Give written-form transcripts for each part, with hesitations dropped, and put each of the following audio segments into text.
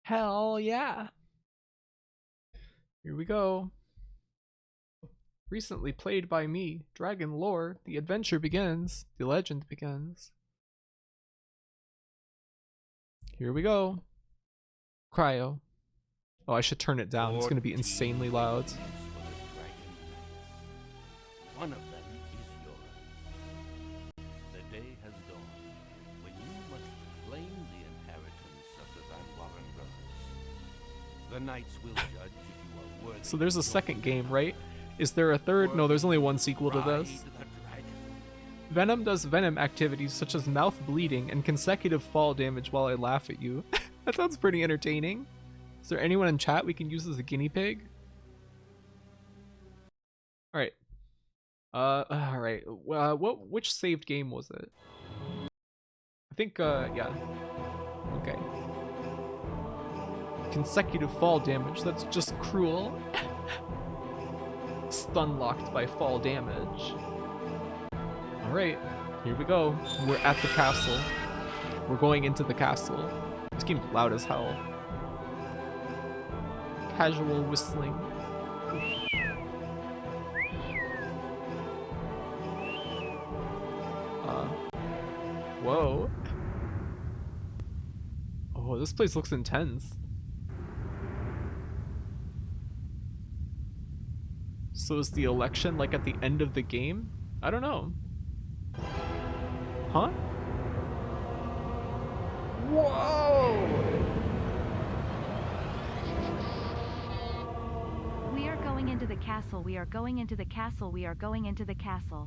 Hell yeah. Here we go. Recently played by me, Dragon Lore. The adventure begins. The legend begins. Here we go. Cryo. Oh, I should turn it down. It's gonna be insanely loud. One of them is yours. The day has dawned when you must claim the inheritance of the Van Warren brothers. The knights will judge if you are worthy. So there's a second game, right? Is there a third? No, there's only one sequel to this. Venom does Venom activities such as mouth bleeding and consecutive fall damage while I laugh at you. That sounds pretty entertaining. Is there anyone in chat we can use as a guinea pig? Alright. Alright. Which saved game was it? I think, yeah. Okay. Consecutive fall damage. That's just cruel. Stun locked by fall damage. Alright, here we go. We're at the castle. We're going into the castle. This game's loud as hell. Casual whistling. Whoa. Oh, this place looks intense. So is the election like at the end of the game? I don't know. Huh? Whoa! We are going into the castle. We are going into the castle. We are going into the castle.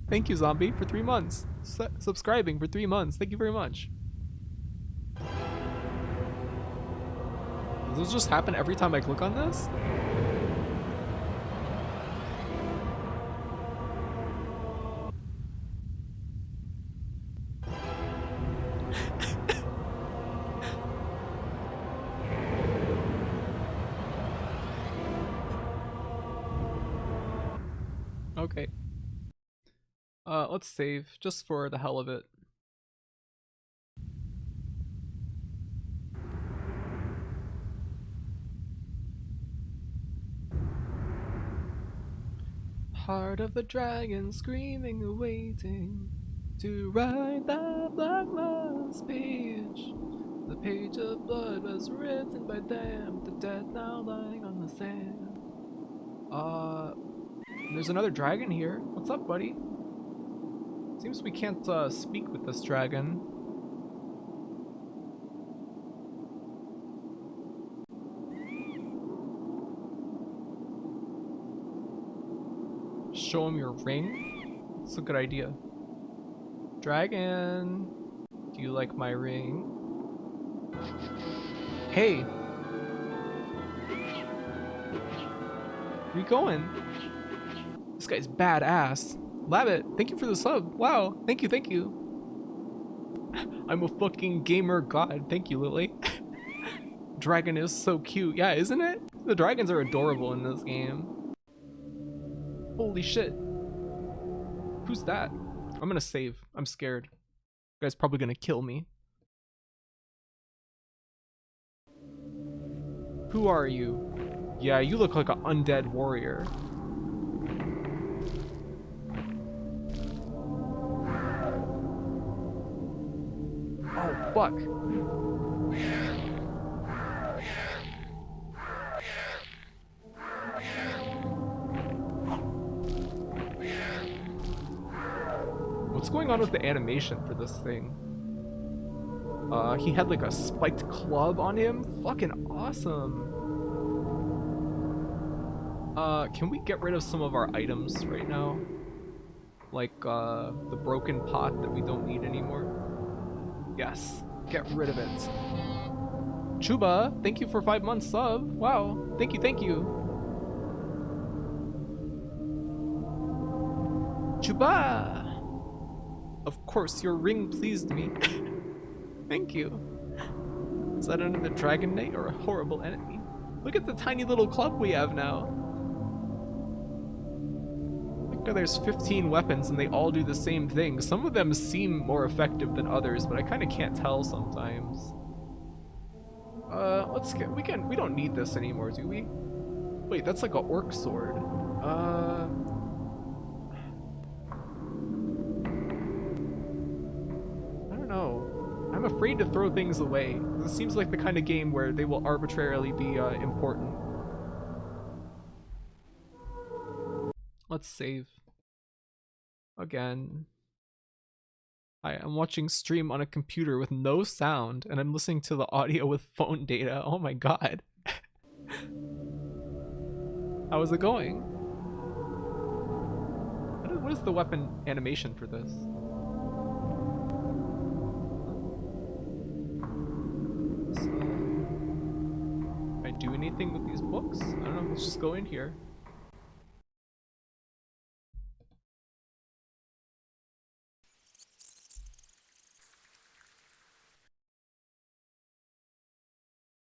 Thank you, Zombie, for 3 months. Subscribing for 3 months. Thank you very much. Does this just happen every time I click on this? Okay. Let's save, just for the hell of it. Heart of the dragon screaming awaiting to write that black mass page. The page of blood was written by them, the dead now lying on the sand. There's another dragon here. What's up, buddy? Seems we can't speak with this dragon. Show him your ring? That's a good idea. Dragon, do you like my ring? Hey! Where you going? This guy's badass. Labbit, thank you for the sub. Wow, thank you, thank you. I'm a fucking gamer god. Thank you, Lily. Dragon is so cute. Yeah, isn't it? The dragons are adorable in this game. Holy shit. Who's that? I'm gonna save. I'm scared. You guys probably gonna kill me. Who are you? Yeah, you look like an undead warrior. Oh, fuck. What's going on with the animation for this thing? He had like a spiked club on him. Fucking awesome. Can we get rid of some of our items right now? Like, the broken pot that we don't need anymore? Yes, get rid of it. Chuba, thank you for 5 months sub. Wow, thank you, thank you. Chuba! Of course, your ring pleased me. Thank you. Is that another dragon knight or a horrible enemy? Look at the tiny little club we have now. Look, there's 15 weapons and they all do the same thing. Some of them seem more effective than others, but I kind of can't tell sometimes. let's get, we don't need this anymore, do we? Wait, that's like a orc sword. I don't know. I'm afraid to throw things away. This seems like the kind of game where they will arbitrarily be important. Let's save. Again. I'm watching stream on a computer with no sound, and I'm listening to the audio with phone data. Oh my god. How is it going? What is the weapon animation for this? Can I do anything with these books? I don't know. Let's just go in here.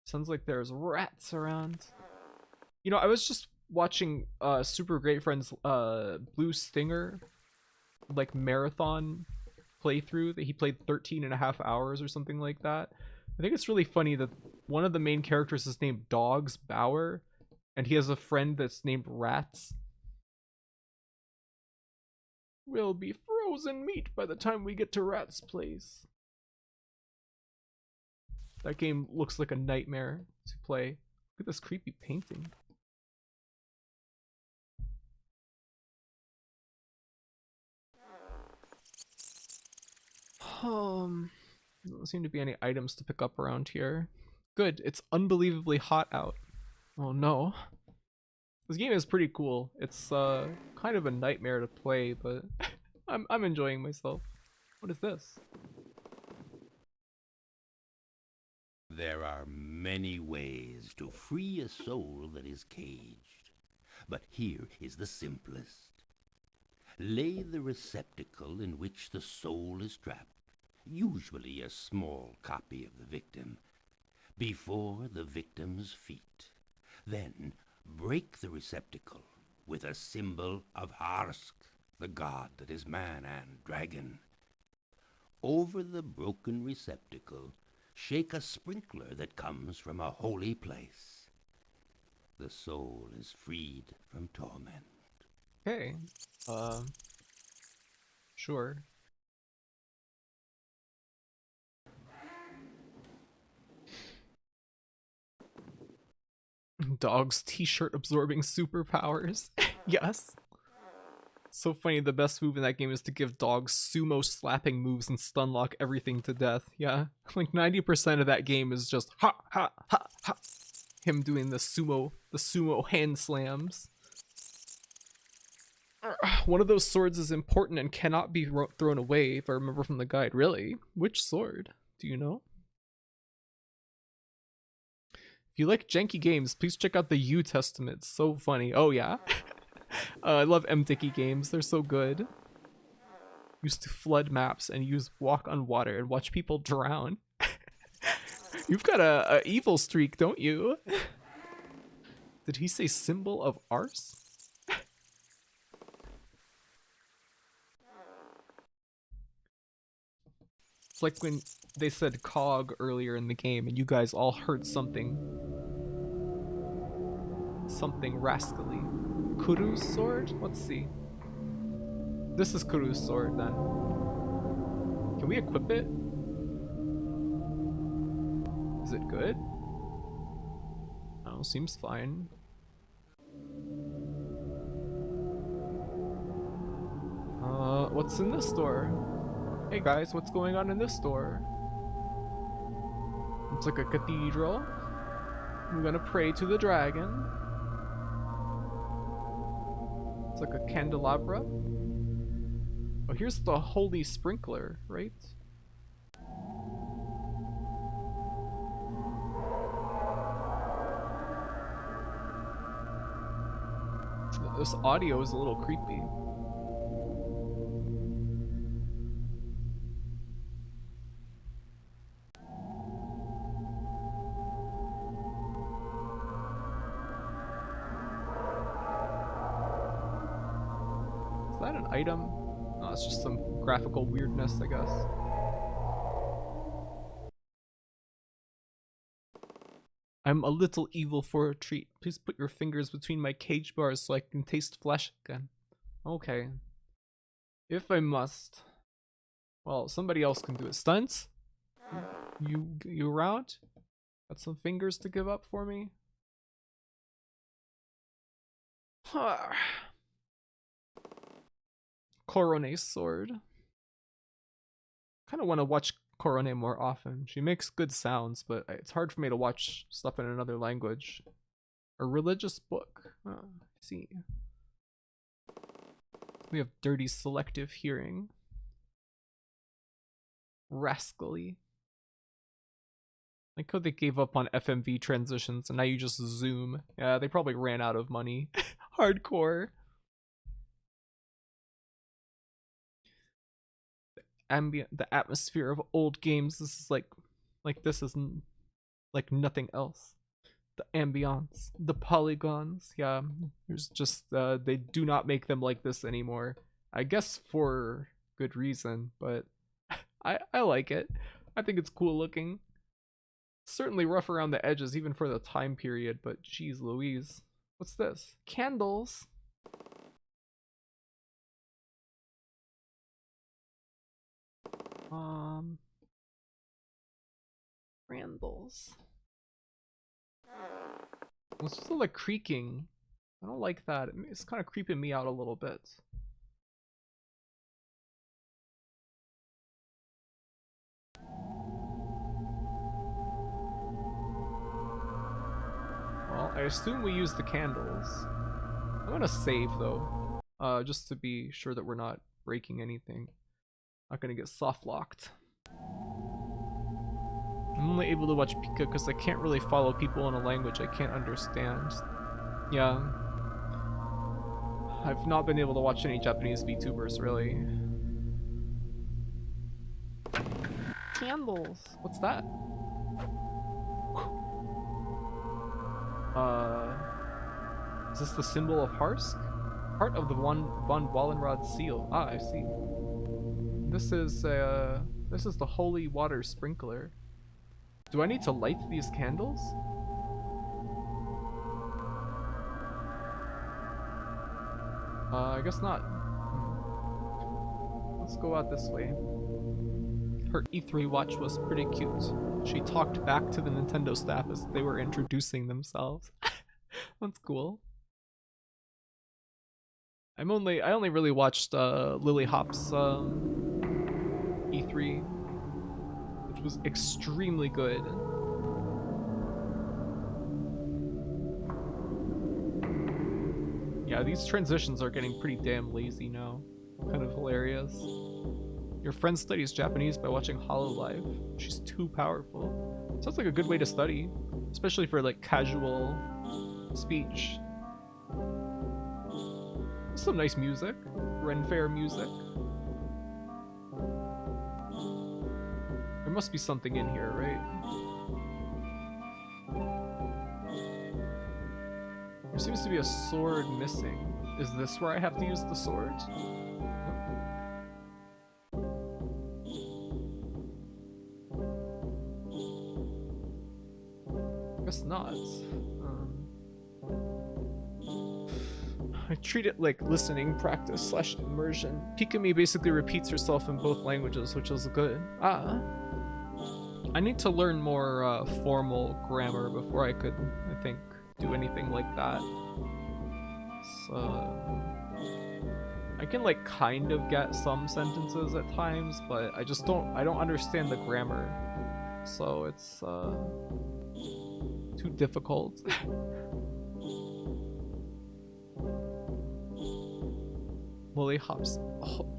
Sounds like there's rats around. You know, I was just watching Super Great Friends Blue Stinger like marathon playthrough that he played 13 and a half hours or something like that. I think it's really funny that one of the main characters is named Dogs Bauer, and he has a friend that's named Rats. We'll be frozen meat by the time we get to Rat's place. That game looks like a nightmare to play. Look at this creepy painting. Doesn't seem to be any items to pick up around here. Good, it's unbelievably hot out. Oh no. This game is pretty cool. It's kind of a nightmare to play, but I'm enjoying myself. What is this? There are many ways to free a soul that is caged, but here is the simplest. Lay the receptacle in which the soul is trapped, usually a small copy of the victim, before the victim's feet. Then break the receptacle with a symbol of Harsk, the god that is man and dragon. Over the broken receptacle, shake a sprinkler that comes from a holy place. The soul is freed from torment. Okay. Sure. Dog's t-shirt absorbing superpowers. Yes. So funny, the best move in that game is to give dogs sumo slapping moves and stun lock everything to death. Yeah. Like 90% of that game is just ha ha ha ha. Him doing the sumo hand slams. One of those swords is important and cannot be thrown away, if I remember from the guide. Really? Which sword? Do you know? If you like janky games, please check out the U Testament. It's so funny. Oh yeah. I love MDicky games. They're so good. Used to flood maps and use walk on water and watch people drown. You've got a evil streak, don't you? Did he say symbol of arse? It's like when they said cog earlier in the game and you guys all heard something rascally. Kuru's sword? Let's see. This is Kuru's sword then. Can we equip it? Is it good? Oh, seems fine. What's in this door? Hey guys, what's going on in this door? It's like a cathedral. I'm gonna pray to the dragon. It's like a candelabra. Oh, here's the holy sprinkler, right? This audio is a little creepy. Is that an item? No, it's just some graphical weirdness, I guess. I'm a little evil for a treat. Please put your fingers between my cage bars so I can taste flesh again. Okay. If I must. Well, somebody else can do it. Stunts? You around? Got some fingers to give up for me? Corone's sword. Kind of want to watch Corone more often. She makes good sounds, but it's hard for me to watch stuff in another language. A religious book. Oh, I see. We have dirty selective hearing. Rascally. Like how they gave up on FMV transitions and now you just zoom. Yeah, they probably ran out of money. Hardcore. The atmosphere of old games. This is like this is like nothing else. The ambiance, the polygons. Yeah, there's just they do not make them like this anymore. I guess for good reason, but I like it. I think it's cool looking. Certainly rough around the edges even for the time period, but geez Louise. What's this? Candles. Candles. What's still like creaking? I don't like that. It's kind of creeping me out a little bit. Well, I assume we use the candles. I'm gonna save though, just to be sure that we're not breaking anything. Not gonna get soft locked. I'm only able to watch Pika because I can't really follow people in a language I can't understand. Yeah. I've not been able to watch any Japanese VTubers really. Candles. What's that? Is this the symbol of Harsk? Part of the von Wallenrod seal. Ah, I see. This is the holy water sprinkler. Do I need to light these candles? I guess not. Let's go out this way. Her E3 watch was pretty cute. She talked back to the Nintendo staff as they were introducing themselves. That's cool. I only really watched Lily Hop's E3, which was extremely good. Yeah, these transitions are getting pretty damn lazy now. Kind of hilarious. Your friend studies Japanese by watching Hololive. She's too powerful. Sounds like a good way to study, especially for like casual speech. Some nice music. Ren Fair music. There must be something in here, right? There seems to be a sword missing. Is this where I have to use the sword? Guess not. I treat it like listening practice / immersion. Pikami basically repeats herself in both languages, which is good. Ah. I need to learn more formal grammar before I could, I think, do anything like that. So I can like kind of get some sentences at times, but I don't understand the grammar. So it's too difficult. Lily Hop's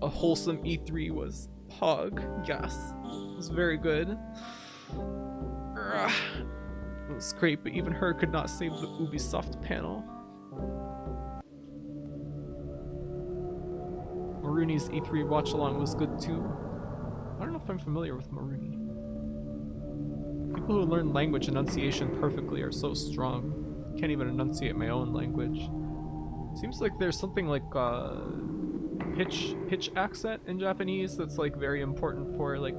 a wholesome E3 was Pog. Yes, it was very good. It was great, but even her could not save the Ubisoft panel. Maruni's E3 watch along was good too. I don't know if I'm familiar with Maruni. People who learn language enunciation perfectly are so strong. I can't even enunciate my own language. Seems like there's something like pitch accent in Japanese that's like very important for like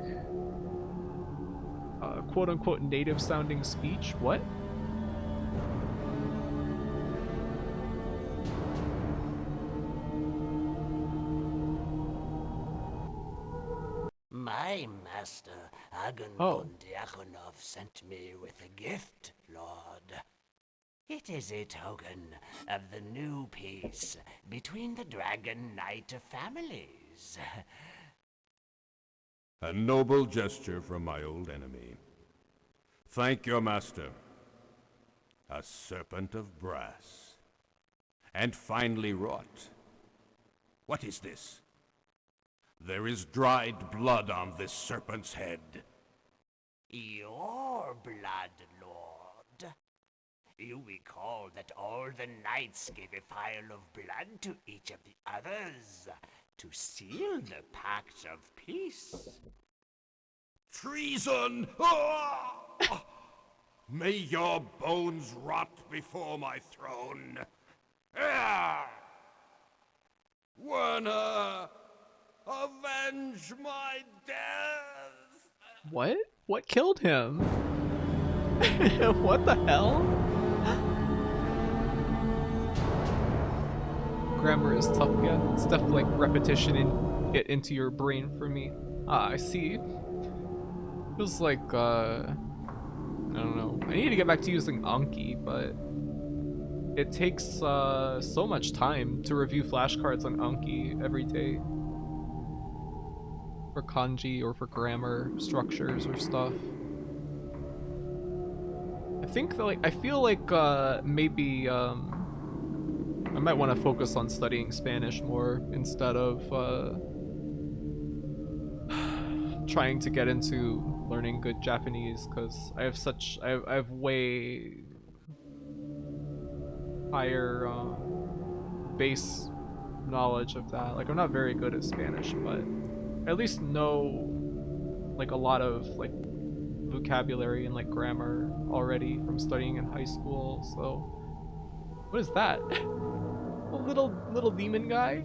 quote unquote native sounding speech. What? My master, Oh. Agenbun Diakonov, sent me with a gift, Lord. It is a token of the new peace between the Dragon Knight families. A noble gesture from my old enemy. Thank your master. A serpent of brass. And finely wrought. What is this? There is dried blood on this serpent's head. Your blood, Lord. You recall that all the knights gave a phial of blood to each of the others to seal the pact of peace. Treason! Ah! May your bones rot before my throne. Ah! Werner, avenge my death! What? What killed him? What the hell? Grammar is tough, yeah. Stuff like repetition and get into your brain for me. Ah, I see. Feels like, I don't know. I need to get back to using Anki, but it takes so much time to review flashcards on Anki every day. For kanji or for grammar structures or stuff. I think that, like, I feel like maybe I might want to focus on studying Spanish more instead of trying to get into learning good Japanese, because I have way higher base knowledge of that. Like, I'm not very good at Spanish, but I at least know like a lot of like vocabulary and like grammar already from studying in high school. So what is that? A little demon guy?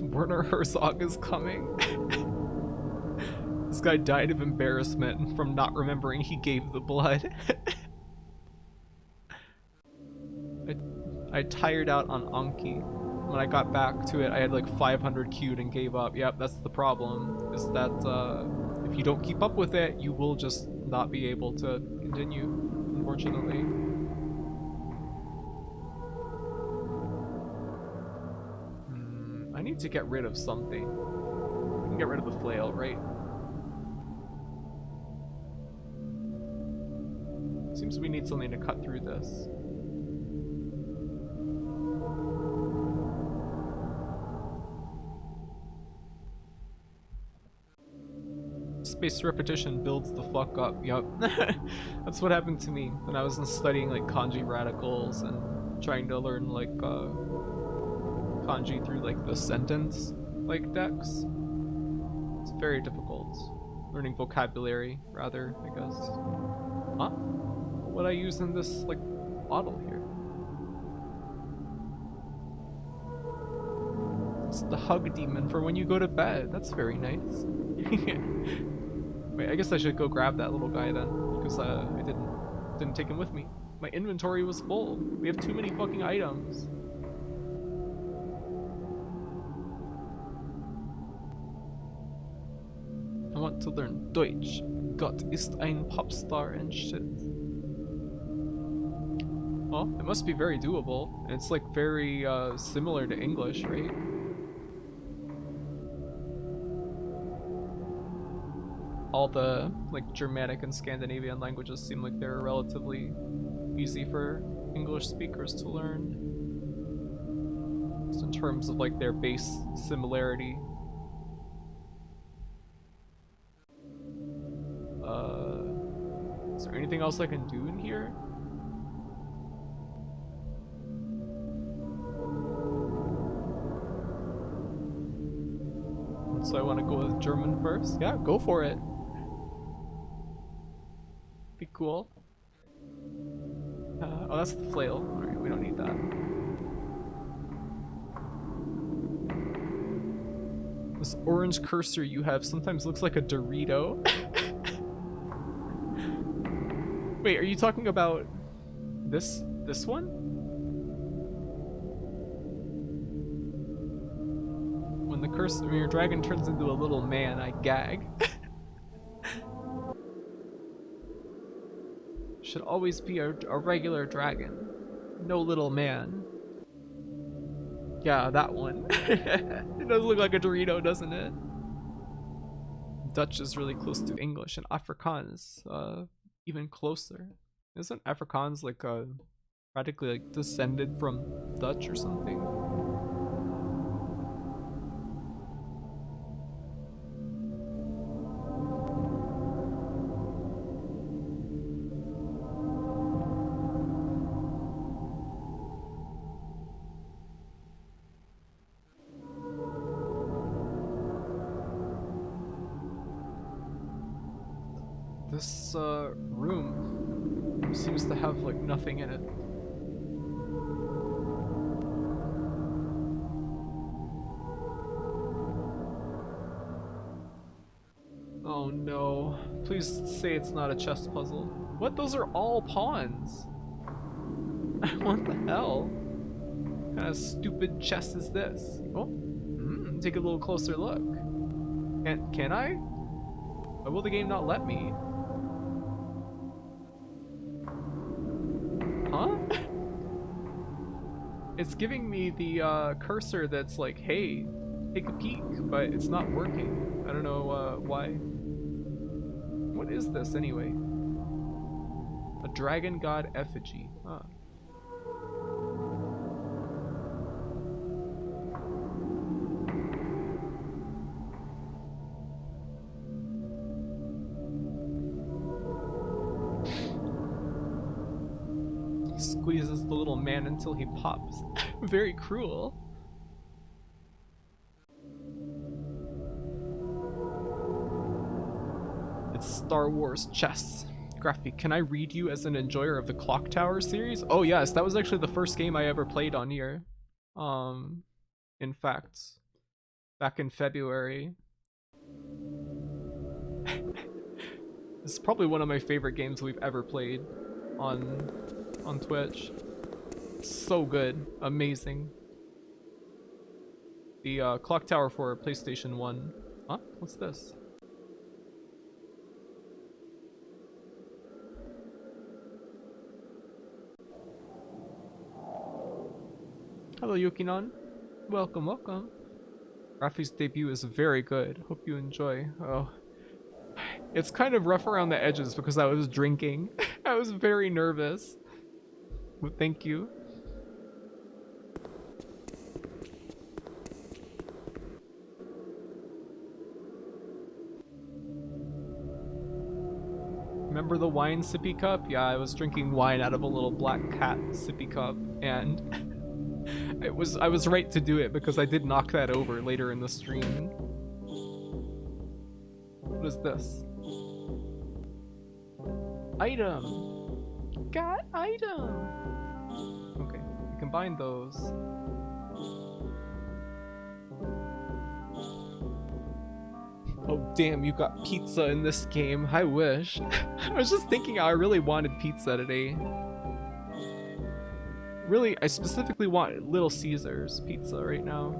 Werner Herzog is coming. This guy died of embarrassment from not remembering he gave the blood. I tired out on Anki. When I got back to it, I had like 500 queued and gave up. Yep, that's the problem. Is that if you don't keep up with it, you will just not be able to continue, unfortunately. I need to get rid of something. I can get rid of the flail, right? Seems we need something to cut through this. Spaced repetition builds the fuck up. Yup. That's what happened to me when I was studying like kanji radicals and trying to learn like kanji through like the sentence like decks. It's very difficult. Learning vocabulary rather, I guess. Huh? What would I use in this like bottle here? It's the hug demon for when you go to bed. That's very nice. Wait, I guess I should go grab that little guy then, because I didn't take him with me. My inventory was full. We have too many fucking items. I want to learn Deutsch. Gott ist ein Popstar and shit. Well, it must be very doable. And it's like very similar to English, right? All the like Germanic and Scandinavian languages seem like they're relatively easy for English speakers to learn. Just in terms of like their base similarity. Is there anything else I can do in here? So I want to go with German first? Yeah, go for it. Be cool. Oh, that's the flail. Alright, we don't need that. This orange cursor you have sometimes looks like a Dorito. Wait, are you talking about this one? When when your dragon turns into a little man, I gag. Should always be a regular dragon. No little man. Yeah, that one. It does look like a Dorito, doesn't it? Dutch is really close to English, and Afrikaans even closer. Isn't Afrikaans like practically like descended from Dutch or something? This room seems to have like nothing in it. Oh no. Please say it's not a chess puzzle. What? Those are all pawns. What the hell? What kind of stupid chess is this? Oh, take a little closer look. Can I? Why will the game not let me? Huh? It's giving me the cursor that's like, hey, take a peek, but it's not working. I don't know why. What is this anyway? A dragon god effigy. Huh. He squeezes the little man until he pops. Very cruel. It's Star Wars chess. Graphic, can I read you as an enjoyer of the Clock Tower series? Oh yes, that was actually the first game I ever played on here. In fact, back in February. This is probably one of my favorite games we've ever played on Twitch. It's so good, amazing. The Clock Tower for PlayStation 1. Huh? What's this? Hello, Yukinon. Welcome, welcome. Rafi's debut is very good. Hope you enjoy. Oh. It's kind of rough around the edges because I was drinking. I was very nervous. But thank you. Remember the wine sippy cup? Yeah, I was drinking wine out of a little black cat sippy cup, and I was right to do it because I did knock that over later in the stream. What is this? Item! Got item! Okay, we combine those. Oh damn, you got pizza in this game. I wish. I was just thinking I really wanted pizza today. Really, I specifically want Little Caesars pizza right now.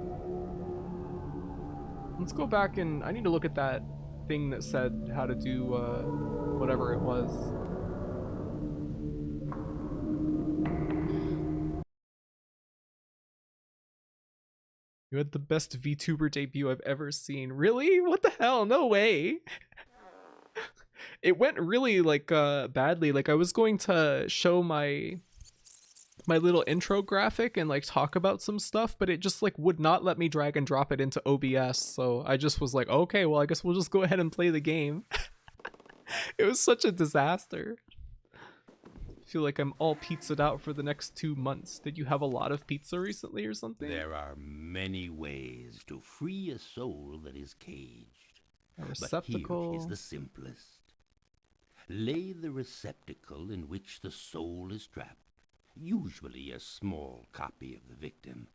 Let's go back and I need to look at that thing that said how to do whatever it was. You had the best VTuber debut I've ever seen. Really? What the hell? No way. It went really like badly. Like I was going to show my little intro graphic and like talk about some stuff, but it just like would not let me drag and drop it into OBS. So I just was like, okay, well I guess we'll just go ahead and play the game. It was such a disaster. I feel like I'm all pizzaed out for the next 2 months. Did you have a lot of pizza recently or something? There are many ways to free a soul that is caged. A receptacle. But here is the simplest. Lay the receptacle in which the soul is trapped, usually a small copy of the victim,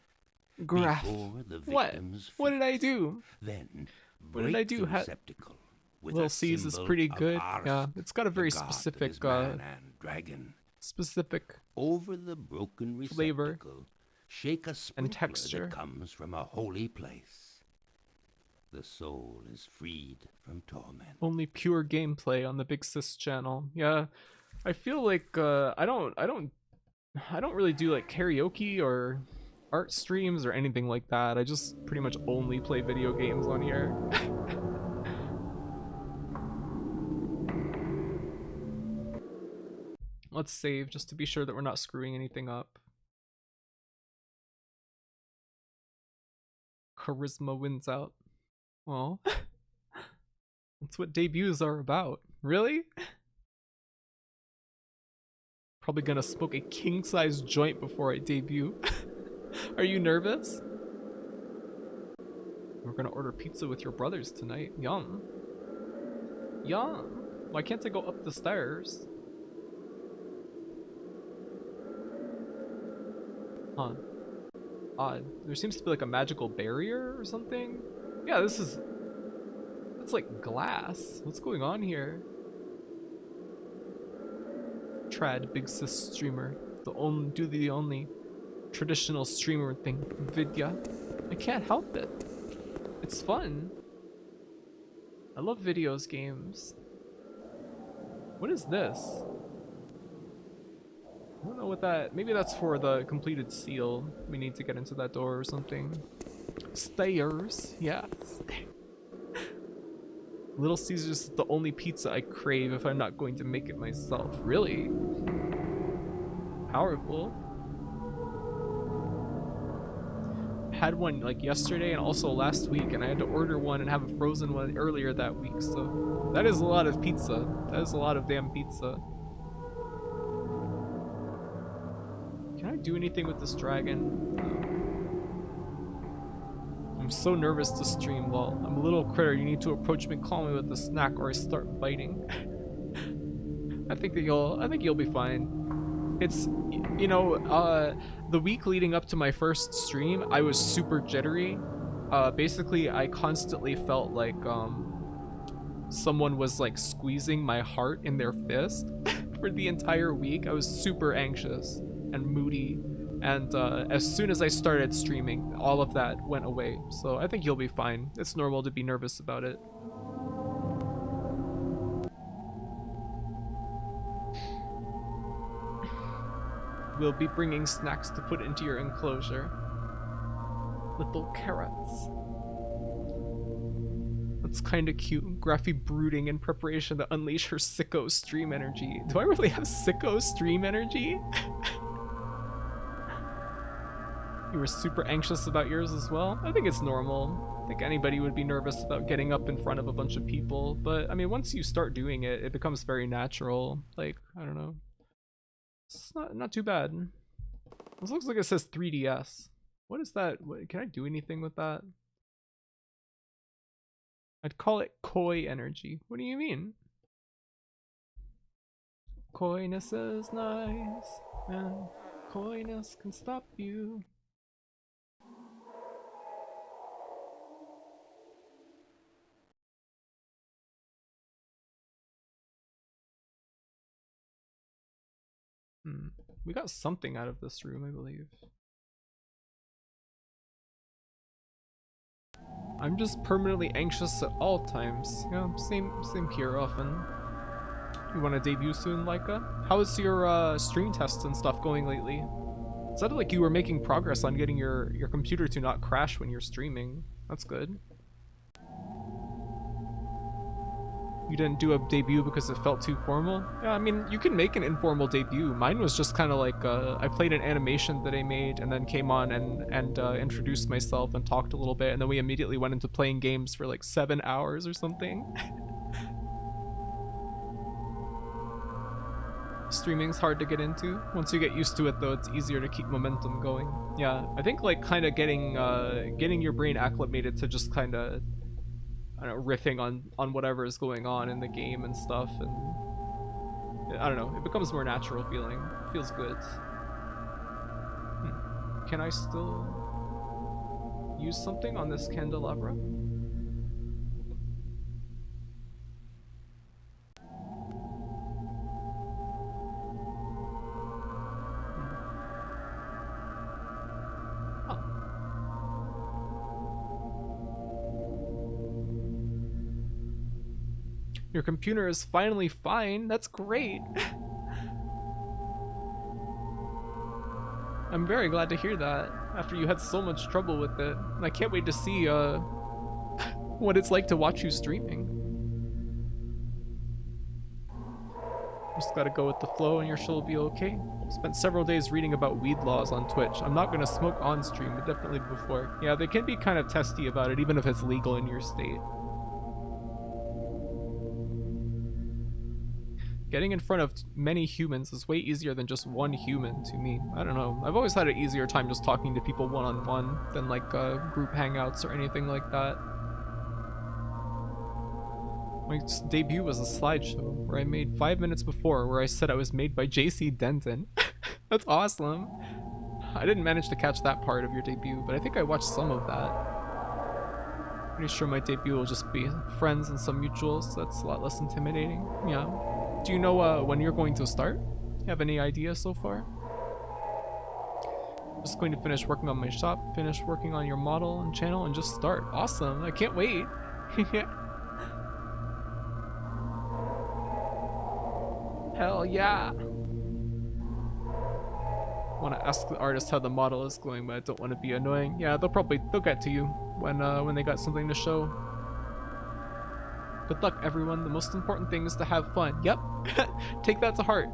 Graph. before the What? victim's What did I feet. do? Then What did I break do? the receptacle with Little a C's is symbol pretty of good. Arsk, Yeah, it's got a very the god that specific is man and dragon. specific Over the broken flavor receptacle, shake a sprinkler texture. that comes from a holy place. the soul is freed from torment. Only pure gameplay on the Big Sis channel. Yeah, I feel like I don't really do like karaoke or art streams or anything like that. I just pretty much only play video games on here. Let's save just to be sure that we're not screwing anything up. Charisma wins out. Well, that's what debuts are about. Really? Probably gonna smoke a king-size joint before I debut. Are you nervous? We're gonna order pizza with your brothers tonight. Yum. Yum. Why can't I go up the stairs? Huh. Odd. There seems to be like a magical barrier or something. Yeah, this is... That's like glass. What's going on here? Trad, Big Sis streamer. The only traditional streamer thing. Vidya. I can't help it. It's fun. I love videos games. What is this? I don't know what that... Maybe that's for the completed seal. We need to get into that door or something. Stairs. Yes. Little Caesars is the only pizza I crave if I'm not going to make it myself. Really? Powerful. Had one like yesterday and also last week, and I had to order one and have a frozen one earlier that week, so that is a lot of pizza. That is a lot of damn pizza. Can I do anything with this dragon? I'm so nervous to stream. Well, I'm a little critter. You need to approach me calmly with a snack or I start biting. I think you'll be fine. It's, you know, the week leading up to my first stream, I was super jittery. Basically, I constantly felt like someone was like squeezing my heart in their fist for the entire week. I was super anxious and moody. And as soon as I started streaming, all of that went away. So I think you'll be fine. It's normal to be nervous about it. We'll be bringing snacks to put into your enclosure. Little carrots. That's kind of cute. Graphy brooding in preparation to unleash her sicko stream energy. Do I really have sicko stream energy? You were super anxious about yours as well? I think it's normal. I think anybody would be nervous about getting up in front of a bunch of people, but I mean, once you start doing it, it becomes very natural. Like, I don't know. It's not too bad. This looks like it says 3DS. What is that? Can I do anything with that? I'd call it koi energy. What do you mean? Coyness is nice, and coyness can stop you. We got something out of this room, I believe. I'm just permanently anxious at all times. Yeah, same here often. You want to debut soon, Laika? How is your stream tests and stuff going lately? It sounded like you were making progress on getting your computer to not crash when you're streaming. That's good. You didn't do a debut because it felt too formal? Yeah, I mean, you can make an informal debut. Mine was just kind of like, I played an animation that I made and then came on and introduced myself and talked a little bit, and then we immediately went into playing games for like 7 hours or something. Streaming's hard to get into. Once you get used to it though, it's easier to keep momentum going. Yeah, I think like kind of getting your brain acclimated to just kind of, I don't know, riffing on whatever is going on in the game and stuff, and I don't know, it becomes more natural feeling. It feels good. Can I still use something on this candelabra? Your computer is finally fine. That's great. I'm very glad to hear that after you had so much trouble with it. I can't wait to see what it's like to watch you streaming. Just gotta go with the flow and your show will be okay. Spent several days reading about weed laws on Twitch. I'm not gonna smoke on stream, but definitely before. Yeah, they can be kind of testy about it, even if it's legal in your state. Getting in front of many humans is way easier than just one human to me. I don't know. I've always had an easier time just talking to people one-on-one than like group hangouts or anything like that. My debut was a slideshow where I made 5 minutes before where I said I was made by JC Denton. That's awesome. I didn't manage to catch that part of your debut, but I think I watched some of that. Pretty sure my debut will just be friends and some mutuals, so that's a lot less intimidating. Yeah. Do you know when you're going to start? You have any ideas so far? Just going to finish working on my shop, finish working on your model and channel, and just start. Awesome. I can't wait. Hell yeah. Want to ask the artist how the model is going, but I don't want to be annoying. Yeah, they'll get to you when they got something to show. Good luck, everyone. The most important thing is to have fun. Yep. Take that to heart.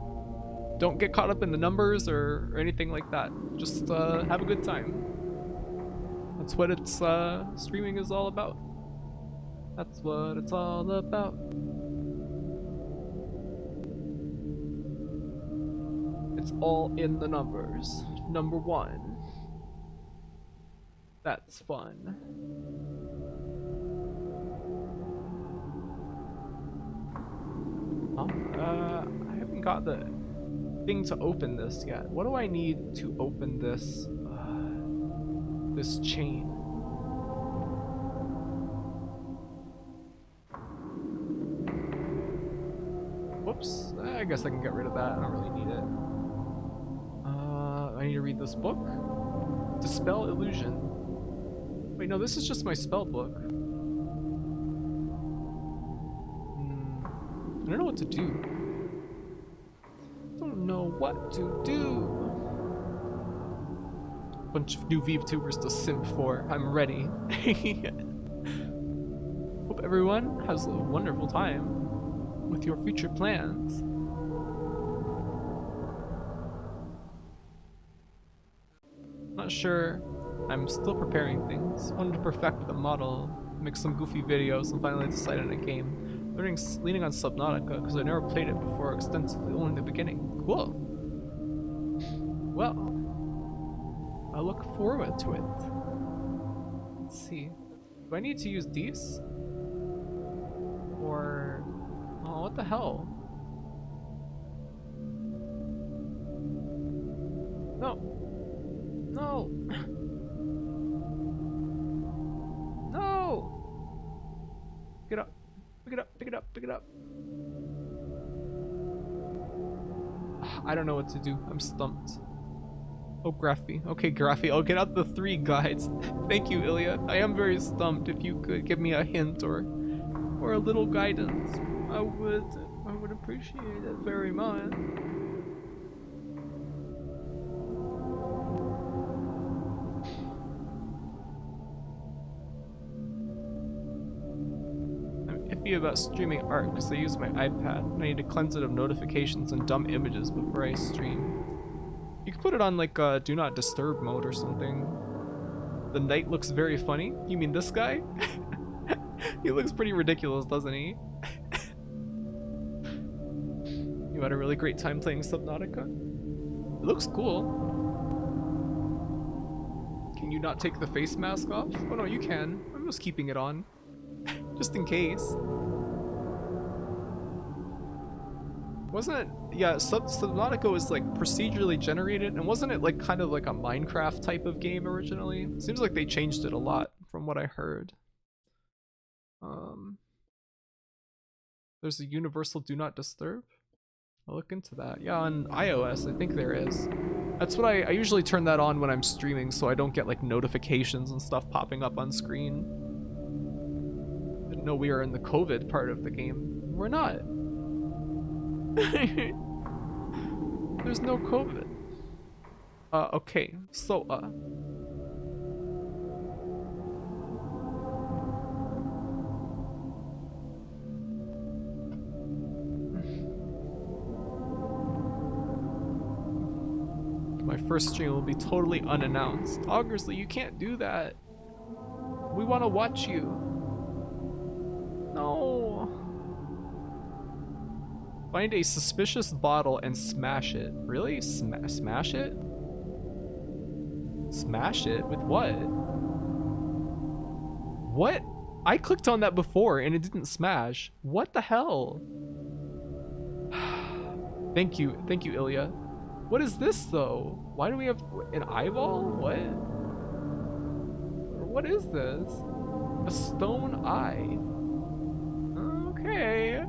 Don't get caught up in the numbers or anything like that. Just have a good time. That's what it's streaming is all about. That's what it's all about. It's all in the numbers. Number 1. That's fun. I haven't got the thing to open this yet. What do I need to open this this chain? Whoops. I guess I can get rid of that. I don't really need it. I need to read this book. Dispel illusion. Wait, no, this is just my spell book. I don't know what to do. Don't know what to do. Bunch of new VTubers to simp for. I'm ready. Hope everyone has a wonderful time with your future plans. Not sure. I'm still preparing things. Wanted to perfect the model, make some goofy videos, and finally decide on a game. Leaning on Subnautica because I never played it before extensively, only in the beginning. Cool. Well, I look forward to it. Let's see. Do I need to use these? Or... oh, what the hell? No. No! No! Pick it up. Pick it up, pick it up, pick it up. I don't know what to do. I'm stumped. Oh, Graphy. Okay, Graphy. I'll get out the 3 guides. Thank you, Ilya. I am very stumped. If you could give me a hint or a little guidance, I would appreciate it very much. Iffy about streaming art because I use my iPad and I need to cleanse it of notifications and dumb images before I stream. You could put it on like do not disturb mode or something. The knight looks very funny. You mean this guy? He looks pretty ridiculous, doesn't he? You had a really great time playing Subnautica? It looks cool. Can you not take the face mask off? Oh no, you can. I'm just keeping it on. Just in case. Wasn't it? Yeah, Subnautica was like procedurally generated, and wasn't it like kind of like a Minecraft type of game originally? Seems like they changed it a lot from what I heard. There's a universal do not disturb? I'll look into that. Yeah, on iOS, I think there is. That's what I usually turn that on when I'm streaming so I don't get like notifications and stuff popping up on screen. Didn't know we were in the COVID part of the game. We're not. There's no COVID. Okay, so, my first stream will be totally unannounced. Augersley, you can't do that. We want to watch you. No. Find a suspicious bottle and smash it. Really? Smash it? Smash it? With what? What? I clicked on that before and it didn't smash. What the hell? Thank you, Ilya. What is this though? Why do we have an eyeball? What? What is this? A stone eye. Okay.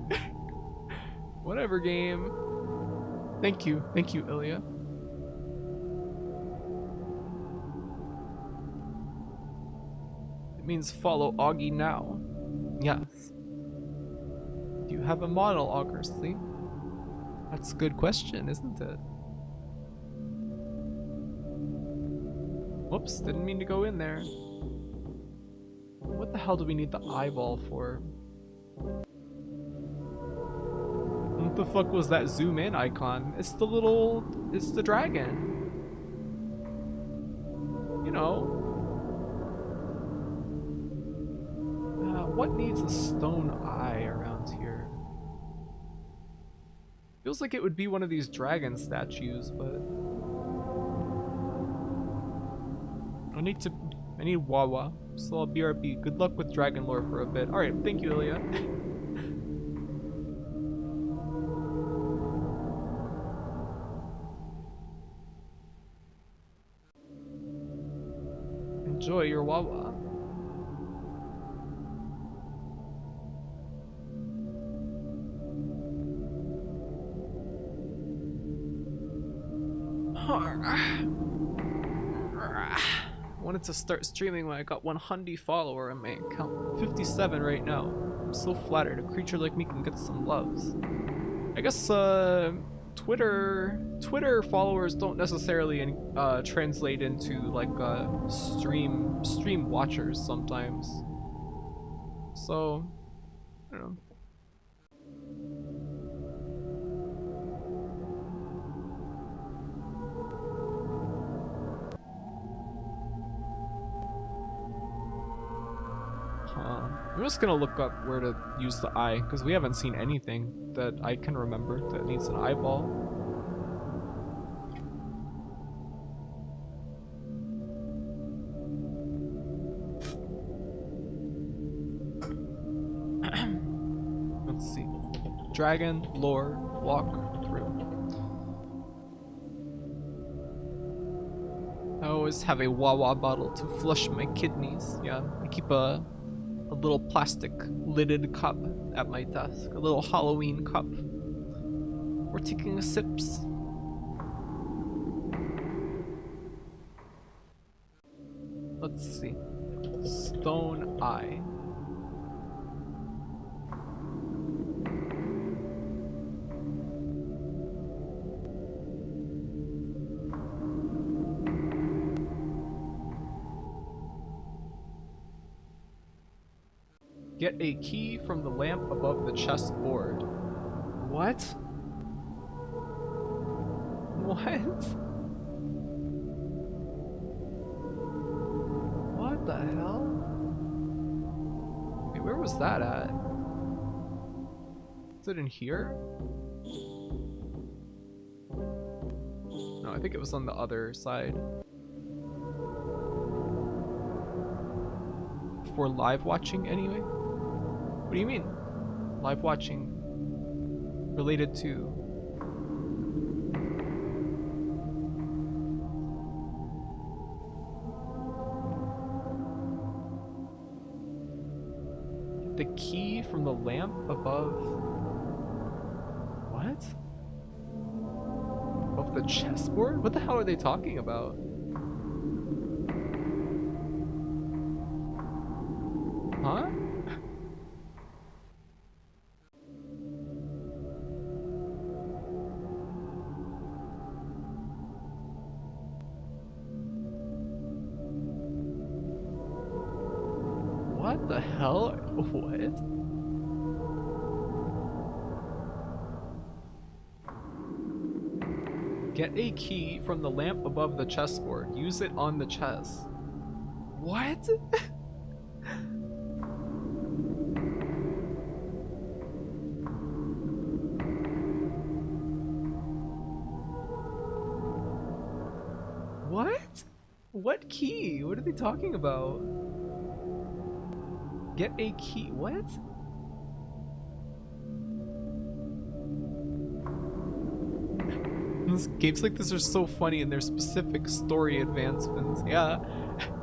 Whatever, game. Thank you, Ilya. It means follow Augie now. Yes. Do you have a model, Augersley? That's a good question, isn't it? Whoops, didn't mean to go in there. What the hell do we need the eyeball for? What the fuck was that zoom in icon? It's the dragon. You know. What needs a stone eye around here? Feels like it would be one of these dragon statues, but I need Wawa. So I'll BRB. Good luck with dragon lore for a bit. Alright, thank you, Ilya. Enjoy your Wawa. Wanted to start streaming when I got 100 follower on my account. 57 right now. I'm so flattered a creature like me can get some loves. I guess Twitter followers don't necessarily translate into like stream watchers sometimes. So I don't know. I'm just gonna look up where to use the eye, because we haven't seen anything that I can remember that needs an eyeball. Let's see. Dragon, lore, walk through. I always have a Wawa bottle to flush my kidneys. Yeah, I keep a little plastic lidded cup at my desk, a little Halloween cup. We're taking sips. Let's see. Stone eye. Get a key from the lamp above the chessboard. What? What? What the hell? Wait, where was that at? Is it in here? No, I think it was on the other side. For live watching anyway? What do you mean? Live watching related to? The key from the lamp above. What? Above the chessboard? What the hell are they talking about? Huh? hell? What? Get a key from the lamp above the chessboard. Use it on the chess. What? What? What key? What are they talking about? Get a key. What? Games like this are so funny in their specific story advancements. Yeah,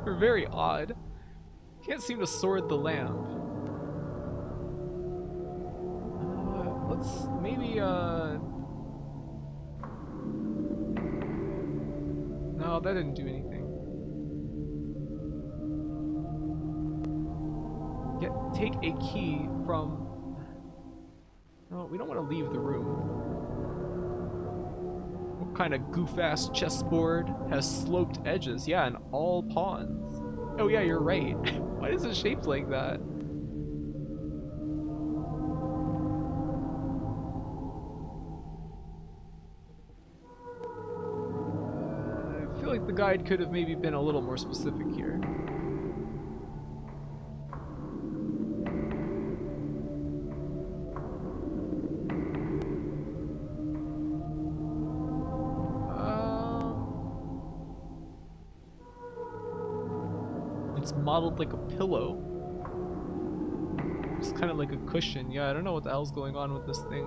they're very odd. Can't seem to sword the lamp. Let's maybe, no, that didn't do anything. Take a key from... No, we don't want to leave the room. What kind of goof-ass chessboard has sloped edges? Yeah, and all pawns. Oh yeah, you're right. Why is it shaped like that? I feel like the guide could have maybe been a little more specific here. It's modeled like a pillow. It's kind of like a cushion. Yeah, I don't know what the hell's going on with this thing.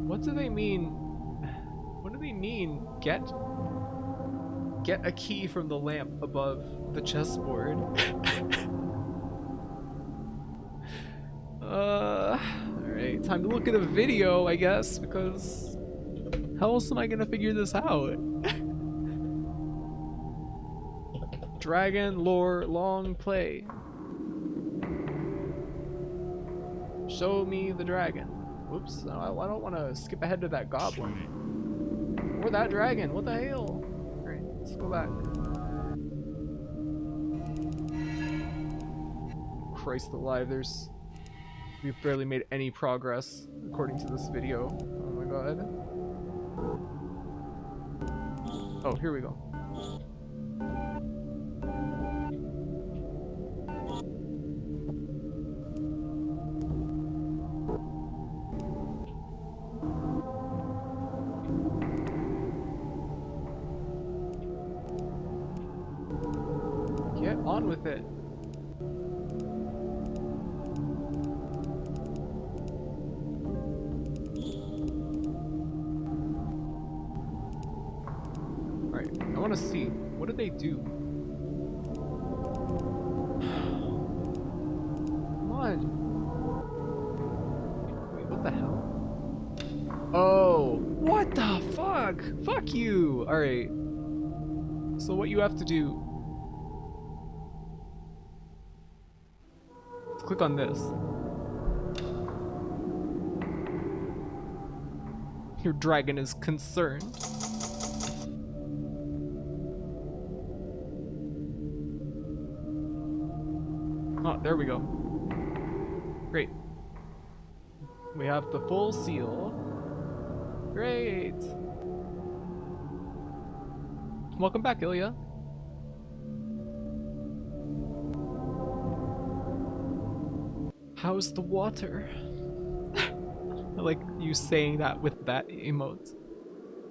What do they mean? What do they mean? Get a key from the lamp above the chessboard. Alright, time to look at a video, I guess, because how else am I gonna figure this out? Dragon lore long play. Show me the dragon. Whoops, no, I don't want to skip ahead to that goblin. Or that dragon, what the hell? Alright, let's go back. Christ alive, we've barely made any progress according to this video. Oh my god. Oh, here we go. Get on with it. Alright, I want to see. What do they do? Come on. Wait, what the hell? Oh, what the fuck? Fuck you! Alright. So what you have to do... click on this. Your dragon is concerned. Oh, there we go. Great. We have the full seal. Great. Welcome back, Ilya. How's the water? I like you saying that with that emote.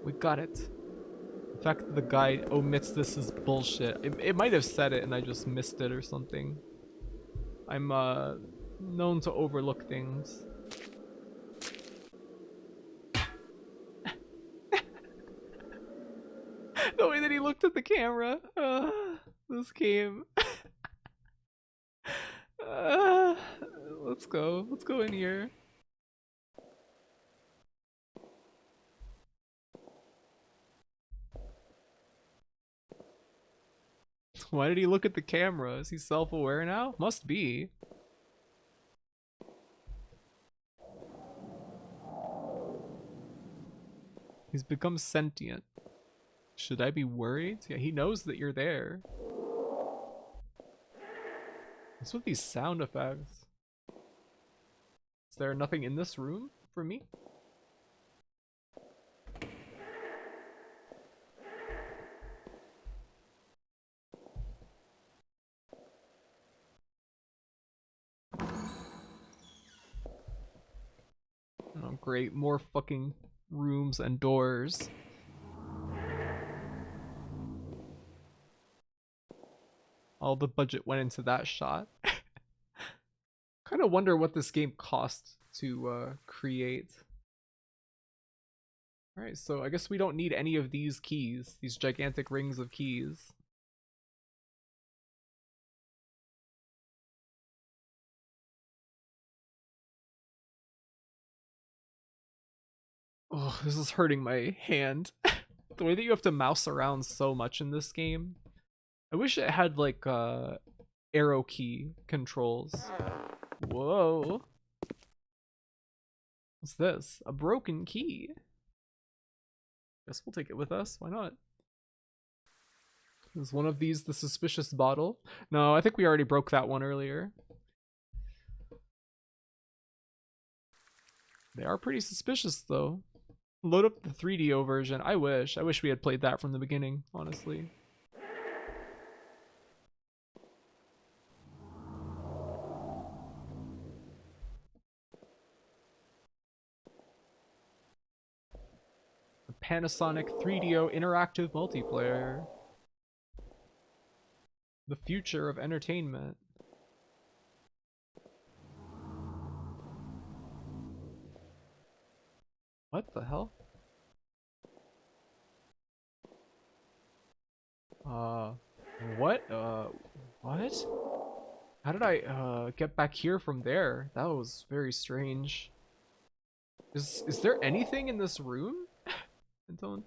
We got it. The fact that the guy omits this is bullshit. It might have said it and I just missed it or something. I'm known to overlook things. The way that he looked at the camera. This game. Let's go. Let's go in here. Why did he look at the camera? Is he self-aware now? Must be. He's become sentient. Should I be worried? Yeah, he knows that you're there. What's with these sound effects? Is there nothing in this room for me? Oh, great. More fucking rooms and doors. All the budget went into that shot. Kind of wonder what this game cost to create. Alright, so I guess we don't need any of these keys, these gigantic rings of keys. Oh, this is hurting my hand. The way that you have to mouse around so much in this game. I wish it had like arrow key controls. Whoa. What's this? A broken key. Guess we'll take it with us. Why not? Is one of these the suspicious bottle? No, I think we already broke that one earlier. They are pretty suspicious though. Load up the 3DO version. I wish we had played that from the beginning, honestly. The Panasonic 3DO interactive multiplayer. The future of entertainment. What the hell? What? What? How did I, get back here from there? That was very strange. Is there anything in this room? I don't,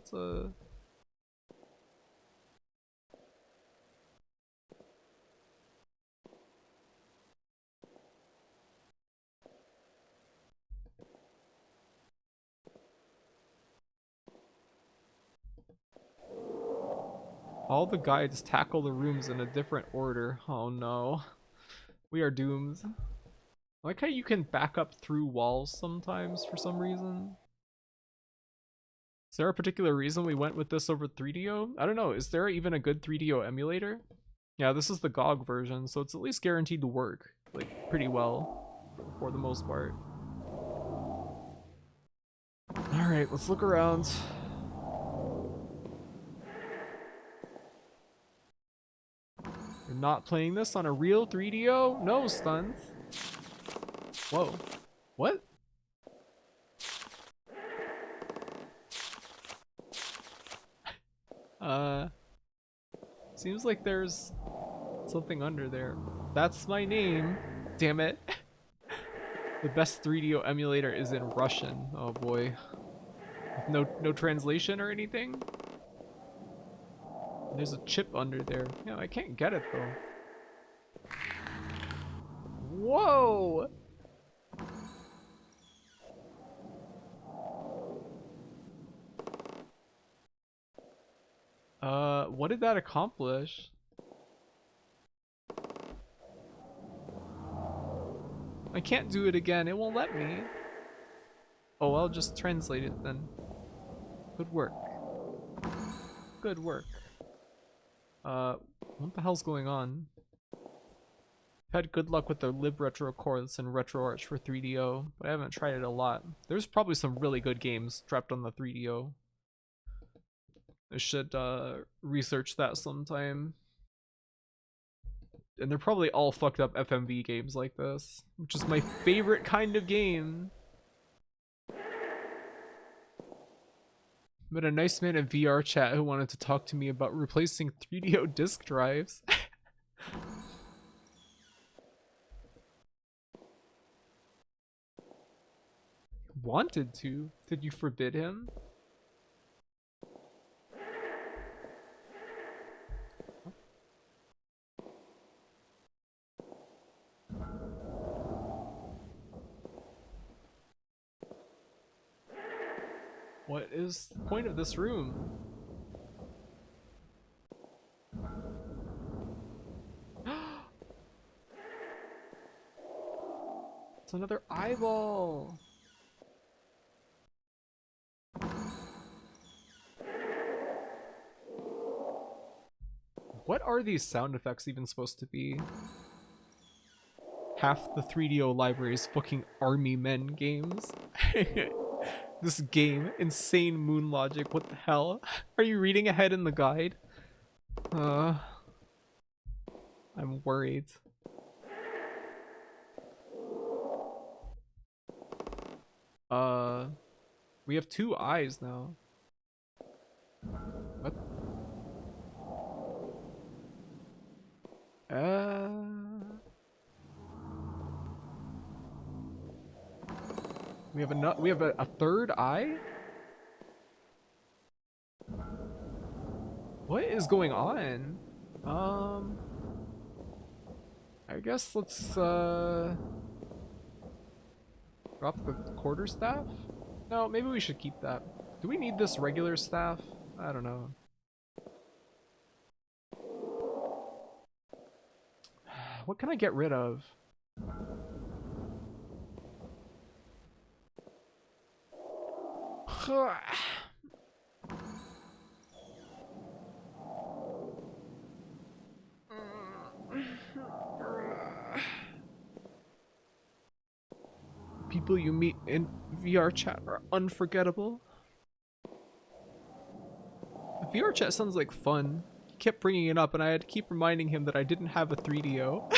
All the guides tackle the rooms in a different order. Oh no. We are doomed. I like how you can back up through walls sometimes for some reason. Is there a particular reason we went with this over 3DO? I don't know. Is there even a good 3DO emulator? Yeah, this is the GOG version, so it's at least guaranteed to work, like, pretty well, for the most part. Alright, let's look around. You're not playing this on a real 3DO? No, Stuns. Whoa. What? Seems like there's something under there. That's my name. Damn it. The best 3DO emulator is in Russian. Oh boy. No translation or anything? There's a chip under there. Yeah, I can't get it though. Whoa! What did that accomplish? I can't do it again. It won't let me. Oh, I'll just translate it then. Good work. Good work. What the hell's going on? I've had good luck with the libretro chords and RetroArch for 3DO, but I haven't tried it a lot. There's probably some really good games trapped on the 3DO. I should research that sometime. And they're probably all fucked up FMV games like this, which is my favorite kind of game. Met a nice man in VR chat who wanted to talk to me about replacing 3DO disk drives. Wanted to? Did you forbid him? What is the point of this room? It's another eyeball. What are these sound effects even supposed to be? Half the 3DO library is fucking army men games. This game, insane moon logic, what the hell? Are you reading ahead in the guide? I'm worried. We have 2 eyes now. What? We have a 3rd eye? What is going on? I guess let's drop the quarterstaff? No, maybe we should keep that. Do we need this regular staff? I don't know. What can I get rid of? People you meet in VR chat are unforgettable. VR chat sounds like fun. He kept bringing it up and I had to keep reminding him that I didn't have a 3DO.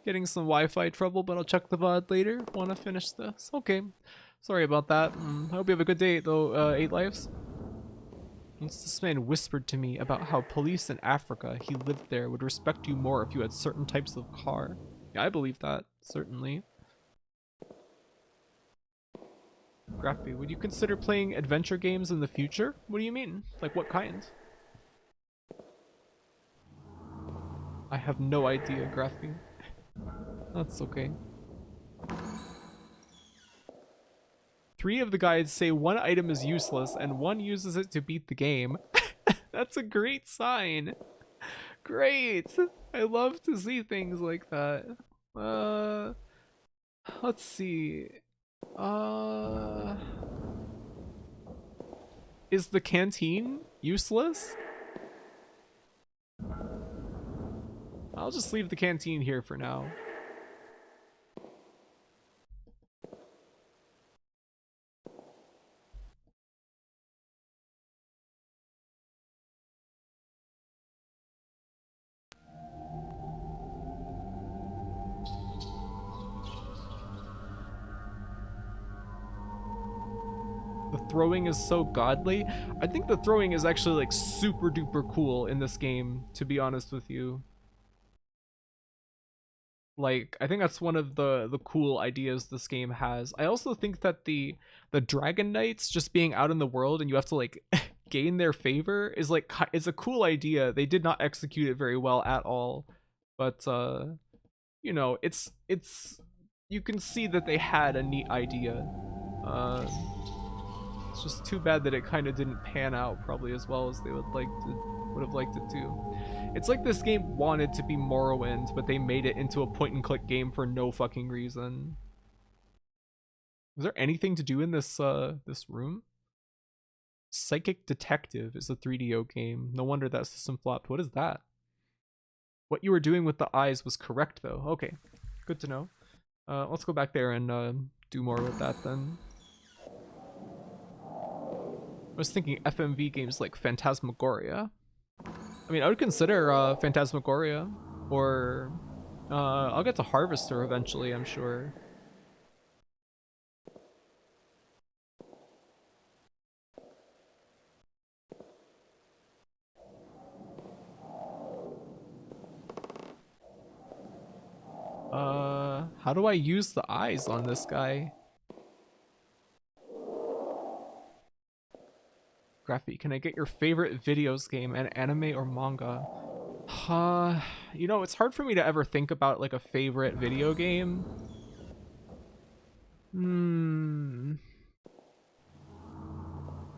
Getting some Wi-Fi trouble, but I'll check the VOD later. Wanna finish this? Okay. Sorry about that. I hope you have a good day, though, 8 Lives. Once this man whispered to me about how police in Africa, he lived there, would respect you more if you had certain types of car. Yeah, I believe that, certainly. Graffy, would you consider playing adventure games in the future? What do you mean? Like what kind? I have no idea, Graffy. That's okay. 3 of the guides say 1 item is useless and 1 uses it to beat the game. That's a great sign. Great. I love to see things like that. Let's see. Is the canteen useless? I'll just leave the canteen here for now. The throwing is so godly. I think the throwing is actually like super duper cool in this game, to be honest with you. Like, I think that's one of the cool ideas this game has. I also think that the Dragon Knights just being out in the world and you have to like gain their favor is like, it's a cool idea. They did not execute it very well at all, but you know, it's you can see that they had a neat idea. It's just too bad that it kind of didn't pan out probably as well as they would have liked it to. It's like this game wanted to be Morrowind, but they made it into a point-and-click game for no fucking reason. Is there anything to do in this this room? Psychic Detective is a 3DO game. No wonder that system flopped. What is that? What you were doing with the eyes was correct, though. Okay, good to know. Let's go back there and do more with that then. I was thinking FMV games like Phantasmagoria. I mean, I would consider Phantasmagoria, or I'll get to Harvester eventually, I'm sure. How do I use the eyes on this guy? Graphy, can I get your favorite videos game, an anime or manga? You know, it's hard for me to ever think about like a favorite video game.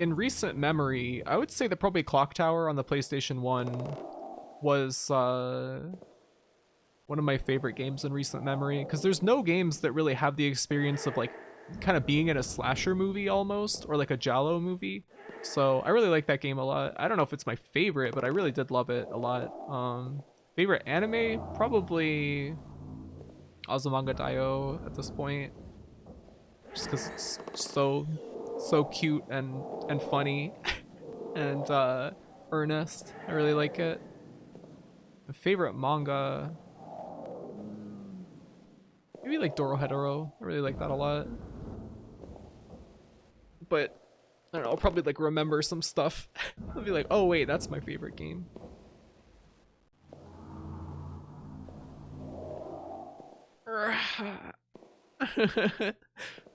in recent memory, I would say that probably Clock Tower on the PlayStation 1 was one of my favorite games in recent memory, because there's no games that really have the experience of like kind of being in a slasher movie almost, or like a Giallo movie. So I really like that game a lot. I don't know if it's my favorite, but I really did love it a lot. Favorite anime? Probably Azumanga Daioh at this point, just because it's so cute and funny and earnest. I really like it. My favorite manga, maybe like Dorohedoro. I really like that a lot. But I don't know, I'll probably like remember some stuff. I'll be like, oh wait, that's my favorite game.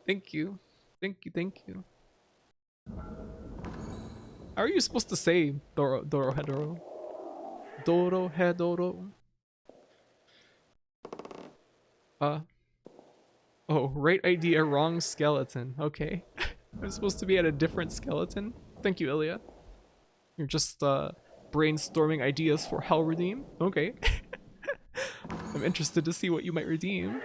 Thank you. Thank you, thank you. How are you supposed to say Dorohedoro? Dorohedoro. Uh oh, right idea, wrong skeleton. Okay. I'm supposed to be at a different skeleton? Thank you, Ilya. You're just brainstorming ideas for how redeem? Okay. I'm interested to see what you might redeem.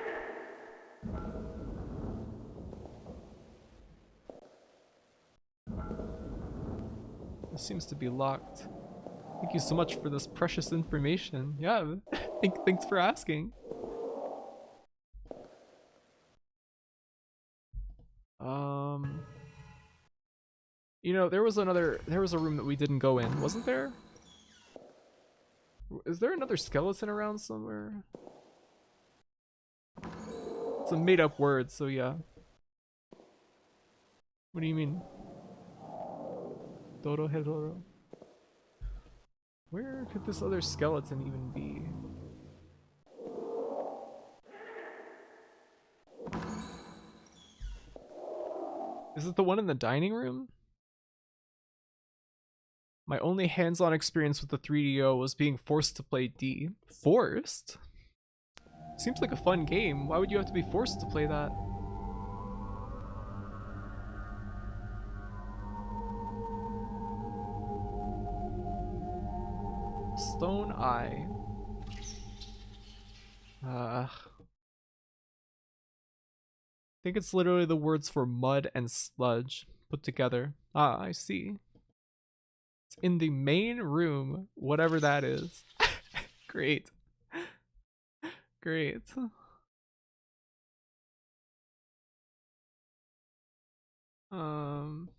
This seems to be locked. Thank you so much for this precious information. Yeah, thanks for asking. You know, there was a room that we didn't go in, wasn't there? Is there another skeleton around somewhere? It's a made up word, so yeah. What do you mean? Dorohedoro. Where could this other skeleton even be? Is it the one in the dining room? My only hands-on experience with the 3DO was being forced to play D. Forced? Seems like a fun game. Why would you have to be forced to play that? Stone Eye. I think it's literally the words for mud and sludge put together. Ah, I see. It's in the main room, whatever that is. Great. Great. Um,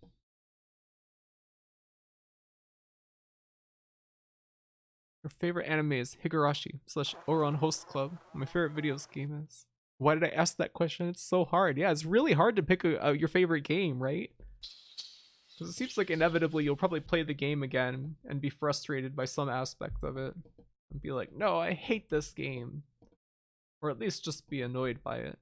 Your favorite anime is Higurashi / Oron Host Club. My favorite videos game is. Why did I ask that question? It's so hard. Yeah, it's really hard to pick your favorite game, right? Because it seems like inevitably you'll probably play the game again and be frustrated by some aspect of it. And be like, no, I hate this game. Or at least just be annoyed by it.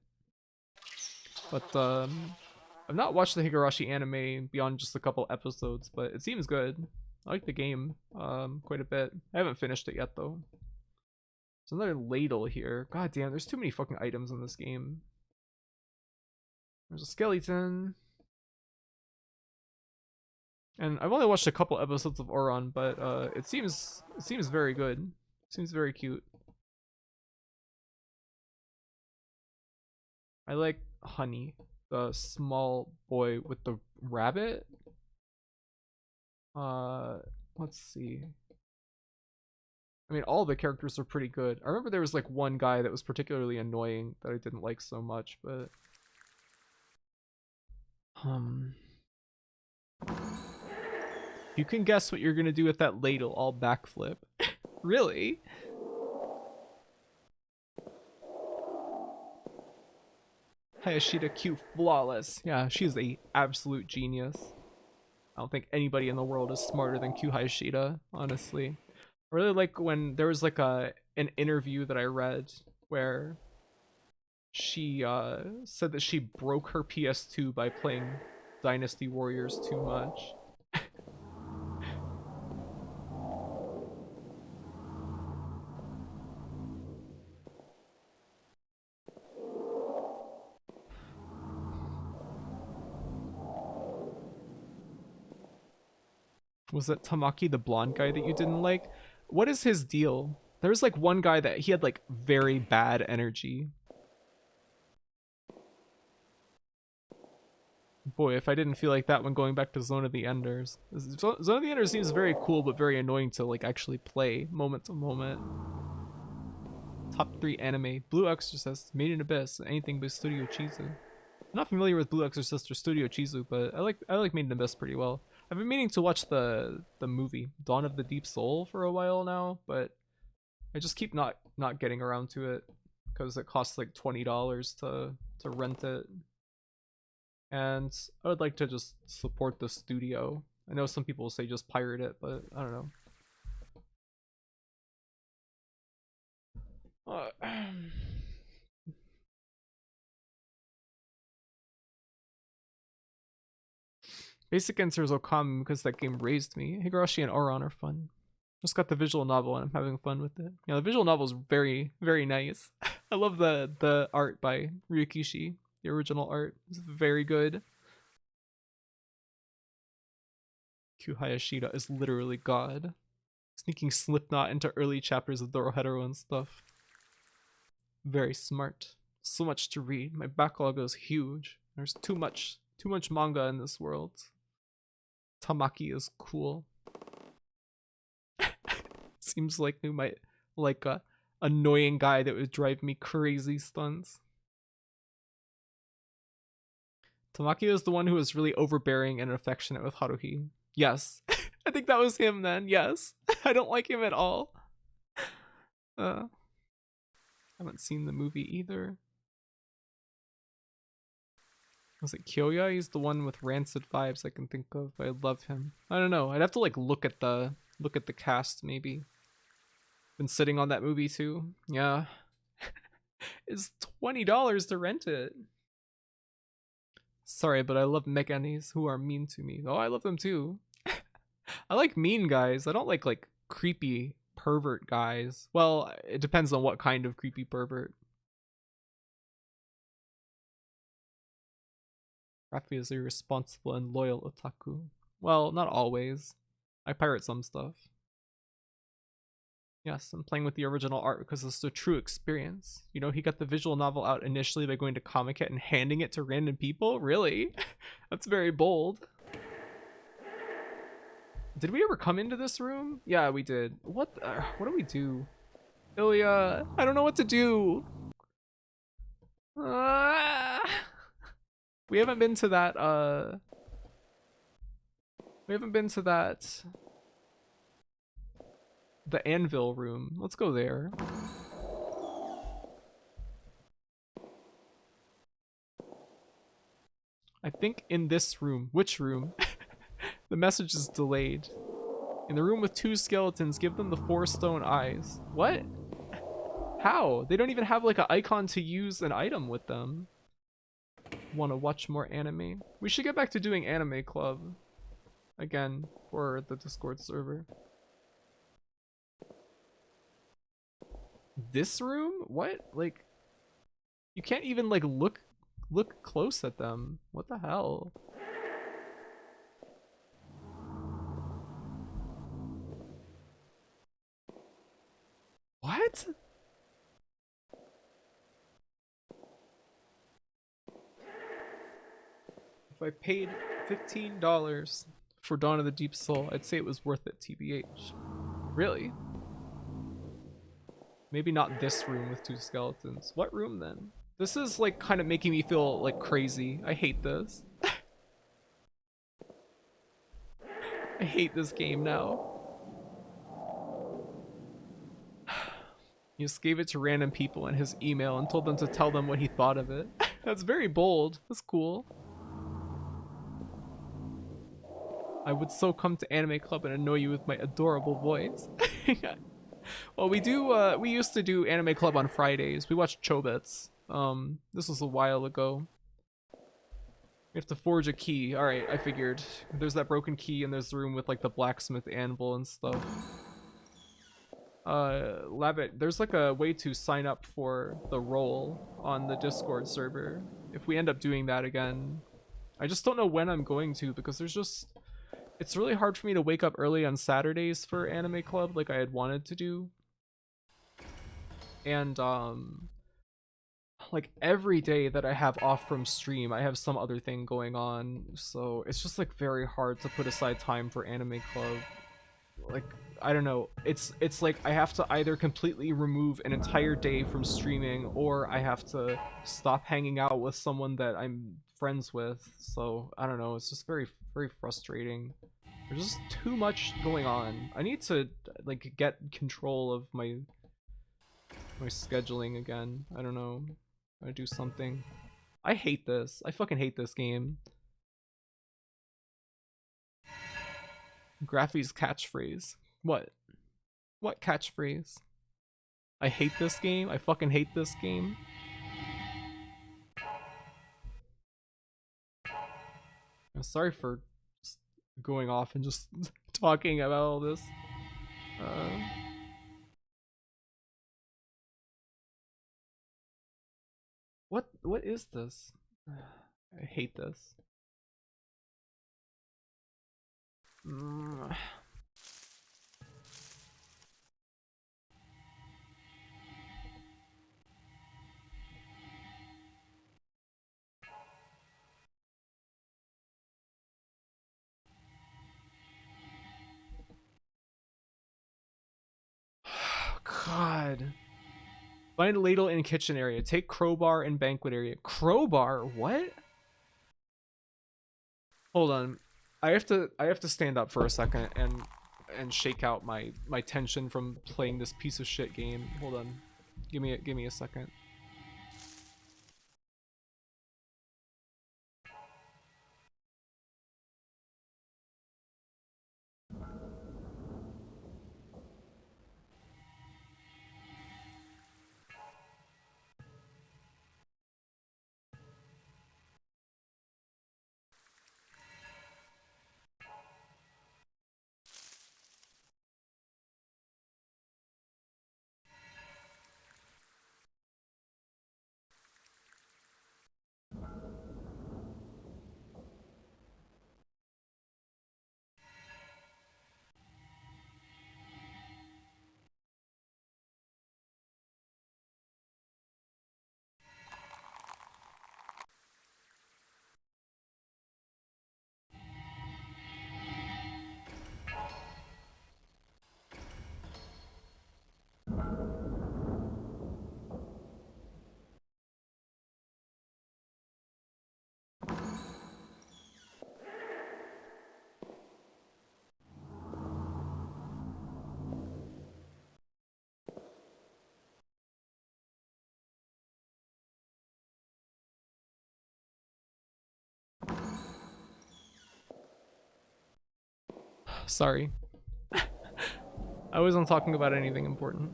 But I've not watched the Higurashi anime beyond just a couple episodes, but it seems good. I like the game quite a bit. I haven't finished it yet though. There's another ladle here. God damn, there's too many fucking items in this game. There's a skeleton. And I've only watched a couple episodes of Oron, but it seems very good. It seems very cute. I like Honey, the small boy with the rabbit. Let's see. I mean, all the characters are pretty good. I remember there was like one guy that was particularly annoying that I didn't like so much, but you can guess what you're gonna do with that ladle. I'll backflip. Really? Hayashida Q flawless. Yeah, she's a absolute genius. I don't think anybody in the world is smarter than Q Hayashida, honestly. I really like when there was like an interview that I read where she said that she broke her PS2 by playing Dynasty Warriors too much. Was that Tamaki, the blonde guy that you didn't like? What is his deal? There's like one guy that he had like very bad energy. Boy, if I didn't feel like that when going back to Zone of the Enders. Zone of the Enders seems very cool, but very annoying to like actually play moment to moment. Top 3 anime. Blue Exorcist, Made in Abyss, anything by Studio Chizu. I'm not familiar with Blue Exorcist or Studio Chizu, but I like Made in Abyss pretty well. I've been meaning to watch the movie, Dawn of the Deep Soul, for a while now, but I just keep not getting around to it because it costs like $20 to rent it. And I would like to just support the studio. I know some people say just pirate it, but I don't know. Basic answer is Okami because that game raised me. Higurashi and Auron are fun. Just got the visual novel and I'm having fun with it. Yeah, the visual novel is very, very nice. I love the art by Ryukishi. The original art is very good. Q Hayashida is literally God. Sneaking Slipknot into early chapters of Dorohedoro and stuff. Very smart. So much to read. My backlog is huge. There's too much manga in this world. Tamaki is cool. Seems like you might like a annoying guy that would drive me crazy stunts. Tamaki is the one who was really overbearing and affectionate with Haruhi. Yes. I think that was him then. Yes. I don't like him at all. Haven't seen the movie either. Was it Kyoya? He's the one with rancid vibes I can think of. I love him. I don't know. I'd have to like look at the cast maybe. Been sitting on that movie too. Yeah. It's $20 to rent it. Sorry, but I love mechanis who are mean to me. Oh, I love them too. I like mean guys. I don't like creepy pervert guys. Well, it depends on what kind of creepy pervert. Rafi is a responsible and loyal otaku. Well, not always. I pirate some stuff. Yes, I'm playing with the original art because it's a true experience. You know, he got the visual novel out initially by going to Comic-Con and handing it to random people? Really? That's very bold. Did we ever come into this room? Yeah, we did. What do we do? Ilya, I don't know what to do. We haven't been to that, the anvil room. Let's go there. I think in this room. Which room? The message is delayed. In the room with 2 skeletons, give them the 4 stone eyes. What? How? They don't even have like an icon to use an item with them. Want to watch more anime? We should get back to doing anime club again for the Discord server. This room? What? Like, you can't even like look close at them. What the hell? What? If I paid $15 for Dawn of the Deep Soul, I'd say it was worth it, TBH. Really? Maybe not this room with 2 skeletons. What room then? This is like kind of making me feel like crazy. I hate this. I hate this game now. He just gave it to random people in his email and told them to tell them what he thought of it. That's very bold. That's cool. I would so come to Anime Club and annoy you with my adorable voice. Well, we used to do Anime Club on Fridays. We watched Chobits. This was a while ago. We have to forge a key. Alright, I figured. There's that broken key and there's the room with like the blacksmith anvil and stuff. Labbit, there's like a way to sign up for the role on the Discord server. If we end up doing that again. I just don't know when I'm going to because there's just it's really hard for me to wake up early on Saturdays for anime club like I had wanted to do. And like every day that I have off from stream, I have some other thing going on. So it's just like very hard to put aside time for anime club. Like I don't know. It's like I have to either completely remove an entire day from streaming or I have to stop hanging out with someone that I'm friends with. So I don't know. It's just very frustrating. There's just too much going on. I need to like get control of my scheduling again. I don't know. I do something. I hate this. I fucking hate this game. Graphy's catchphrase. What? What catchphrase? I hate this game. I fucking hate this game. I'm sorry for just going off and just talking about all this. Uh, what is this? I hate this. Mm. God. Find a ladle in kitchen area. Take crowbar in banquet area. Crowbar? What? Hold on. I have to stand up for a second and shake out my tension from playing this piece of shit game. Hold on. Give me a second. Sorry. I wasn't talking about anything important.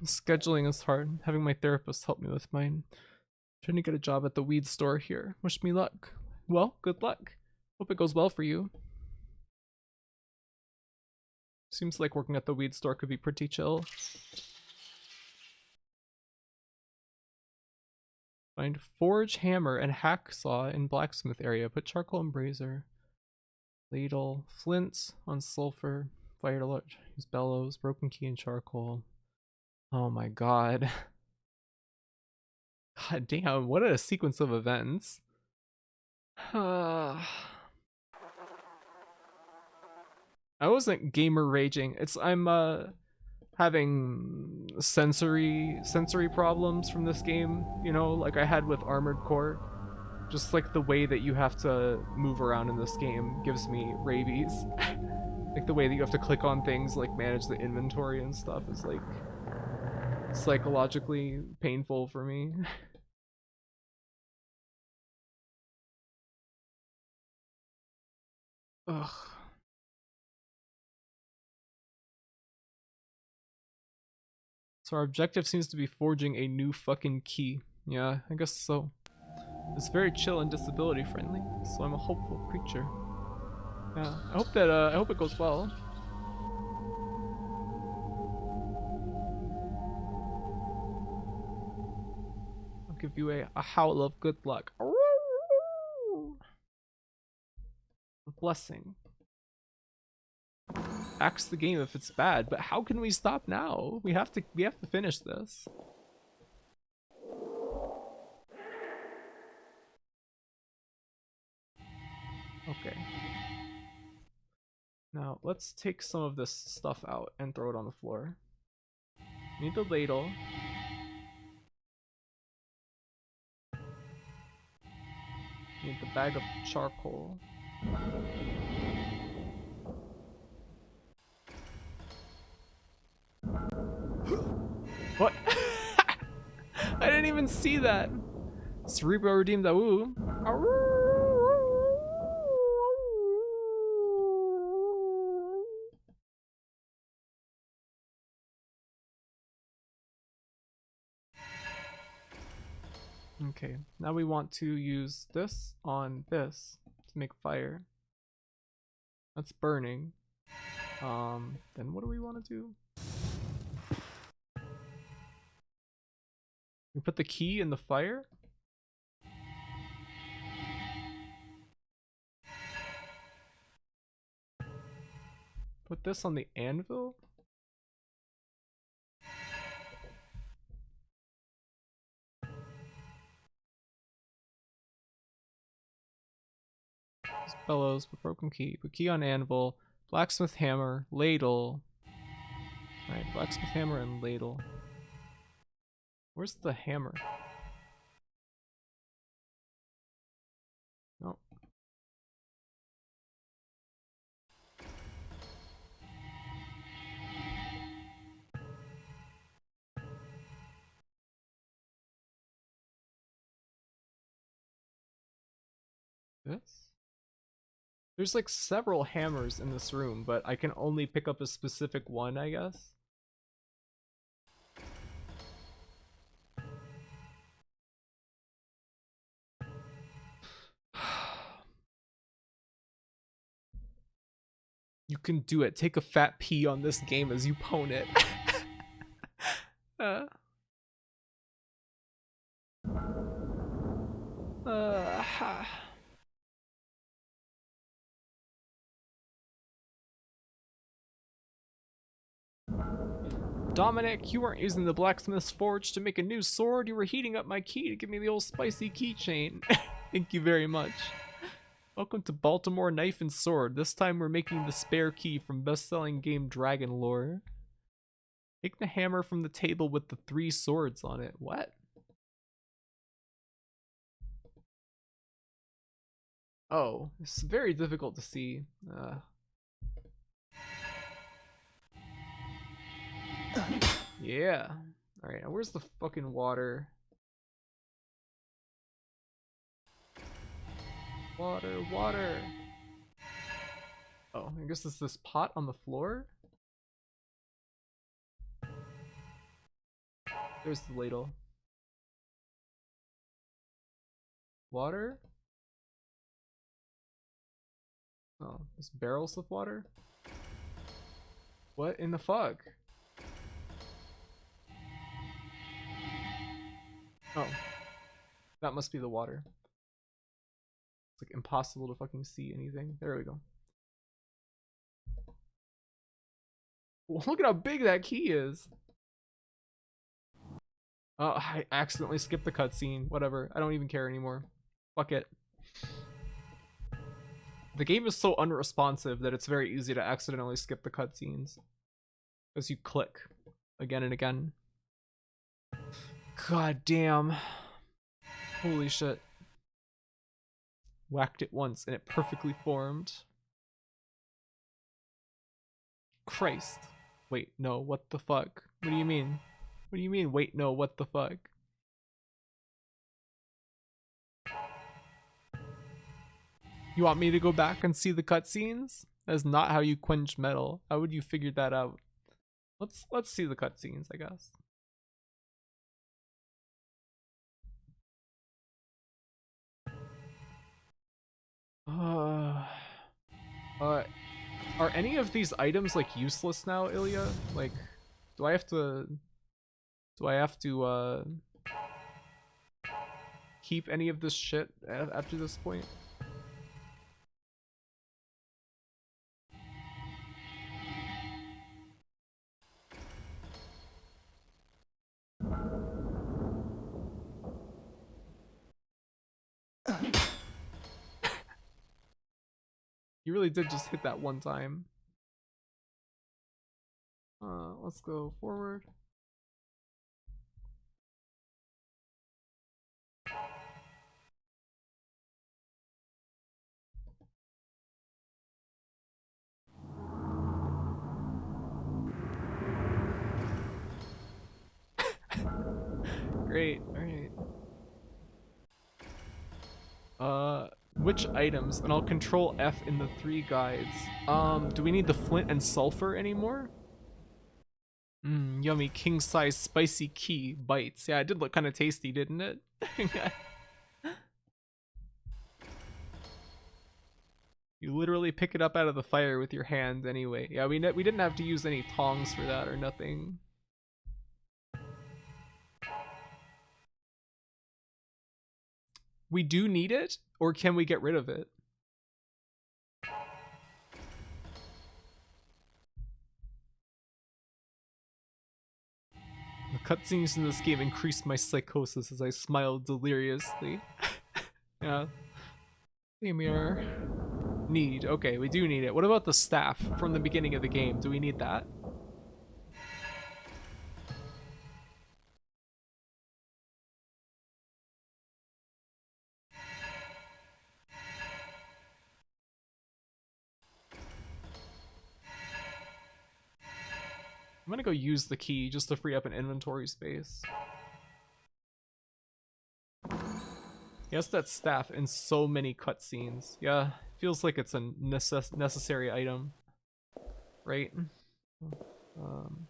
Scheduling is hard. Having my therapist help me with mine. Trying to get a job at the weed store here. Wish me luck. Well, good luck. Hope it goes well for you. Seems like working at the weed store could be pretty chill. Find forge hammer and hacksaw in blacksmith area. Put charcoal in brazier. Ladle. Flint on sulfur. Fire alert. Use bellows. Broken key and charcoal. Oh my god. God damn, what a sequence of events. I wasn't gamer raging. I'm having sensory problems from this game, you know, like I had with Armored Core. Just like the way that you have to move around in this game gives me rabies. Like the way that you have to click on things, like manage the inventory and stuff is like psychologically painful for me. Ugh. So our objective seems to be forging a new fucking key. Yeah, I guess so. It's very chill and disability friendly, so I'm a hopeful creature. Yeah, I hope it goes well. I'll give you a howl of good luck. blessing. Axe the game if it's bad, but how can we stop now? We have to finish this. Okay. Now let's take some of this stuff out and throw it on the floor. Need the ladle. Need the bag of charcoal. What? I didn't even see that. Cerebro redeemed the woo. Okay, now we want to use this on this to make fire. That's burning. Then what do we want to do? We put the key in the fire? Put this on the anvil? Bellows, put broken key. Put key on anvil. Blacksmith hammer, ladle. Alright, blacksmith hammer and ladle. Where's the hammer? No. This? There's like several hammers in this room, but I can only pick up a specific one, I guess. You can do it. Take a fat pee on this game as you pwn it. uh. Dominic, you weren't using the blacksmith's forge to make a new sword. You were heating up my key to give me the old spicy keychain. Thank you very much. Welcome to Baltimore Knife and Sword. This time we're making the spare key from best-selling game Dragon Lore. Take the hammer from the table with the 3 swords on it. What? Oh, it's very difficult to see. Yeah. Alright, now where's the fucking water? Water, water. Oh, I guess it's this pot on the floor? There's the ladle. Water? Oh, there's barrels of water? What in the fuck? Oh. That must be the water. It's like impossible to fucking see anything. There we go. Well, look at how big that key is. Oh, I accidentally skipped the cutscene. Whatever. I don't even care anymore. Fuck it. The game is so unresponsive that it's very easy to accidentally skip the cutscenes. As you click again and again. God damn. Holy shit. Whacked it once and it perfectly formed. Christ. Wait, no, what the fuck? What do you mean? What do you mean, wait, no, what the fuck? You want me to go back and see the cutscenes? That's not how you quench metal. How would you figure that out? Let's see the cutscenes, I guess. Are any of these items like useless now, Ilya? Like, do I have to keep any of this shit after this point? You really did just hit that one time. Let's go forward. Great, alright. Which items? And I'll control F in the 3 guides. Do we need the flint and sulfur anymore? Yummy king size spicy key bites. Yeah, it did look kind of tasty, didn't it? You literally pick it up out of the fire with your hand anyway. Yeah, we didn't have to use any tongs for that or nothing. We do need it, or can we get rid of it? The cutscenes in this game increased my psychosis as I smiled deliriously. Yeah. Same here. Need. Okay, we do need it. What about the staff from the beginning of the game? Do we need that? I'm gonna go use the key just to free up an inventory space. Yes, that staff in so many cutscenes. Yeah, feels like it's a necessary item, right? Um,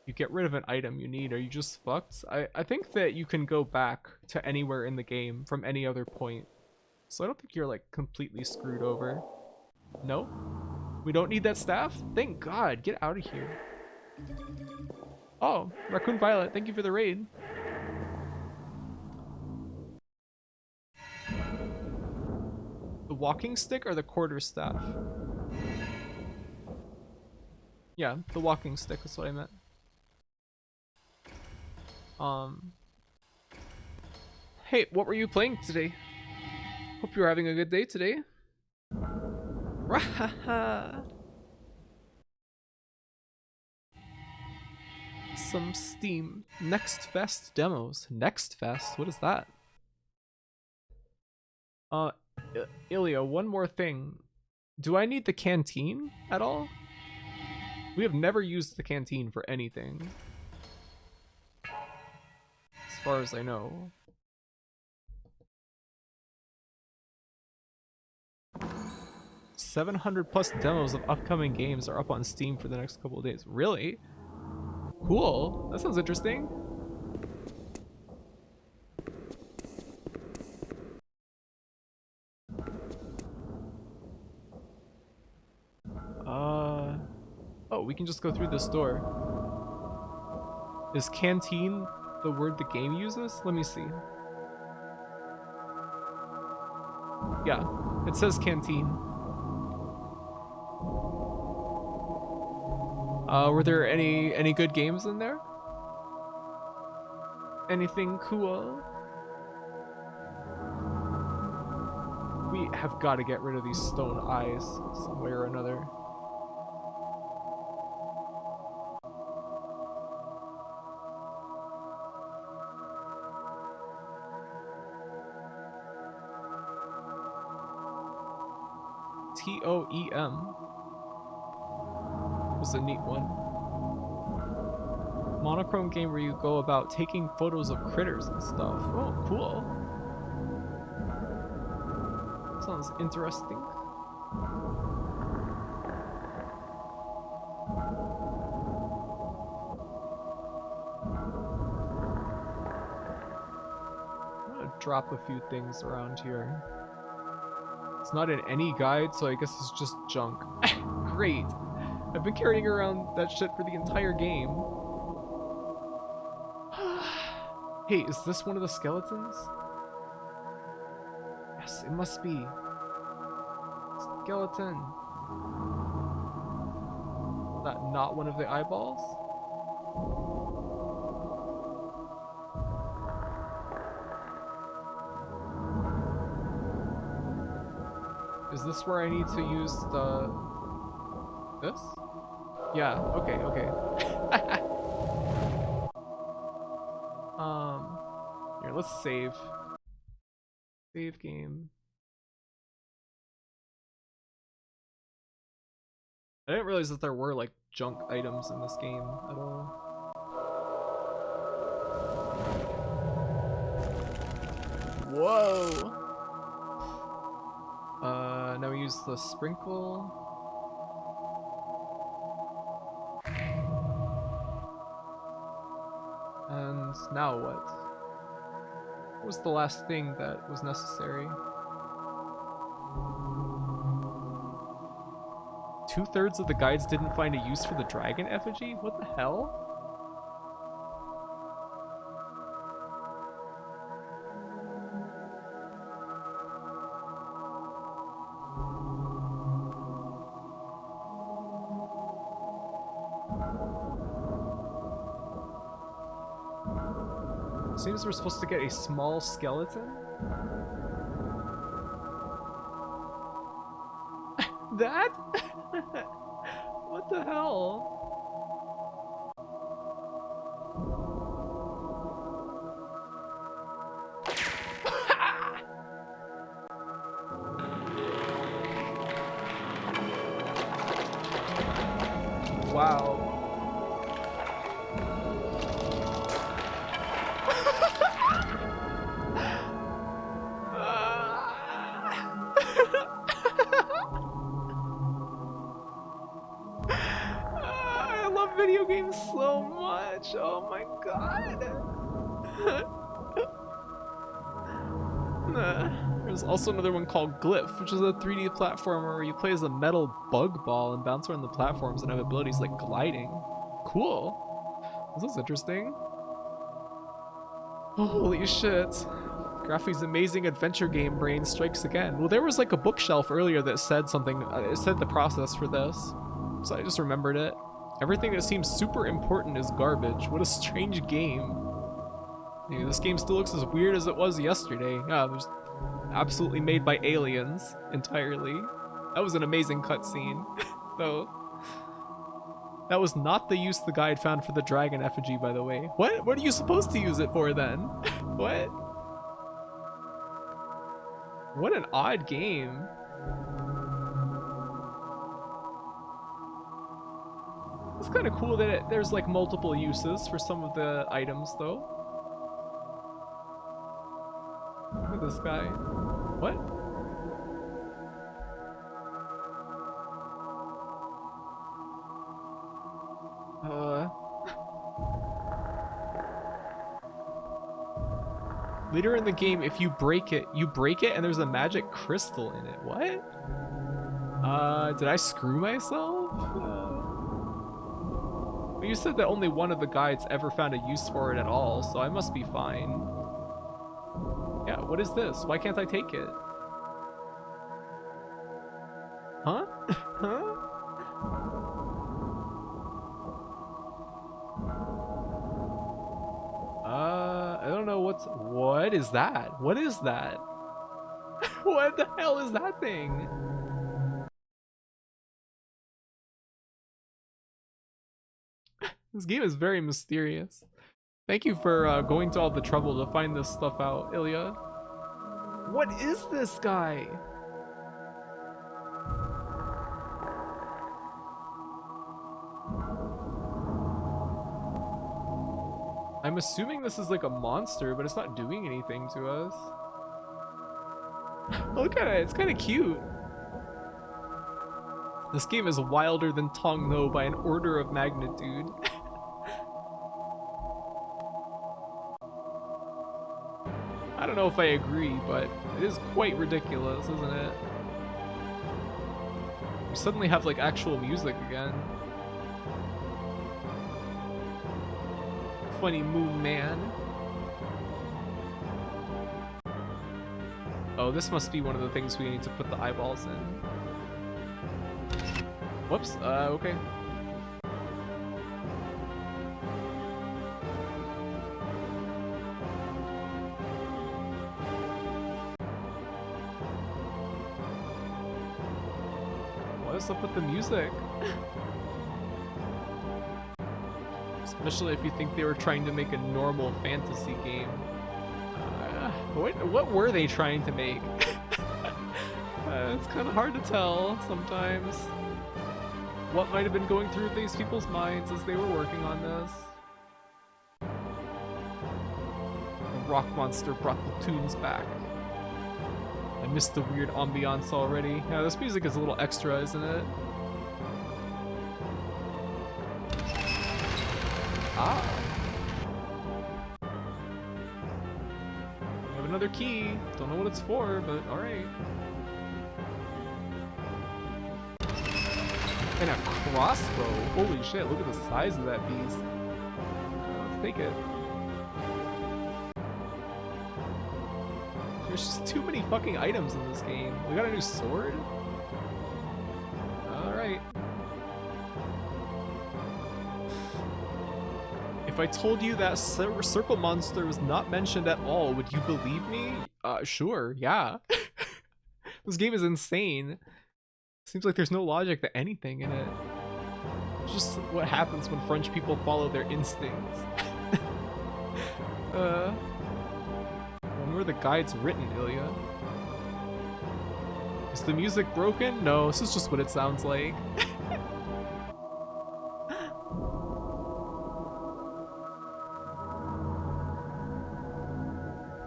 you get rid of an item you need, are you just fucked? I think that you can go back to anywhere in the game from any other point. So I don't think you're like completely screwed over. No? We don't need that staff? Thank God, get out of here. Oh, Raccoon Violet, thank you for the raid. The walking stick or the quarterstaff? Yeah, the walking stick is what I meant. Hey, what were you playing today? Hope you're having a good day today. Some Steam Next Fest demos. Next Fest? What is that? Ilya, one more thing. Do I need the canteen at all? We have never used the canteen for anything, as far as I know. +700 demos of upcoming games are up on Steam for the next couple of days. Really? Cool. That sounds interesting. Oh, we can just go through this door. Is canteen the word the game uses? Let me see. Yeah, it says canteen. Were there any good games in there? Anything cool? We have got to get rid of these stone eyes some way or another. TOEM was a neat one. Monochrome game where you go about taking photos of critters and stuff. Oh, cool. Sounds interesting. I'm gonna drop a few things around here. It's not in any guide, so I guess it's just junk. Great. I've been carrying around that shit for the entire game. Hey, is this one of the skeletons? Yes, it must be. Skeleton. that not one of the eyeballs? Is this where I need to use the... this? Yeah, okay, okay. Here, let's save. Save game. I didn't realize that there were like junk items in this game at all. Whoa! Now we use the sprinkle. And now what? What was the last thing that was necessary? 2/3 of the guides didn't find a use for the dragon effigy? What the hell? Seems we're supposed to get a small skeleton? That? What the hell? Wow. I love video games so much. Oh my god. There's also another one called Glyph, which is a 3D platformer where you play as a metal bug ball and bounce around the platforms and have abilities like gliding. Cool. This is interesting. Holy shit. Graphy's amazing adventure game brain strikes again. Well, there was like a bookshelf earlier that said something. It said the process for this. So I just remembered it. Everything that seems super important is garbage. What a strange game. Yeah, this game still looks as weird as it was yesterday. Yeah, it was absolutely made by aliens entirely. That was an amazing cutscene. Though. That was not the use the guide found for the dragon effigy, by the way. What? What are you supposed to use it for then? What? What an odd game. It's kind of cool that there's like multiple uses for some of the items, though. Look at this guy. What? Later in the game, if you break it and there's a magic crystal in it. What? Did I screw myself? Well, you said that only one of the guides ever found a use for it at all, so I must be fine. Yeah, what is this? Why can't I take it? Huh? Huh? I don't know what is that? What is that? What the hell is that thing? This game is very mysterious. Thank you for going to all the trouble to find this stuff out, Ilya. What is this guy? I'm assuming this is like a monster, but it's not doing anything to us. Look at it, it's kind of cute. This game is wilder than Tong No by an order of magnitude. I don't know if I agree, but it is quite ridiculous, isn't it? We suddenly have like actual music again. Funny Moon Man. Oh, this must be one of the things we need to put the eyeballs in. Whoops, okay. What's up with the music? Especially if you think they were trying to make a normal fantasy game. What were they trying to make? It's kind of hard to tell sometimes. What might have been going through these people's minds as they were working on this? The rock monster brought the tunes back. I missed the weird ambiance already. Yeah, this music is a little extra, isn't it? Ah. We have another key. Don't know what it's for, but alright. And a crossbow. Holy shit, look at the size of that beast. Let's take it. There's just too many fucking items in this game. We got a new sword? Alright. If I told you that circle monster was not mentioned at all, would you believe me? Sure, yeah. This game is insane. Seems like there's no logic to anything in it. It's just what happens when French people follow their instincts. When were the guides written, Ilya? Is the music broken? No, this is just what it sounds like.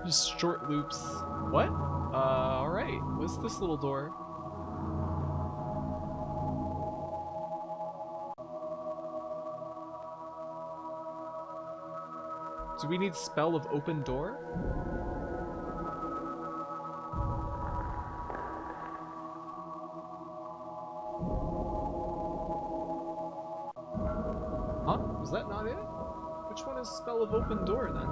Just short loops. What? Alright. What's this little door? Do we need spell of open door? Huh? Is that not it? Which one is spell of open door then?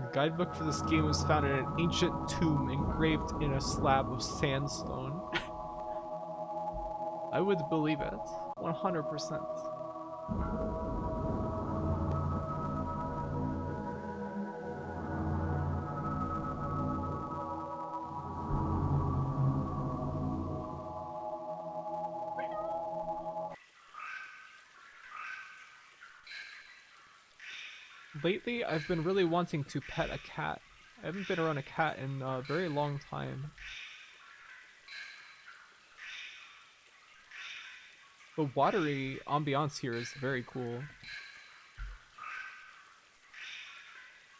The guidebook for this game was found in an ancient tomb engraved in a slab of sandstone. I would believe it. 100%. Lately, I've been really wanting to pet a cat. I haven't been around a cat in a very long time. The watery ambiance here is very cool.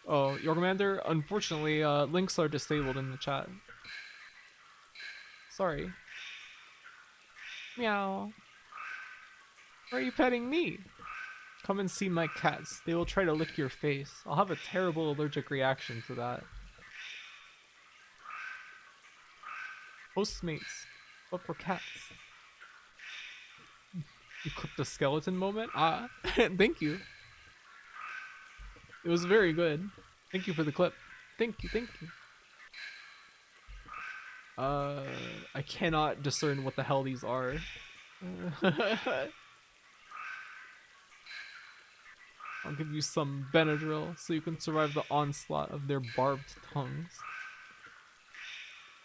Oh, your commander, unfortunately, links are disabled in the chat. Sorry. Meow. Why are you petting me? Come and see my cats. They will try to lick your face. I'll have a terrible allergic reaction to that. Postmates, but for cats. You clipped a skeleton moment? Ah, thank you. It was very good. Thank you for the clip. Thank you, thank you. I cannot discern what the hell these are. I'll give you some Benadryl so you can survive the onslaught of their barbed tongues.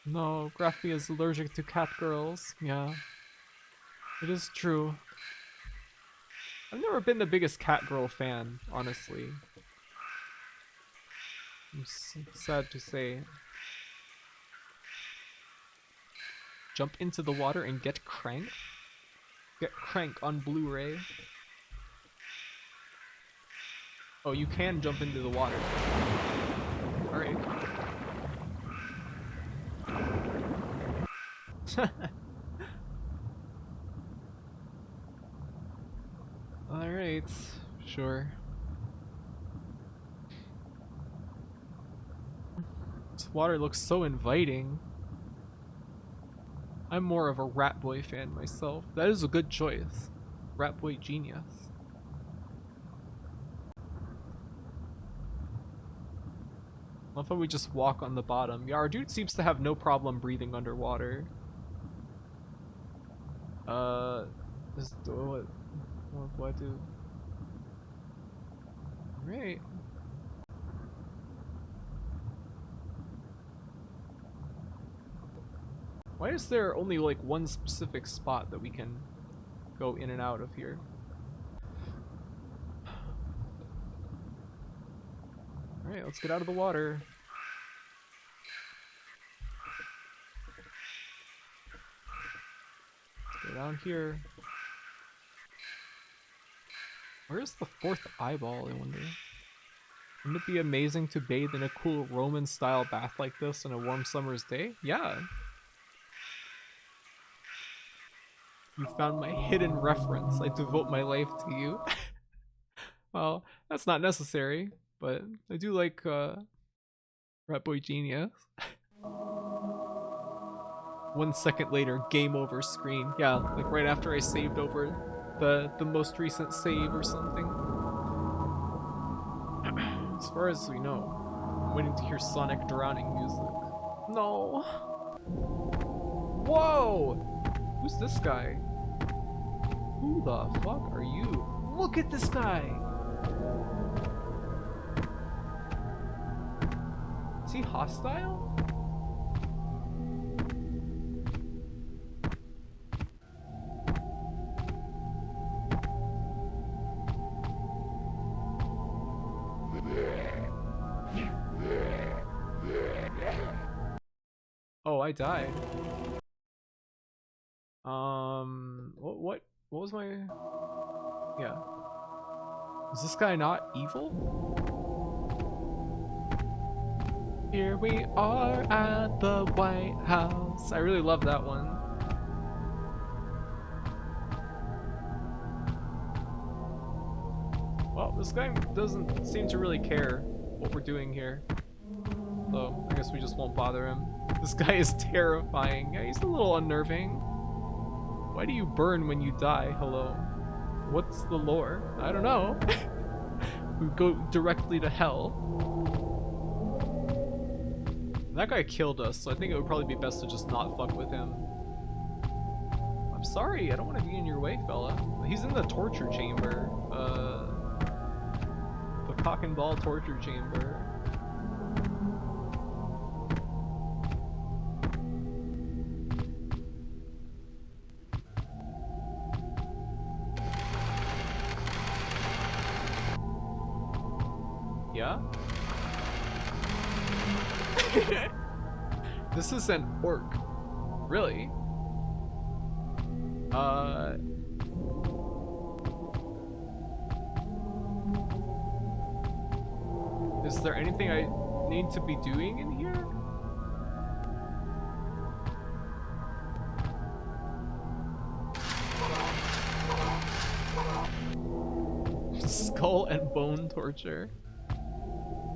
No, Graphie is allergic to cat girls. Yeah. It is true. I've never been the biggest cat girl fan, honestly. I'm sad to say. Jump into the water and get crank? Get crank on Blu-ray. Oh, you can jump into the water. Alright. Alright, sure. This water looks so inviting. I'm more of a Rat Boy fan myself. That is a good choice. Rat Boy genius. Love how we just walk on the bottom. Yeah, our dude seems to have no problem breathing underwater. Just what do? Right. Why is there only like one specific spot that we can go in and out of here? Alright, let's get out of the water. Let's go down here. Where's the fourth eyeball, I wonder? Wouldn't it be amazing to bathe in a cool Roman-style bath like this on a warm summer's day? Yeah. You found my hidden reference. I devote my life to you. Well, that's not necessary, but I do like Rat Boy Genius. 1 second later, game over screen. Yeah, like right after I saved over the most recent save or something. As far as we know, I'm waiting to hear Sonic drowning music. No. Whoa! Who's this guy? Who the fuck are you? Look at this guy! Is he hostile? Oh, I died. What was my... Yeah. Is this guy not evil? Here we are at the White House. I really love that one. Well, this guy doesn't seem to really care what we're doing here. So, I guess we just won't bother him. This guy is terrifying. Yeah, he's a little unnerving. Why do you burn when you die? Hello. What's the lore? I don't know. We go directly to hell. That guy killed us, so I think it would probably be best to just not fuck with him. I'm sorry, I don't want to be in your way, fella. He's in the torture chamber. The cock and ball torture chamber. Yeah? This is an orc. Really? Is there anything I need to be doing in here? Skull and bone torture.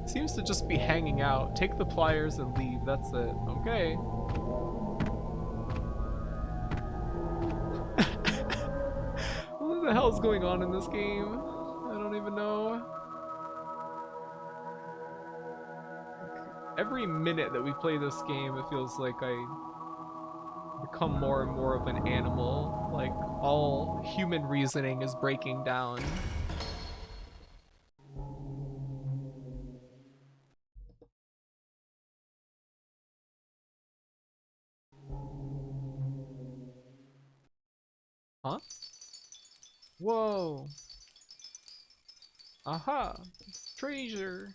Seems to just be hanging out. Take the pliers and leave. That's it. Okay. What the hell's going on in this game? I don't even know. Every minute that we play this game, it feels like I become more and more of an animal. Like, all human reasoning is breaking down. Huh? Whoa. Aha. Treasure.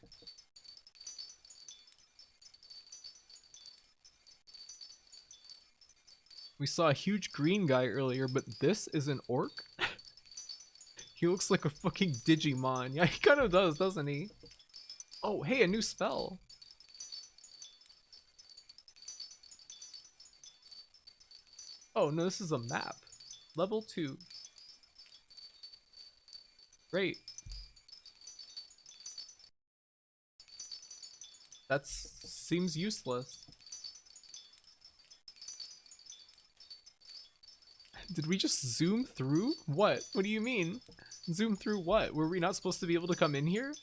We saw a huge green guy earlier, but this is an orc? He looks like a fucking Digimon. Yeah, he kind of does, doesn't he? Oh, hey, a new spell. Oh, no, this is a map. Level 2. Great. That seems useless. Did we just zoom through? What? What do you mean? Zoom through what? Were we not supposed to be able to come in here?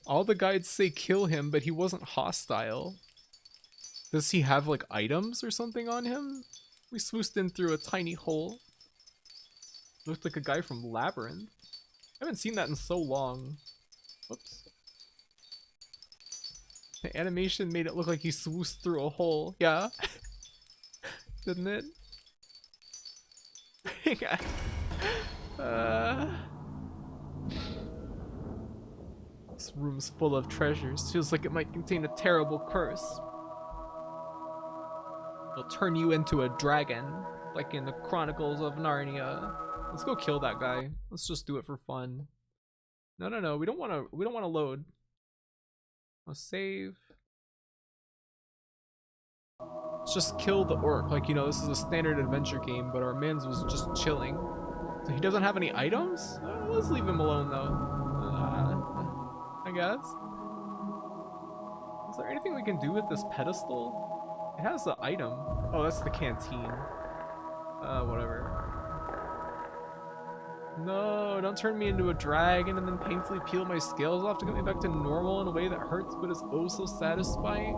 All the guides say kill him, but he wasn't hostile. Does he have like items or something on him? We swoosed in through a tiny hole. Looked like a guy from Labyrinth. I haven't seen that in so long. Whoops. The animation made it look like he swoosed through a hole. Yeah. Didn't it? uh... This room's full of treasures. Feels like it might contain a terrible curse. It'll turn you into a dragon, like in the Chronicles of Narnia. Let's go kill that guy. Let's just do it for fun. No. We don't want to load. Let's save. Let's just kill the orc. Like, you know, this is a standard adventure game, but our man's was just chilling. So he doesn't have any items? Let's leave him alone, though. I guess. Is there anything we can do with this pedestal? It has the item. Oh, that's the canteen. Whatever. No, don't turn me into a dragon and then painfully peel my scales off to get me back to normal in a way that hurts but is oh so satisfying.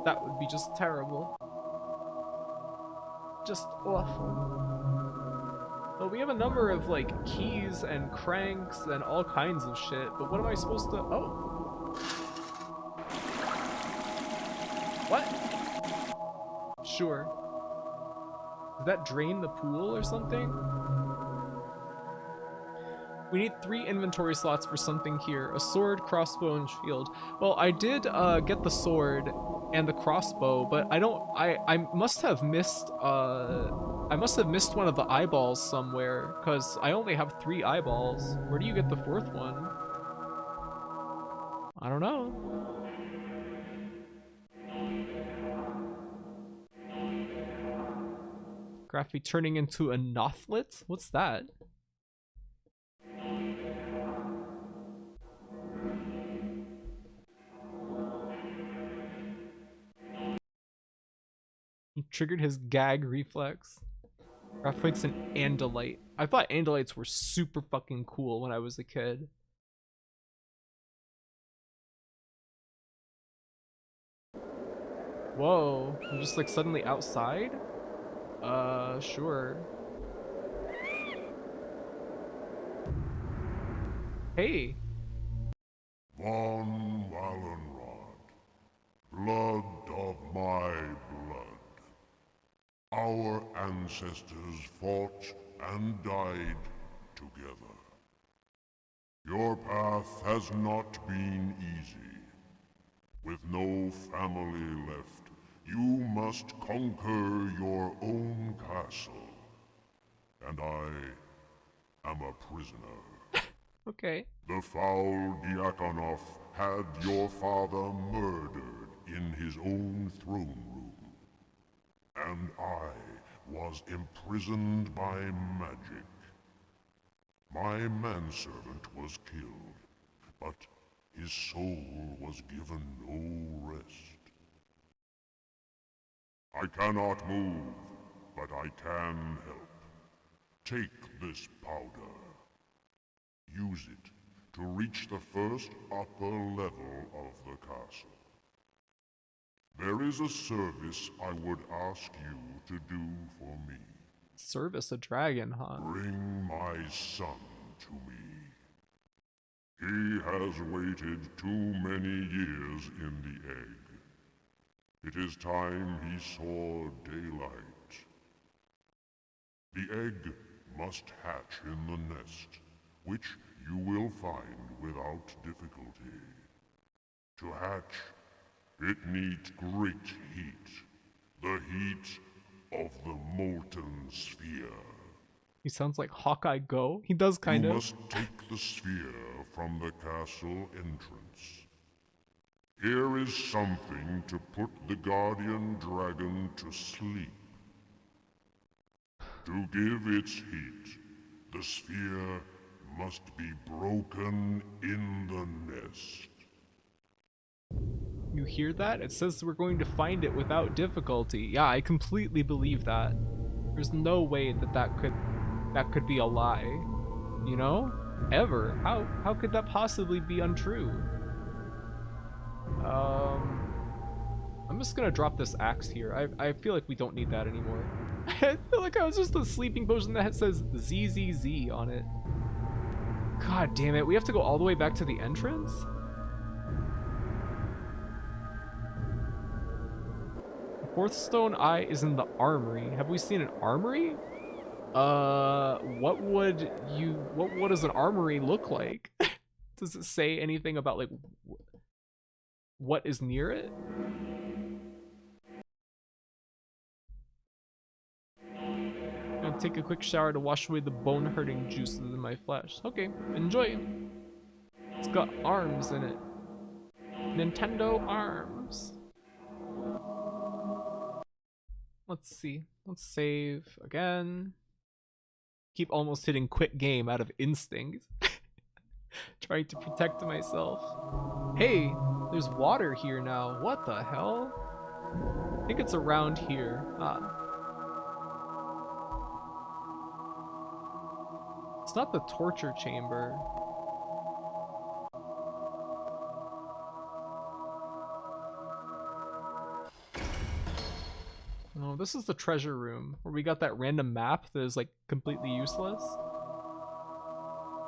That would be just terrible. Just awful. Well, we have a number of like keys and cranks and all kinds of shit, but what am I supposed to... Oh. What? Sure. Does that drain the pool or something? We need 3 inventory slots for something here. A sword, crossbow, and shield. Well, I did get the sword and the crossbow, but I must have missed one of the eyeballs somewhere, because I only have 3 eyeballs. Where do you get the 4th one? I don't know. Graphy turning into a Nothlit? What's that? He triggered his gag reflex. Graphite's an Andalite. I thought Andalites were super fucking cool when I was a kid. Whoa, I'm just like suddenly outside? Sure. Hey. Von Wallenrod, blood of my blood. Our ancestors fought and died together. Your path has not been easy. With no family left, you must conquer your own castle. And I am a prisoner. Okay. The foul Diakonoff had your father murdered in his own throne room. And I was imprisoned by magic. My manservant was killed, but his soul was given no rest. I cannot move, but I can help. Take this powder. Use it to reach the first upper level of the castle. There is a service I would ask you to do for me. Service a dragon, huh? Bring my son to me. He has waited too many years in the egg. It is time he saw daylight. The egg must hatch in the nest, which you will find without difficulty. To hatch, it needs great heat. The heat of the molten sphere. He sounds like Hawkeye Go. He does kind You of. must take the sphere from the castle entrance. Here is something to put the guardian dragon to sleep. To give its heat, the sphere must be broken in the nest. You hear that? It says we're going to find it without difficulty. Yeah, I completely believe that. There's no way that that could be a lie. You know? ever. How could that possibly be untrue? I'm just gonna drop this axe here. I feel like we don't need that anymore. I feel like I was just a sleeping potion that says ZZZ on it. God damn it, we have to go all the way back to the entrance? The fourth stone eye is in the armory. Have we seen an armory? What does an armory look like? Does it say anything about like what is near it? I'm gonna take a quick shower to wash away the bone-hurting juices in my flesh. Okay, enjoy. It's got arms in it. Nintendo arms. Let's see. Let's save again. Keep almost hitting quit game out of instinct. Trying to protect myself. Hey, there's water here now. What the hell? I think it's around here. It's not the torture chamber. No, this is the treasure room where we got that random map that is like completely useless.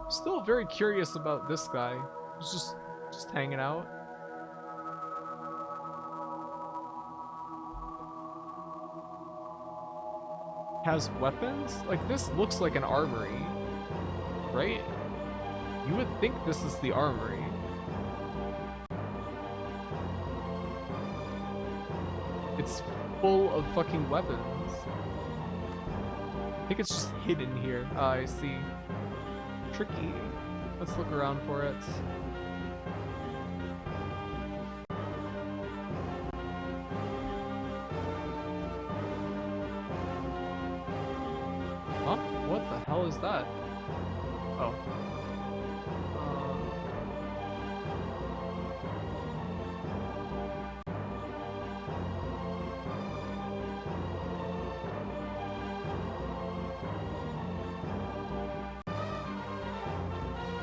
Still very curious about this guy. He's just hanging out. Has weapons? Like this looks like an armory, right? You would think this is the armory. It's full of fucking weapons. I think it's just hidden here. Ah, I see. Tricky. Let's look around for it. Huh? What the hell is that? Oh.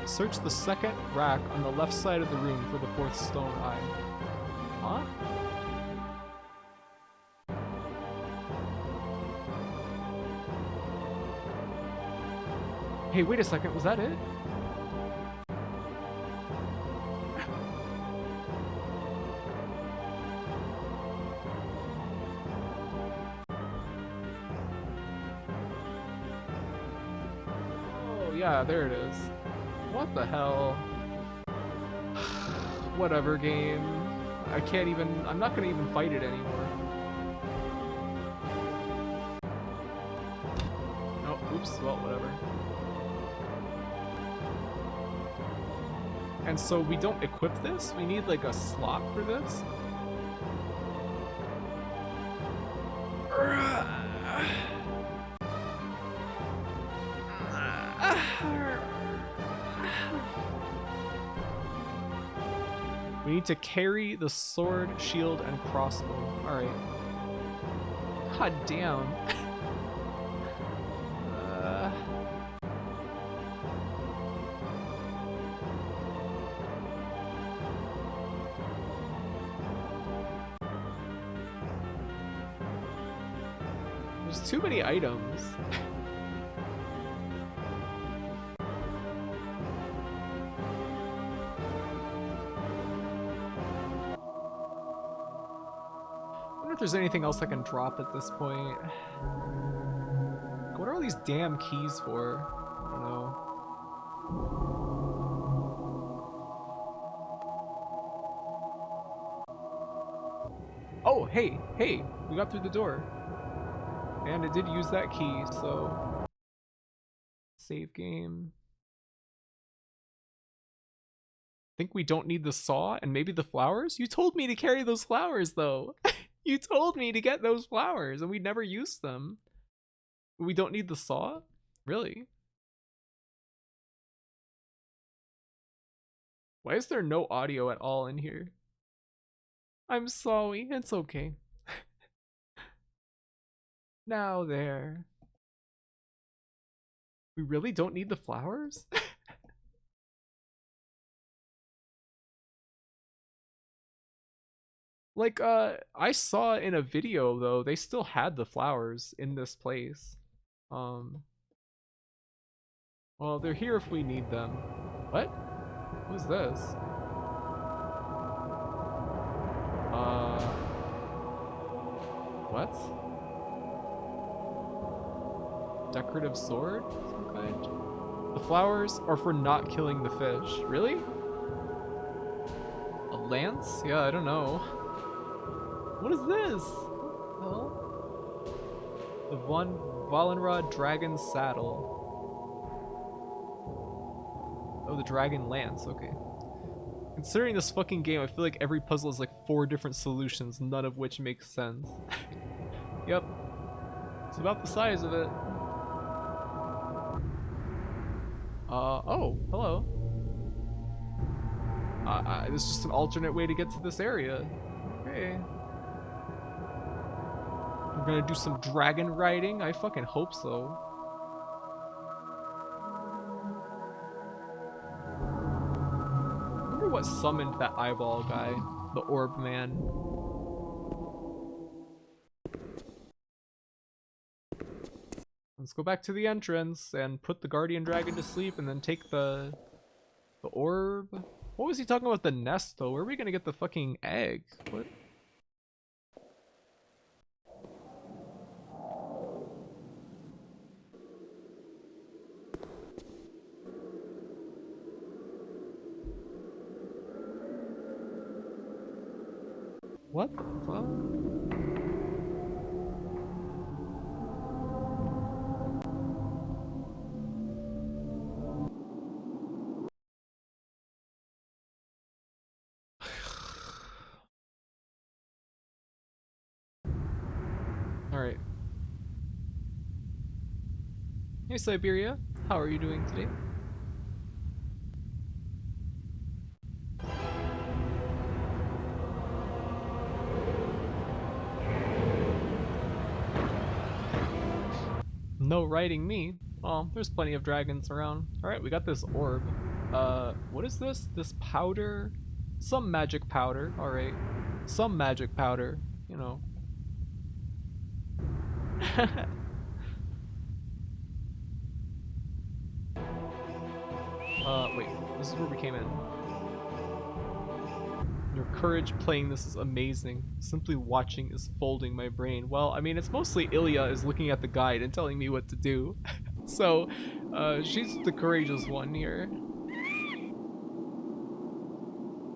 Search the second rack on the left side of the room for the fourth stone eye. Huh? Hey, wait a second, was that it? Oh, yeah, there it is. What the hell? Whatever, game. I can't even. I'm not gonna even fight it anymore. Oh, oops. Well, whatever. And so we don't equip this? We need like a slot for this? We need to carry the sword, shield, and crossbow. Alright. God damn. There's too many items. I wonder if there's anything else I can drop at this point. What are all these damn keys for? I don't know. Oh, hey, we got through the door. And it did use that key, so... Save game. Think we don't need the saw and maybe the flowers? You told me to carry those flowers, though. You told me to get those flowers, and we never used them. We don't need the saw? Really? Why is there no audio at all in here? I'm sorry, it's okay. Now there. We really don't need the flowers? Like, I saw in a video though, they still had the flowers in this place. Um, well, they're here if we need them. What? Who's this? What? Decorative sword? Some kind? The flowers are for not killing the fish. Really? A lance? Yeah, I don't know. What is this? What the hell? The Von Valenrod Dragon Saddle. Oh, the Dragon Lance, okay. Considering this fucking game, I feel like every puzzle has like 4 different solutions, none of which makes sense. Yep. It's about the size of it. Oh, hello. This is just an alternate way to get to this area. Okay. We're gonna do some dragon riding? I fucking hope so. I wonder what summoned that eyeball guy, the orb man. Let's go back to the entrance and put the guardian dragon to sleep and then take the orb. What was he talking about the nest though? Where are we gonna get the fucking egg? What? What the fuck? Alright. Hey Siberia, how are you doing today? No riding me. Oh, there's plenty of dragons around. Alright, we got this orb. What is this? This powder? Some magic powder, alright. Some magic powder, you know. Wait, this is where we came in. Your courage playing this is amazing. Simply watching is folding my brain. Well, I mean, it's mostly Ilya is looking at the guide and telling me what to do. So, she's the courageous one here.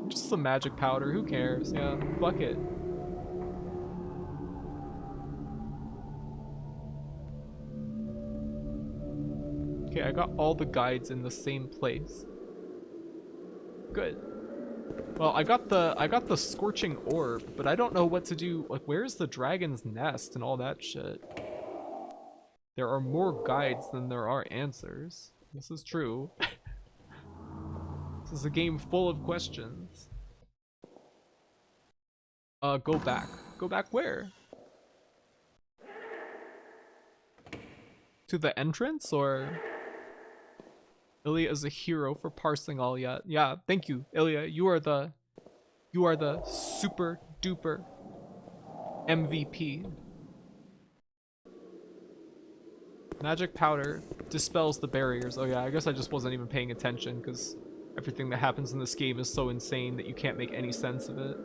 Just some magic powder, who cares? Yeah, fuck it. Okay, I got all the guides in the same place. Good. Well, I got the scorching orb, but I don't know what to do. Like, where's the dragon's nest and all that shit? There are more guides than there are answers. This is true. This is a game full of questions. Go back. Go back where? To the entrance, or? Ilya is a hero for parsing all yet. Yeah, thank you, Ilya. You are the super duper MVP. Magic powder dispels the barriers. Oh yeah, I guess I just wasn't even paying attention because everything that happens in this game is so insane that you can't make any sense of it.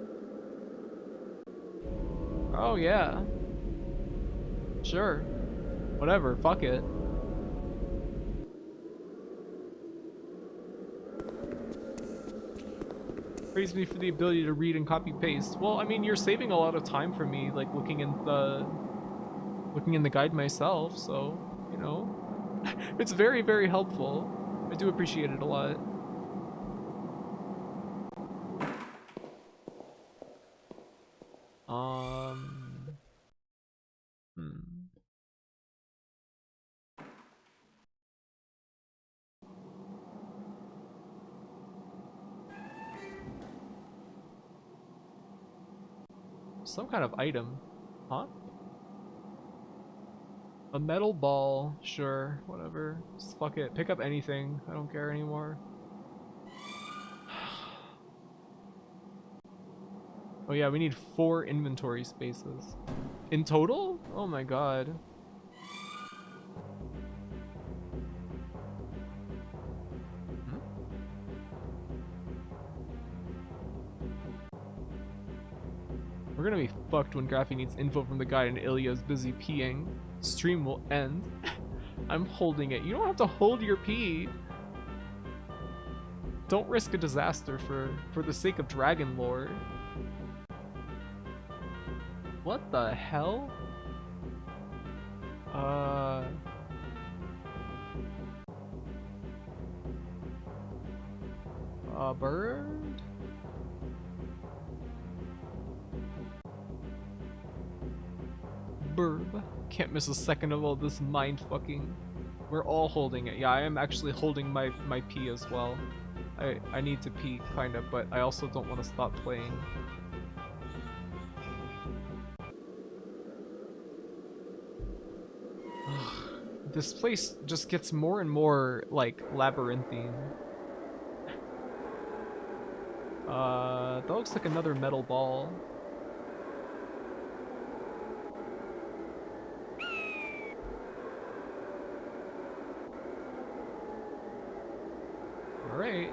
Oh yeah. Sure. Whatever, fuck it. Praise me for the ability to read and copy paste. Well, I mean, you're saving a lot of time for me, like looking in the guide myself, so, you know. It's very, very helpful. I do appreciate it a lot. Hmm. Some kind of item. Huh? A metal ball. Sure. Whatever. Just fuck it. Pick up anything. I don't care anymore. Oh yeah, we need 4 inventory spaces. In total? Oh my god. Hmm? We're gonna be fucked when Graphy needs info from the guide and Ilya's busy peeing. Stream will end. I'm holding it. You don't have to hold your pee. Don't risk a disaster for the sake of dragon lore. What the hell? A bird? Burb. Can't miss a second of all this mind fucking. We're all holding it. Yeah, I am actually holding my pee as well. I need to pee, kind of, but I also don't want to stop playing. This place just gets more and more, like, labyrinthine. That looks like another metal ball. Alright.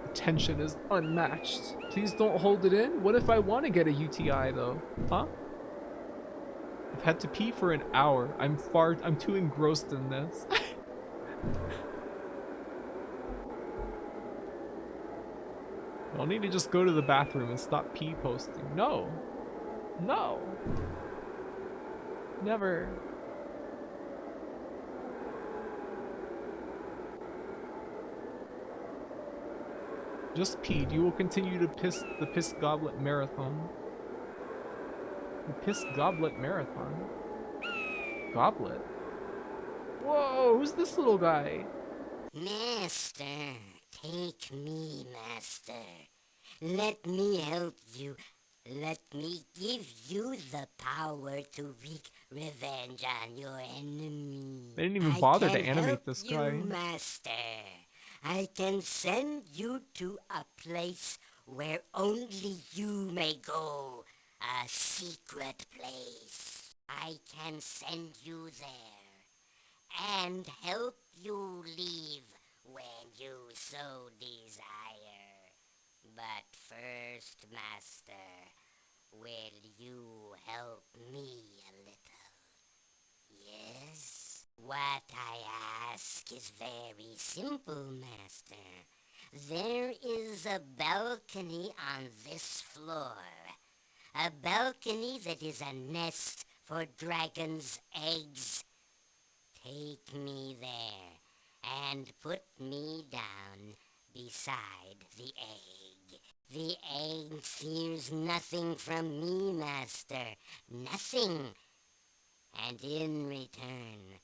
The tension is unmatched. Please don't hold it in. What if I want to get a UTI, though? Huh? I've had to pee for an hour. I'm too engrossed in this. I'll need to just go to the bathroom and stop pee posting. No. No. Never. Just peed. You will continue to the piss goblet marathon. The piss goblet marathon? Goblet? Whoa, who's this little guy? Master, take me, Master. Let me help you. Let me give you the power to wreak revenge on your enemy. They didn't even bother to I can animate help this you, guy. Master. I can send you to a place where only you may go. A secret place. I can send you there and help you leave when you so desire. But first, Master, will you help me a little? Yes? What I ask is very simple, Master. There is a balcony on this floor. A balcony that is a nest for dragons' eggs. Take me there and put me down beside the egg. The egg fears nothing from me, Master. Nothing. And in return,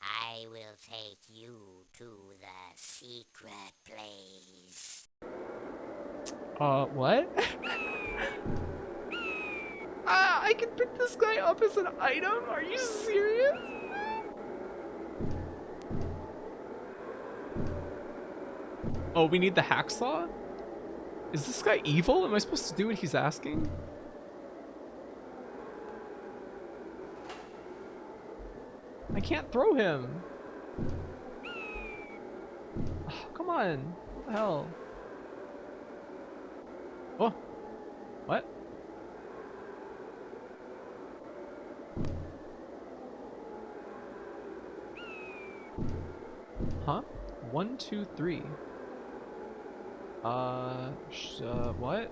I will take you to the secret place. What? I can pick this guy up as an item? Are you serious? Oh, we need the hacksaw? Is this guy evil? Am I supposed to do what he's asking? I can't throw him. Oh, come on. What the hell? Oh. What? Huh? 1, 2, 3. What?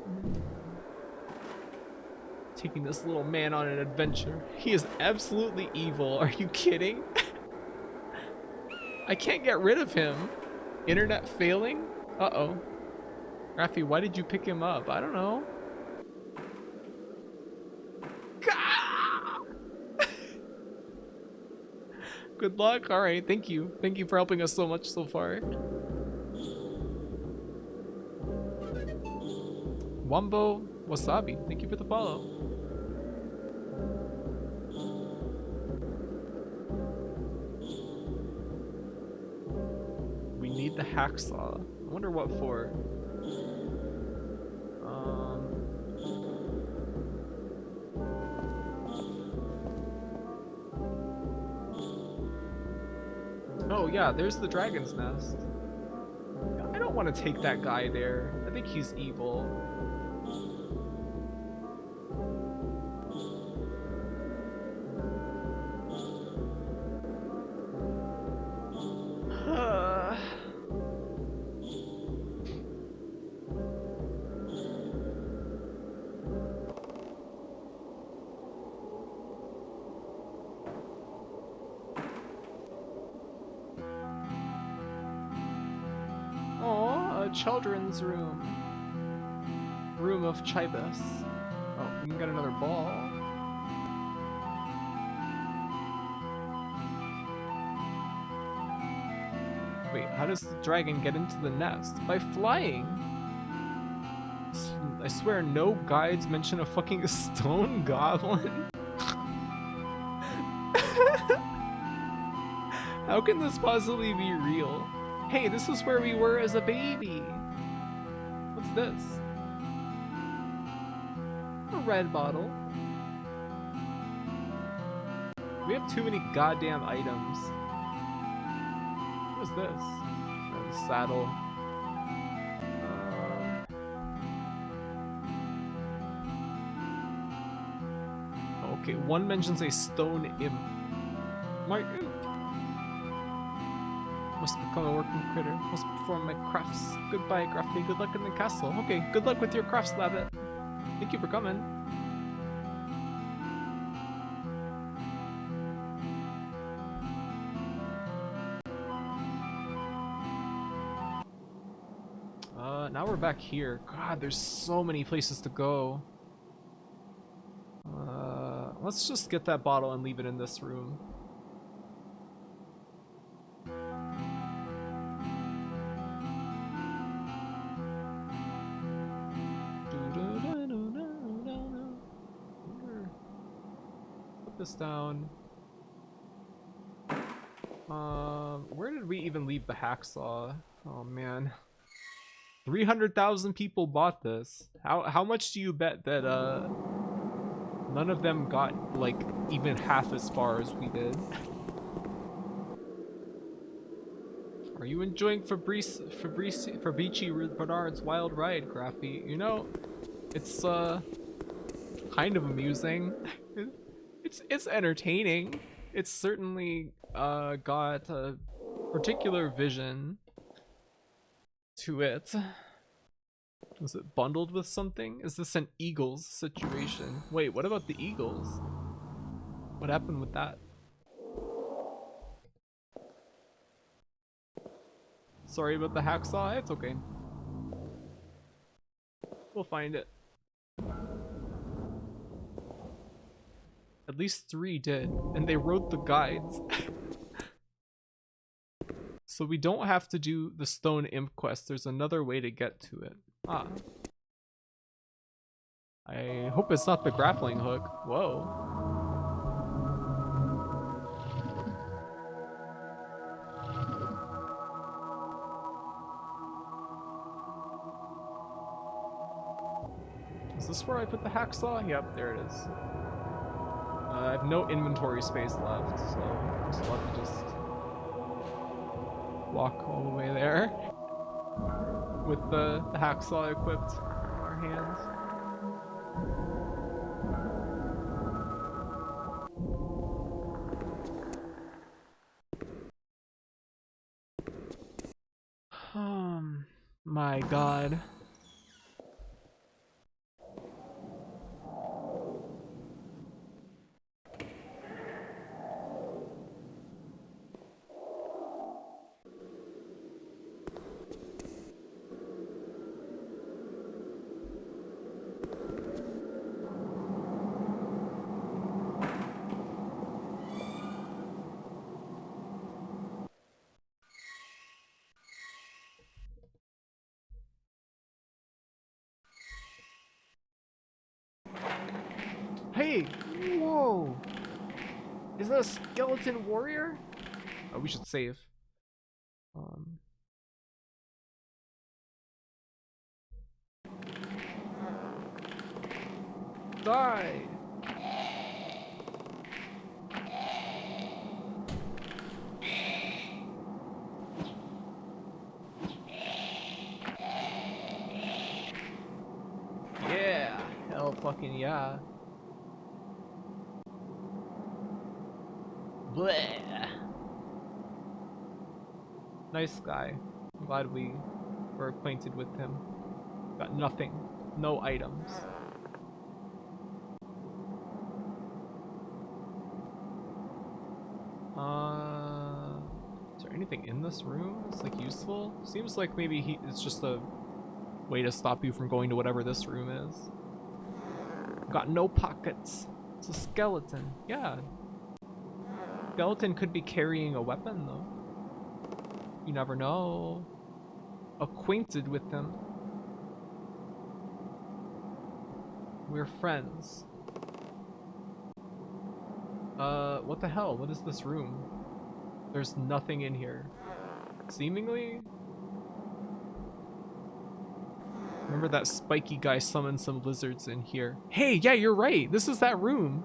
Taking this little man on an adventure. He is absolutely evil. Are you kidding? I can't get rid of him. Internet failing? Uh-oh. Rafi, why did you pick him up? I don't know. Good luck. All right, thank you. Thank you for helping us so much so far. Wombo Wasabi, thank you for the follow. We need the hacksaw. I wonder what for. Oh yeah, there's the dragon's nest. I don't want to take that guy there. I think he's evil. Oh, a children's room. Room of Chibis. Oh, we can get another ball. Wait, how does the dragon get into the nest? By flying! I swear no guides mention a fucking stone goblin. How can this possibly be real? Hey, this is where we were as a baby. What's this? A red bottle. We have too many goddamn items. What is this? Oh, the saddle. Okay, one mentions a stone imp. My imp. Must become a working critter. Must perform my crafts. Goodbye, Gruffy. Good luck in the castle. Okay, good luck with your crafts, Labbit. Thank you for coming. Now we're back here. God, there's so many places to go. Let's just get that bottle and leave it in this room. Put this down. Where did we even leave the hacksaw? Oh man. 300,000 people bought this. How much do you bet that none of them got like even half as far as we did? Are you enjoying Fabrici Bernard's wild ride, Graffy? You know, it's kind of amusing. It's entertaining. It's certainly got a particular vision to it. Was it bundled with something? Is this an Eagles situation? Wait, what about the Eagles? What happened with that? Sorry about the hacksaw, it's okay. We'll find it. At least 3 did, and they wrote the guides. So we don't have to do the Stone Imp quest, there's another way to get to it. Ah. I hope it's not the grappling hook. Whoa. Is this where I put the hacksaw? Yep, there it is. I have no inventory space left, so just let me just walk all the way there with the hacksaw equipped in our hands. My god. Hey! Whoa! Is that a skeleton warrior? Oh, we should save. Die! Fucking yeah. Bleh. Nice guy. I'm glad we were acquainted with him. Got nothing. No items. Is there anything in this room that's like useful? Seems like maybe it's just a way to stop you from going to whatever this room is. Got no pockets. It's a skeleton. Yeah. Skeleton could be carrying a weapon though. You never know. Acquainted with them. We're friends. What the hell? What is this room? There's nothing in here. Seemingly? Remember that spiky guy summoned some lizards in here. Hey, yeah, you're right. This is that room.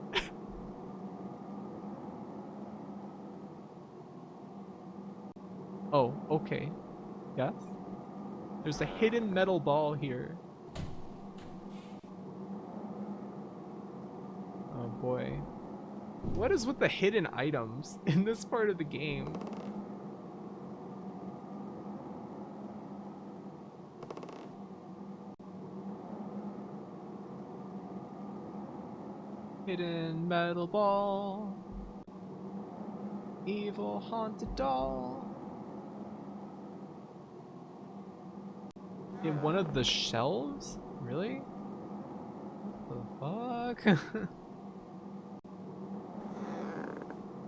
Oh, okay. Yes? There's a hidden metal ball here. Oh boy. What is with the hidden items in this part of the game? Hidden metal ball. Evil haunted doll. In one of the shelves? Really? What the fuck?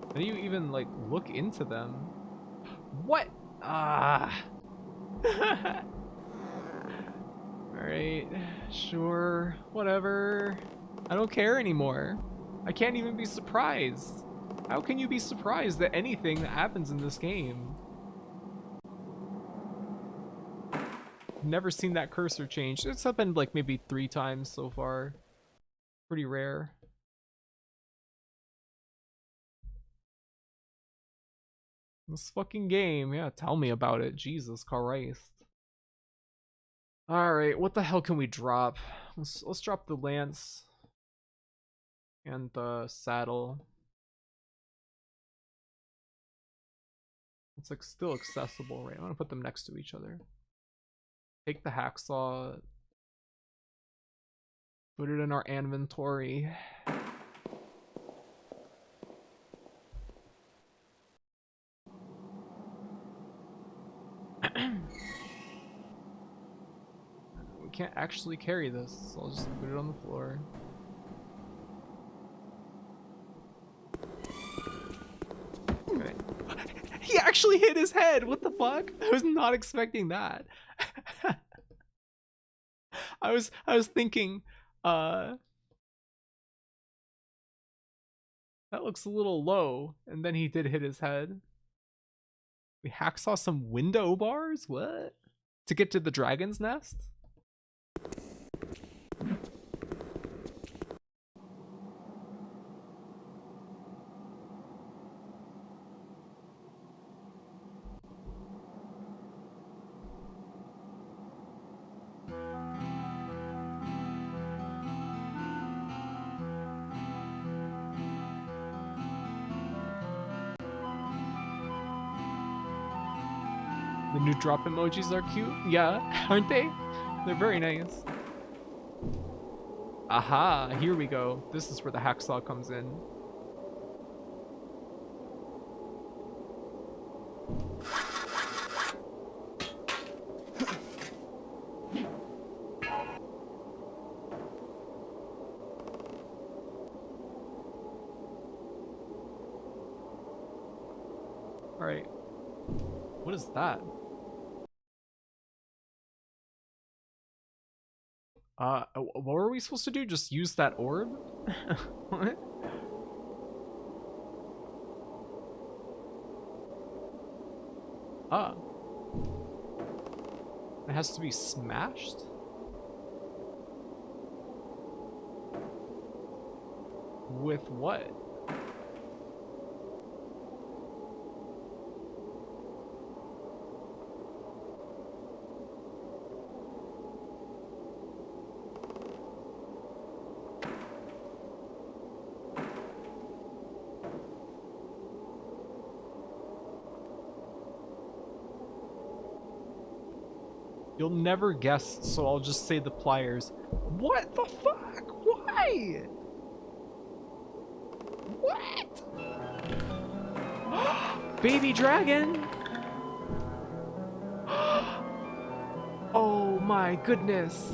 How do you even, like, look into them? What? Ah. Alright. Sure. Whatever. I don't care anymore. I can't even be surprised. How can you be surprised at anything that happens in this game? Never seen that cursor change. It's happened like maybe 3 times so far. Pretty rare. This fucking game, yeah, tell me about it. Jesus Christ. Alright, what the hell can we drop? Let's drop the lance and the saddle. It's like still accessible, right? I'm gonna put them next to each other. Take the hacksaw. Put it in our inventory. We can't actually carry this, so I'll just put it on the floor. Okay. He actually hit his head! What the fuck? I was not expecting that. I was thinking, that looks a little low, and then he did hit his head. We hacksaw some window bars? What? To get to the dragon's nest? The new drop emojis are cute. Yeah, aren't they? They're very nice. Aha, here we go. This is where the hacksaw comes in. Alright. What is that? What were we supposed to do? Just use that orb? What? Ah. It has to be smashed? With what? You'll never guess, so I'll just say the pliers. What the fuck? Why? What? Baby dragon? Oh my goodness.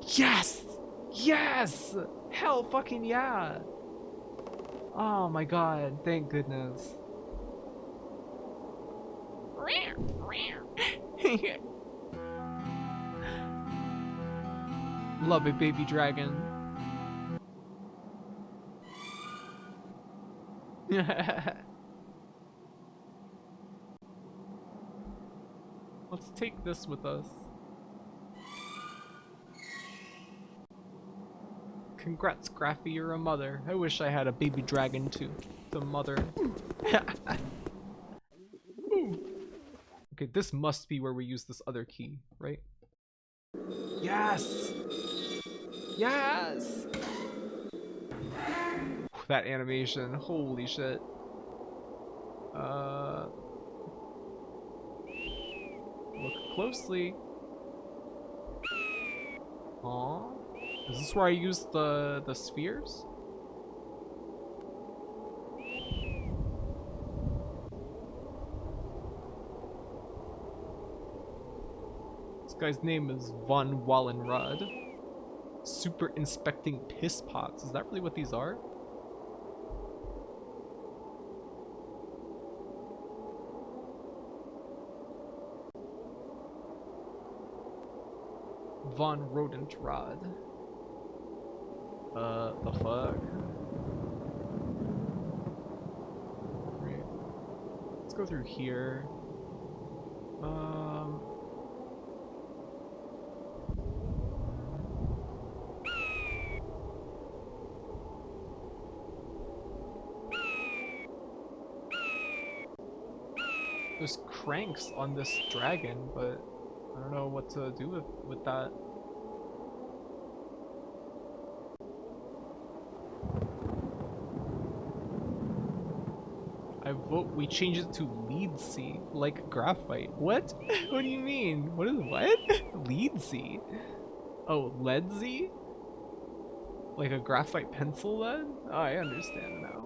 Yes! Yes! Hell fucking yeah! Oh my god, thank goodness. Love it, baby dragon. Let's take this with us. Congrats, Graffy, you're a mother. I wish I had a baby dragon too. The mother. Okay, this must be where we use this other key, right? Yes! Yes! That animation, holy shit. Look closely. Aw. Is this where I use the spheres? This guy's name is Von Wallenrod. Super inspecting piss pots. Is that really what these are? Von Rodentrod. The fuck? Right. Let's go through here. There's cranks on this dragon, but I don't know what to do with that. I vote we change it to lead C, like graphite. What? What do you mean? What is what? Lead C? Oh, lead Z? Like a graphite pencil then? Oh, I understand now.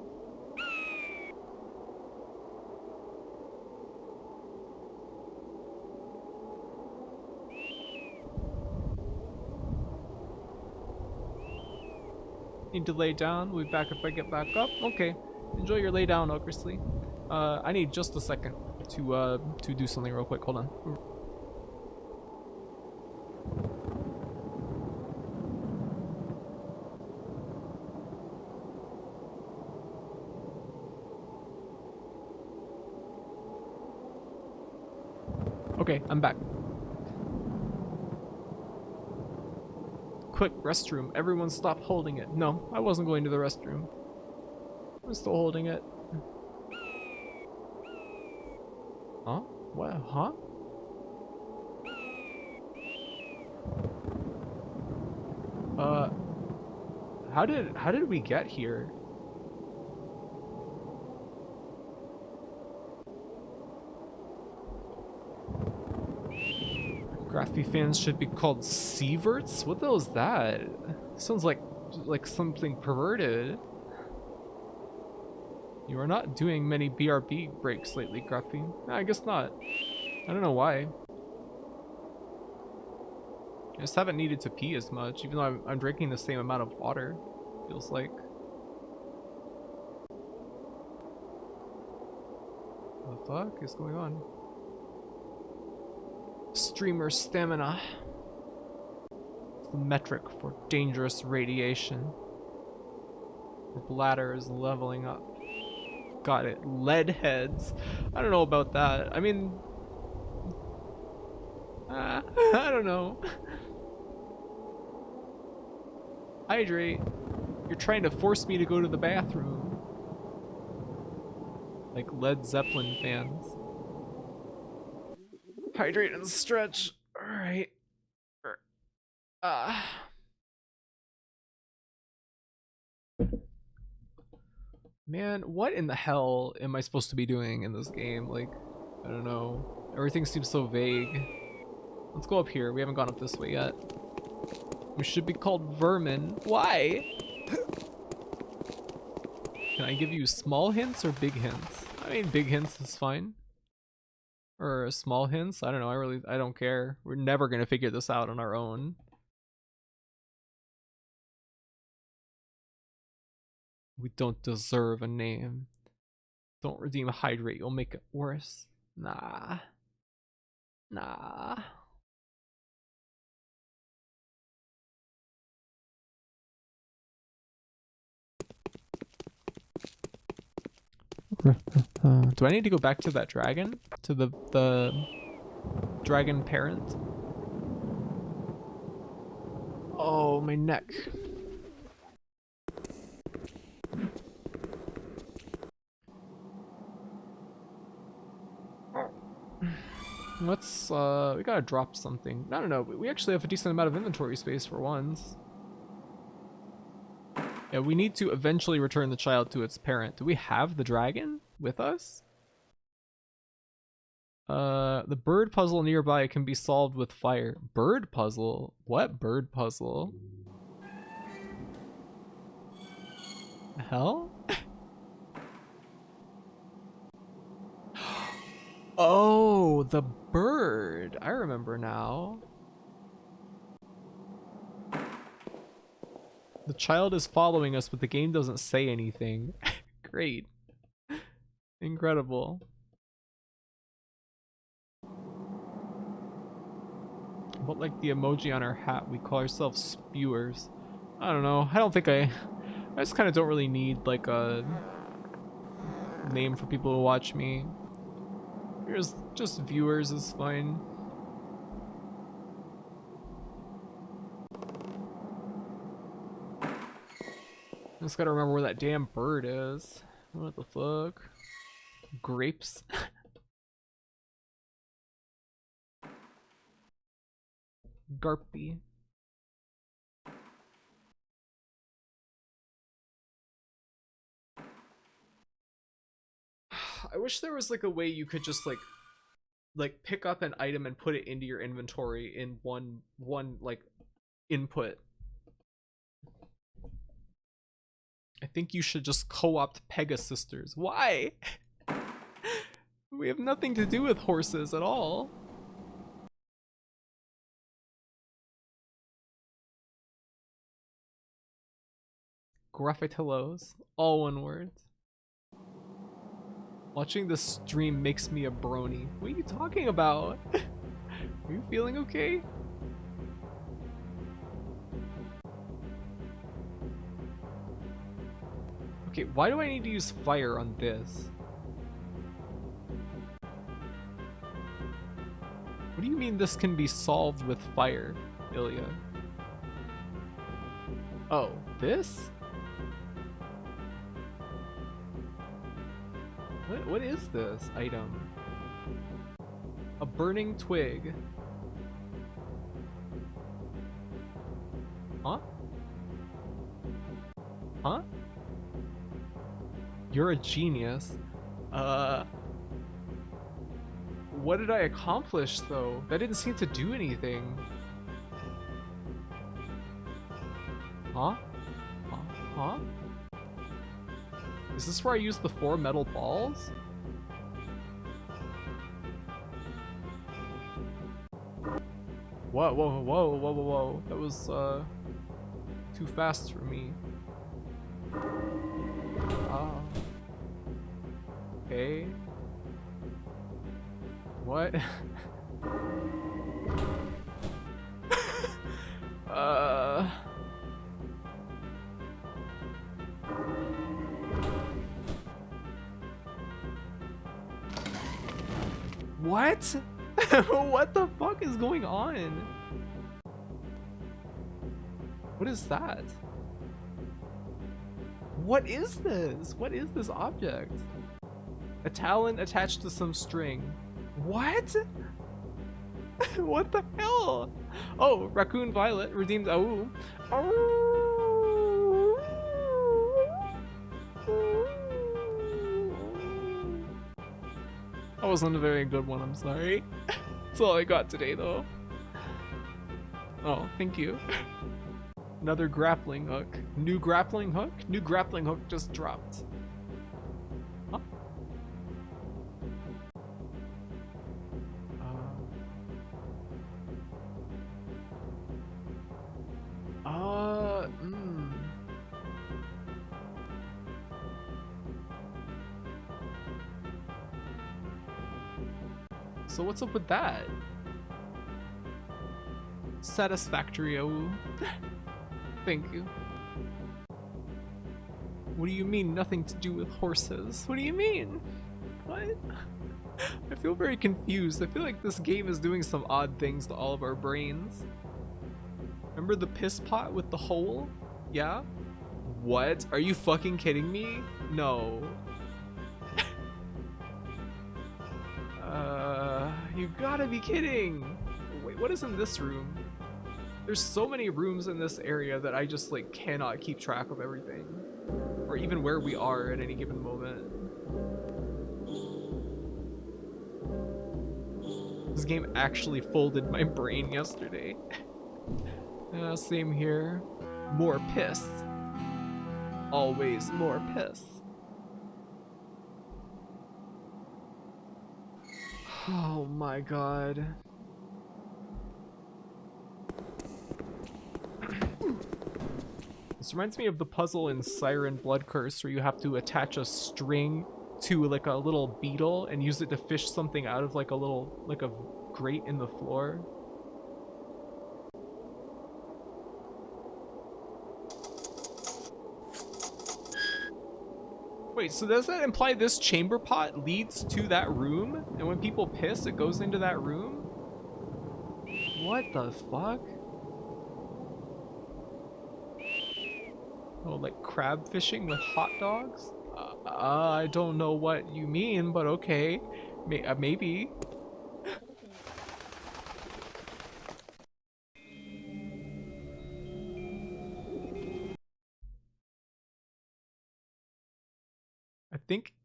Need to lay down. We'll be back if I get back up. Okay. Enjoy your lay down, Ogressly. I need just a second to do something real quick. Hold on. Okay, I'm back. Quick, restroom. Everyone stop holding it. No, I wasn't going to the restroom. I'm still holding it. Huh? What? Huh? How did we get here? Graphy fans should be called Sieverts? What the hell is that? Sounds like something perverted. You are not doing many BRB breaks lately, Graphy. I guess not. I don't know why. I just haven't needed to pee as much, even though I'm drinking the same amount of water, feels like. What the fuck is going on? Streamer stamina. It's the metric for dangerous radiation. Your bladder is leveling up. Got it. Lead heads. I don't know about that. I mean... I don't know. Hydrate. You're trying to force me to go to the bathroom. Like Led Zeppelin fans. Hydrate and stretch. Alright. Man, what in the hell am I supposed to be doing in this game? Like, I don't know. Everything seems so vague. Let's go up here. We haven't gone up this way yet. We should be called vermin. Why? Can I give you small hints or big hints? I mean, big hints is fine. Or small hints? I don't know. I don't care. We're never gonna figure this out on our own. We don't deserve a name. Don't redeem hydrate. You'll make it worse. Nah. Nah. Do I need to go back to that dragon? To the dragon parent? Oh, my neck. Let's we gotta drop something. I don't know. We actually have a decent amount of inventory space for once. Yeah, we need to eventually return the child to its parent. Do we have the dragon with us? The bird puzzle nearby can be solved with fire. Bird puzzle? What bird puzzle? Hell? Oh, the bird. I remember now. The child is following us, but the game doesn't say anything. Great. Incredible. But like the emoji on our hat, we call ourselves spewers. I don't know. I just kind of don't really need like a name for people who watch me. Here's just viewers is fine. I just gotta remember where that damn bird is. What the fuck? Grapes? Garpy. I wish there was like a way you could just like pick up an item and put it into your inventory in one like input. I think you should just co-opt Pegasisters. Why? We have nothing to do with horses at all. Graffitilos, all one word. Watching this stream makes me a brony. What are you talking about? Are you feeling okay? Okay, why do I need to use fire on this? What do you mean this can be solved with fire, Ilya? Oh, this? What is this item? A burning twig. Huh? Huh? You're a genius. What did I accomplish though? That didn't seem to do anything. Huh? Huh? Huh? Is this where I use the 4 metal balls? Whoa, whoa, whoa, whoa, whoa, whoa. That was, too fast for me. Ah. Okay. What? What? What the fuck is going on? What is that? What is this? What is this object? A talon attached to some string. What? What the hell? Oh, Raccoon Violet redeemed. Oh. Oh, wasn't a very good one, I'm sorry. That's all I got today, though. Oh, thank you. Another grappling hook. New grappling hook? New grappling hook just dropped. Huh? Hmm. So what's up with that? Satisfactory, oh. Thank you. What do you mean nothing to do with horses? What do you mean? What? I feel very confused. I feel like this game is doing some odd things to all of our brains. Remember the piss pot with the hole? Yeah? What? Are you fucking kidding me? No. You gotta be kidding! Wait, what is in this room? There's so many rooms in this area that I just like cannot keep track of everything. Or even where we are at any given moment. This game actually folded my brain yesterday. Same here. More piss. Always more piss. Oh my god. This reminds me of the puzzle in Siren Blood Curse where you have to attach a string to like a little beetle and use it to fish something out of like a little, like a grate in the floor. Wait, so does that imply this chamber pot leads to that room? And when people piss, it goes into that room? What the fuck? Oh, like crab fishing with hot dogs? I don't know what you mean, but okay. Maybe.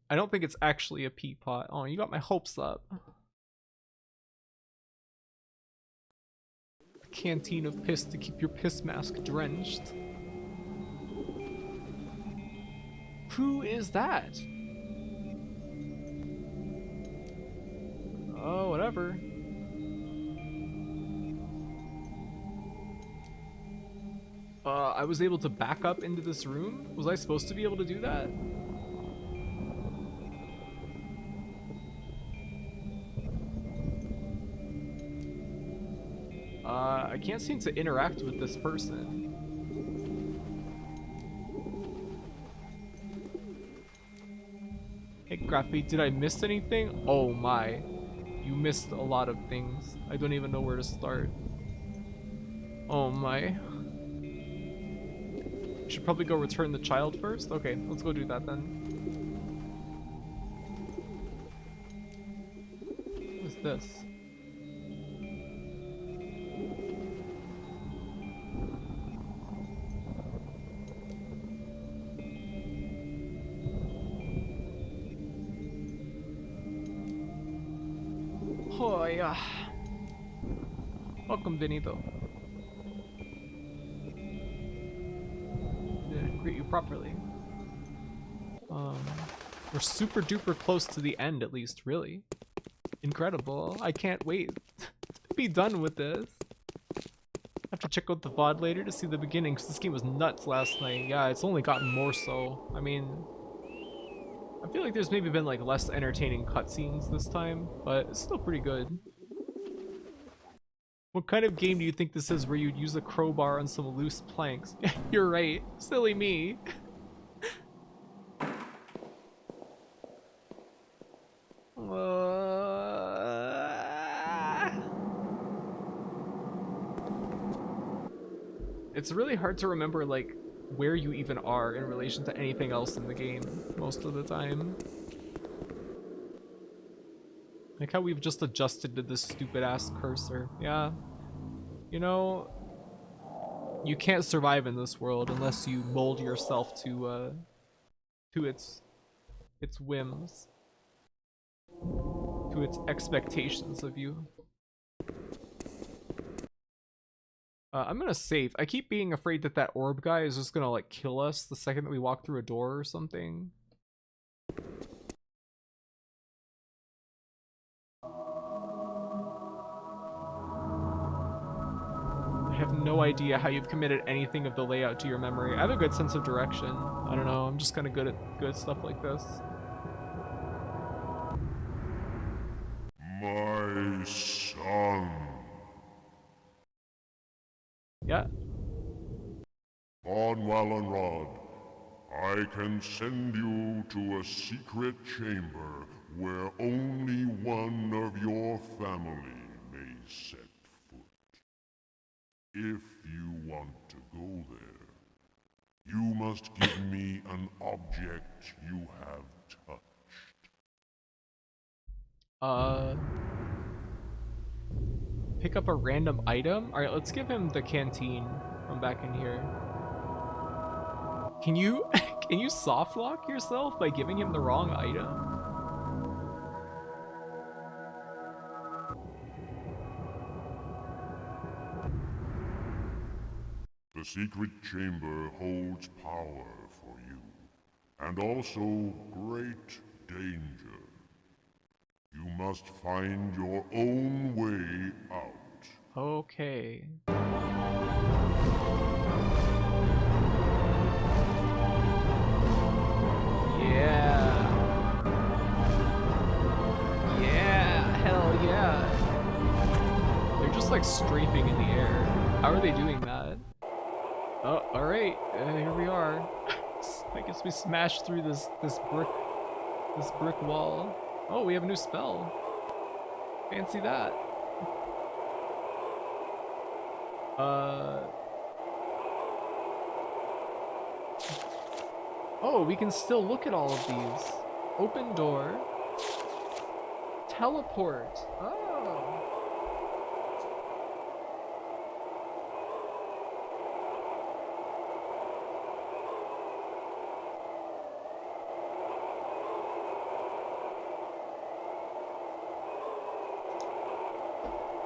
I don't think it's actually a pea pot. Oh, you got my hopes up. A canteen of piss to keep your piss mask drenched. Who is that? Oh, whatever. I was able to back up into this room? Was I supposed to be able to do that? I can't seem to interact with this person. Hey, Graphite, did I miss anything? Oh my. You missed a lot of things. I don't even know where to start. Oh my. Should probably go return the child first? Okay, let's go do that then. What's this? Oh yeah. Welcome, Benito. Didn't greet you properly. We're super duper close to the end, at least, really. Incredible. I can't wait to be done with this. I have to check out the VOD later to see the beginning, because this game was nuts last night. Yeah, it's only gotten more so. I mean, I feel like there's maybe been like less entertaining cutscenes this time, but it's still pretty good. What kind of game do you think this is where you'd use a crowbar on some loose planks? You're right. Silly me. It's really hard to remember like where you even are in relation to anything else in the game most of the time. Like how we've just adjusted to this stupid ass cursor. Yeah. You know, you can't survive in this world unless you mold yourself to its whims. To to its expectations of you. I'm gonna save. I keep being afraid that that orb guy is just gonna like kill us the second that we walk through a door or something. I have no idea how you've committed anything of the layout to your memory. I have a good sense of direction. I don't know, I'm just kind of good at stuff like this. My son. Yeah. On Wallenrod, I can send you to a secret chamber where only one of your family may set foot. If you want to go there, you must give me an object you have touched. Pick up a random item? Alright, let's give him the canteen from back in here. Can you can you soft lock yourself by giving him the wrong item? The secret chamber holds power for you, and also great danger. You must find your own way out. Okay. Yeah. Yeah, hell yeah. They're just like strafing in the air. How are they doing that? Oh, alright. Here we are. I guess we smashed through this brick wall. Oh, we have a new spell. Fancy that. Oh, we can still look at all of these. Open door. Teleport. Oh.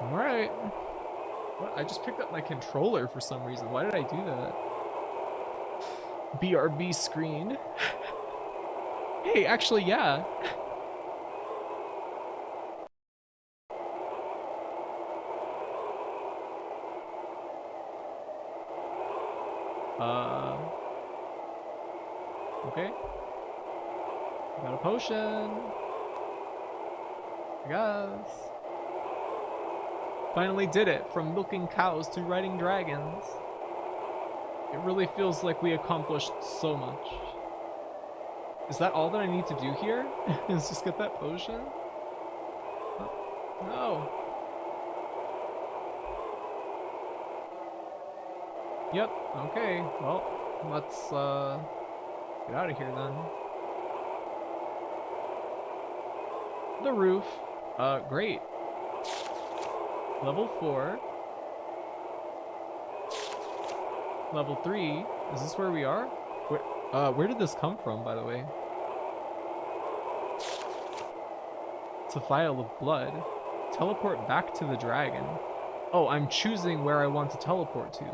Alright. What? I just picked up my controller for some reason. Why did I do that? BRB screen. Hey, actually, yeah. Okay. Got a potion. I guess. Finally did it, from milking cows to riding dragons. It really feels like we accomplished so much. Is that all that I need to do here? Is just get that potion? No. Yep, okay. Well, let's get out of here then. The roof. Great. Level 4. Level 3. Is this where we are? Where did this come from, by the way? It's a vial of blood. Teleport back to the dragon. Oh, I'm choosing where I want to teleport to.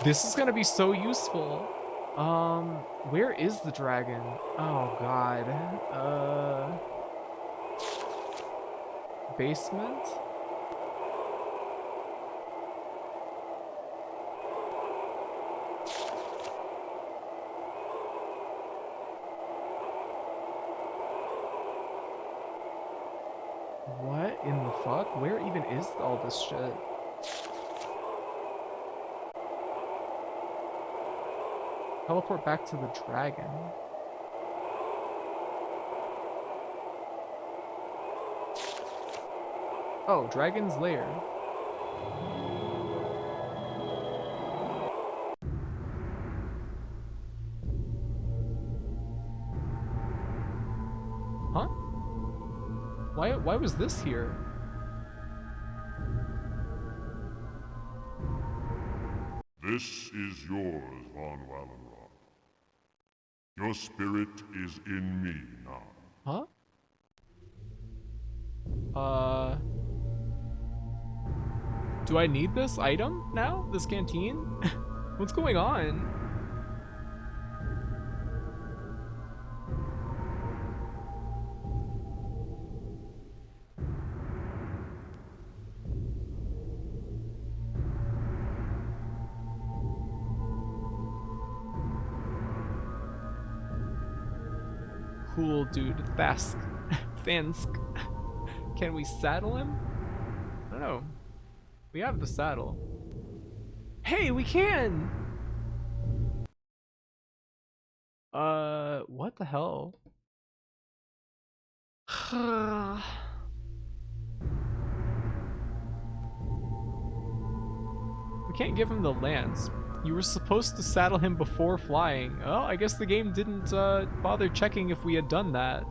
This is gonna be so useful. Where is the dragon? Oh god. Basement? What in the fuck? Where even is all this shit? Teleport back to the dragon. Oh, dragon's lair. Huh? Why was this here? This is yours, Von Wallenrod. Your spirit is in me now. Huh? Uh, do I need this item now? This canteen? What's going on? Cool dude, Thask. Thansk. Can we saddle him? I don't know. We have the saddle. Hey, we can! What the hell? We can't give him the lance. You were supposed to saddle him before flying. Oh, I guess the game didn't bother checking if we had done that.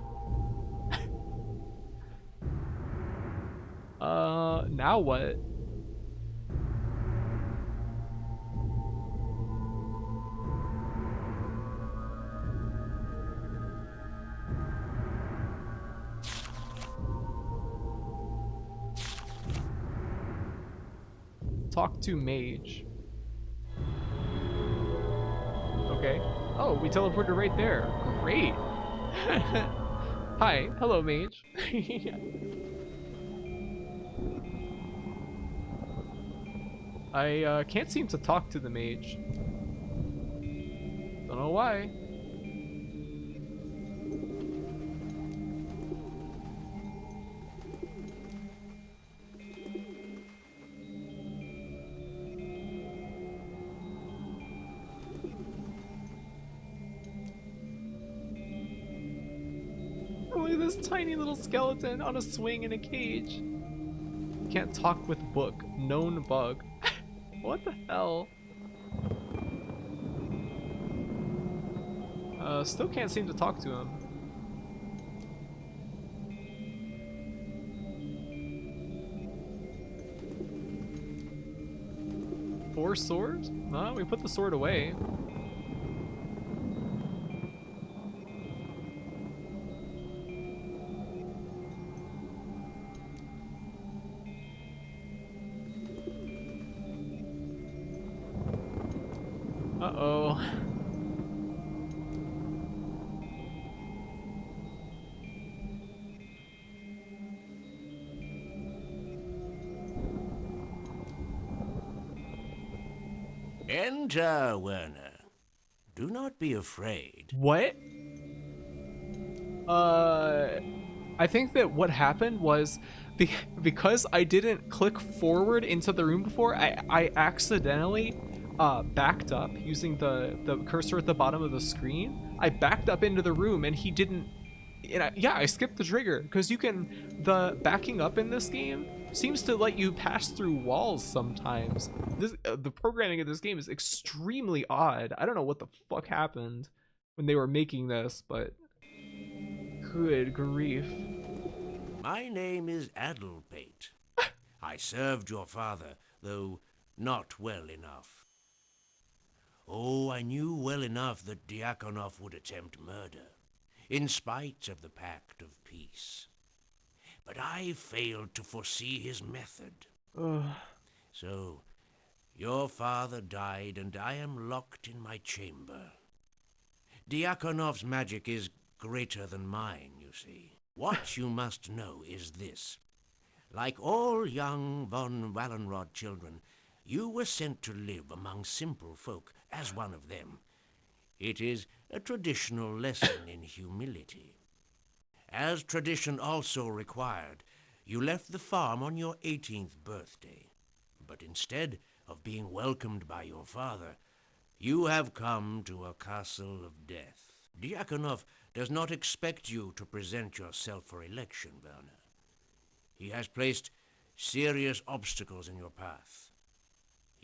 Now what? Talk to mage. Okay. Oh, we teleported right there. Great. Hi. Hello, mage. I can't seem to talk to the mage. Don't know why. Look at this tiny little skeleton on a swing in a cage. Can't talk with book. Known bug. What the hell? Still can't seem to talk to him. Four swords? No, we put the sword away. Uh-oh. Enter, Werner. Do not be afraid. What? I think that what happened was because I didn't click forward into the room before, I accidentally backed up using the cursor at the bottom of the screen. I backed up into the room and he didn't. And I skipped the trigger because the backing up in this game seems to let you pass through walls sometimes. The programming of this game is extremely odd. I don't know what the fuck happened when they were making this, but good grief. My name is Adelpate. I served your father, though not well enough. Oh, I knew well enough that Diakonov would attempt murder, in spite of the Pact of Peace. But I failed to foresee his method. Ugh. So, your father died, and I am locked in my chamber. Diakonov's magic is greater than mine, you see. What you must know is this. Like all young von Wallenrod children, you were sent to live among simple folk as one of them. It is a traditional lesson in humility. As tradition also required, you left the farm on your 18th birthday. But instead of being welcomed by your father, you have come to a castle of death. Diakonov does not expect you to present yourself for election, Werner. He has placed serious obstacles in your path.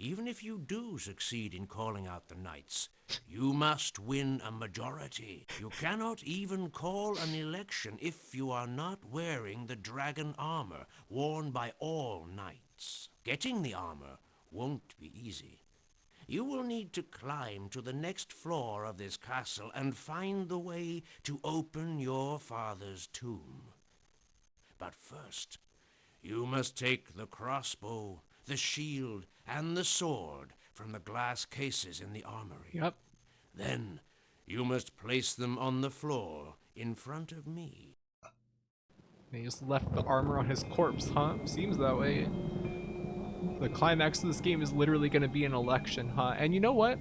Even if you do succeed in calling out the knights, you must win a majority. You cannot even call an election if you are not wearing the dragon armor worn by all knights. Getting the armor won't be easy. You will need to climb to the next floor of this castle and find the way to open your father's tomb. But first, You must take the crossbow, the shield, and the sword from the glass cases in the armory. Yep. Then you must place them on the floor in front of me. They just left the armor on his corpse, huh? Seems that way. The climax of this game is literally going to be an election, huh? And you know what?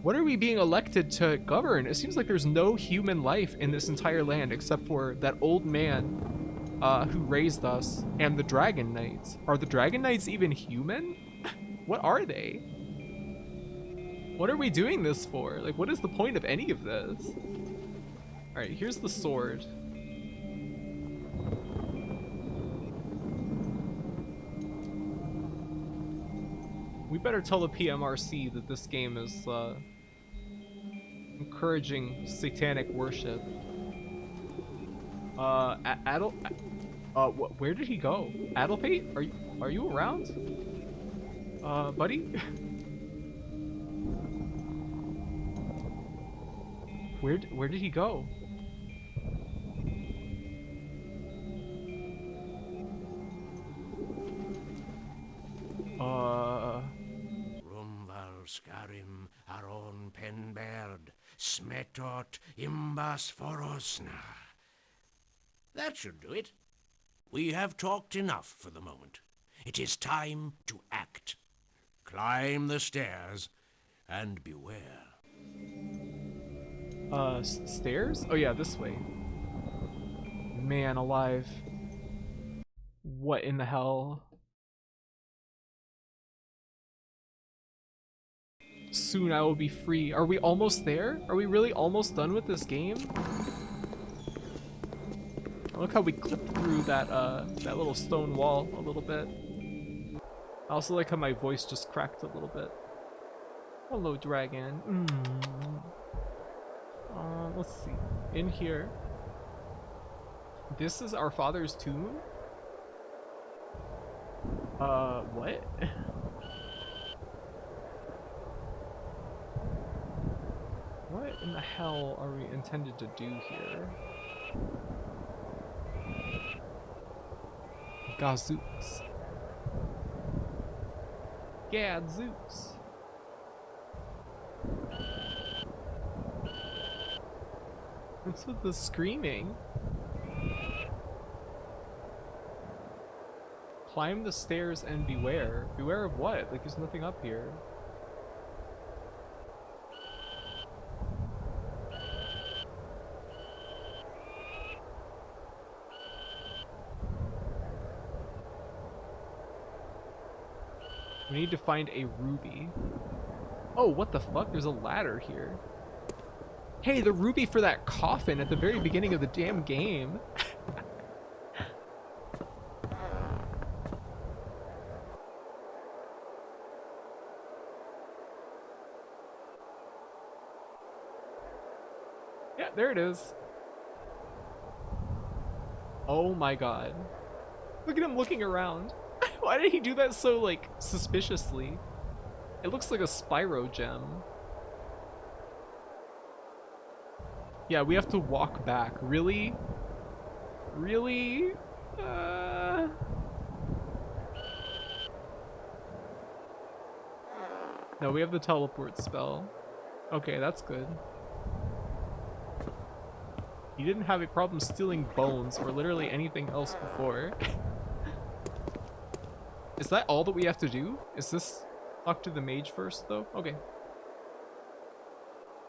What are we being elected to govern? It seems like there's no human life in this entire land except for that old man who raised us and the Dragon Knights. Are the Dragon Knights even human? What are they? What are we doing this for? Like, what is the point of any of this? Alright, here's the sword. We better tell the PMRC that this game is encouraging satanic worship. Where did he go? Adelpate? Are you around? Buddy? Where did he go? Rumval Scarim Aron Penberd Smetot Imbas Forosna. That should do it. We have talked enough for the moment. It is time to act. Climb the stairs and beware. Stairs? Oh yeah, this way. Man alive. What in the hell? Soon I will be free. Are we almost there? Are we really almost done with this game? Look how we clipped through that that little stone wall a little bit. I also like how my voice just cracked a little bit. Hello, dragon. Let's see. In here. This is our father's tomb? What? What in the hell are we intended to do here? Gazooks. Gadzooks. What's with the screaming? Climb the stairs and beware. Beware of what? Like, there's nothing up here. We need to find a ruby. Oh, what the fuck? There's a ladder here. Hey, the ruby for that coffin at the very beginning of the damn game. Yeah, there it is. Oh my god. Look at him looking around. Why did he do that so, like, suspiciously? It looks like a Spyro gem. Yeah, we have to walk back. Really? Really? No, we have the teleport spell. Okay, that's good. He didn't have a problem stealing bones or literally anything else before. Is that all that we have to do? Is this talk to the mage first, though? Okay.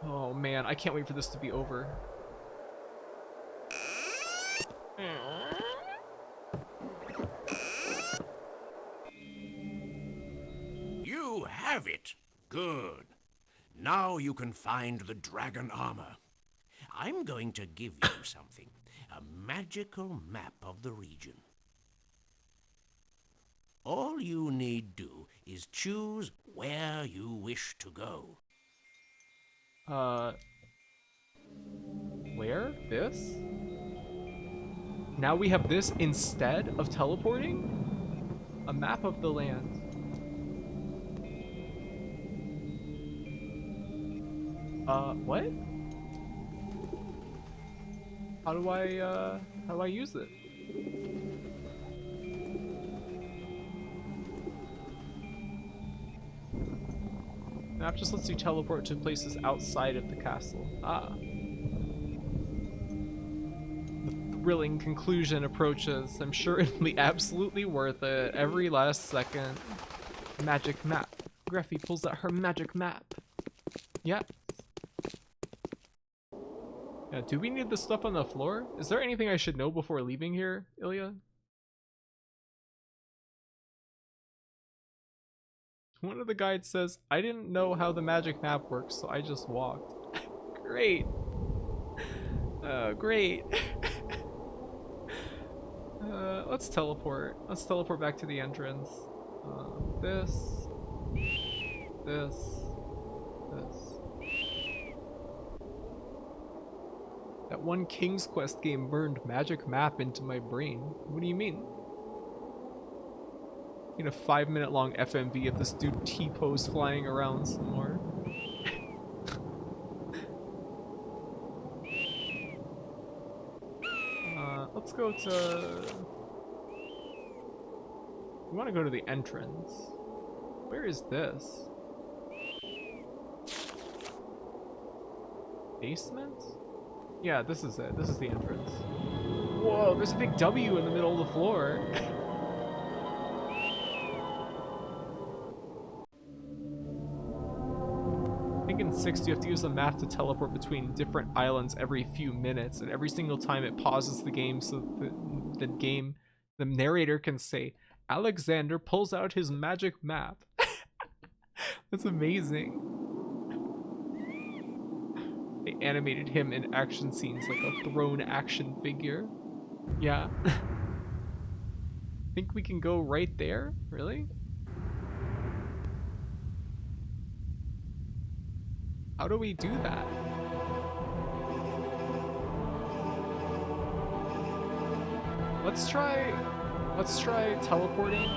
Oh man, I can't wait for this to be over. You have it. Good. Now you can find the dragon armor. I'm going to give you something. A magical map of the region. All you need do is choose where you wish to go. Where? This? Now we have this instead of teleporting? A map of the land. What? How do I use it? The map just lets you teleport to places outside of the castle. Ah. The thrilling conclusion approaches. I'm sure it'll be absolutely worth it. Every last second. Magic map. Greffy pulls out her magic map. Yeah. Yeah, do we need the stuff on the floor? Is there anything I should know before leaving here, Ilya? One of the guides says, I didn't know how the magic map works, so I just walked. Great. Great. Let's teleport. Let's teleport back to the entrance. This. This. That one King's Quest game burned magic map into my brain. What do you mean? In a 5-minute long FMV of this dude T-pose flying around somewhere. Let's go to... We want to go to the entrance. Where is this? Basement? Yeah, this is it. This is the entrance. Whoa, there's a big W in the middle of the floor. I think in 6 you have to use the map to teleport between different islands every few minutes, and every single time it pauses the game so the narrator can say, Alexander pulls out his magic map. That's amazing. They animated him in action scenes like a thrown action figure. Yeah. Think we can go right there? Really? How do we do that? Let's try teleporting.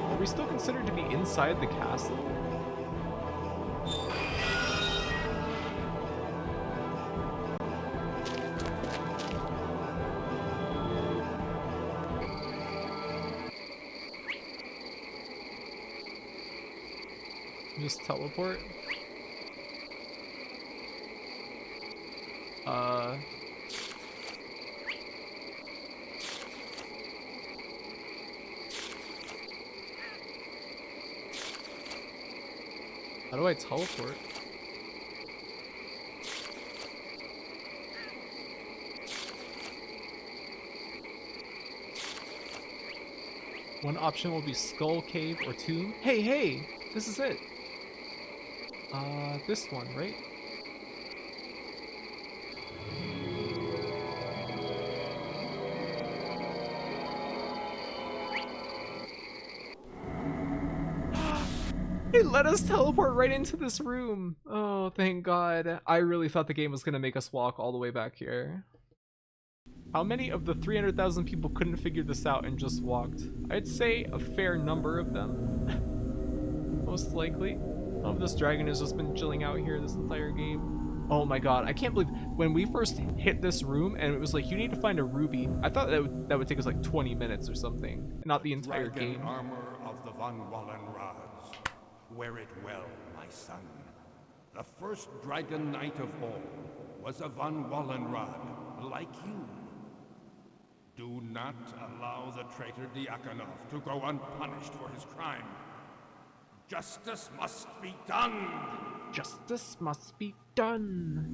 Are we still considered to be inside the castle? Just teleport? How do I teleport? One option will be Skull Cave or Tomb. Hey, hey! This is it! This one, right? It let us teleport right into this room. Oh, thank God. I really thought the game was gonna make us walk all the way back here. How many of the 300,000 people couldn't figure this out and just walked? I'd say a fair number of them. Most likely. Oh, this dragon has just been chilling out here this entire game. Oh my God, I can't believe when we first hit this room and it was like, you need to find a ruby. I thought that would take us like 20 minutes or something, not the entire game. Armor of the Van Wallenrads. Wear it well, my son. The first dragon knight of all was a Van Wallenrad, like you. Do not allow the traitor Diakonov to go unpunished for his crime. Justice must be done! Justice must be done!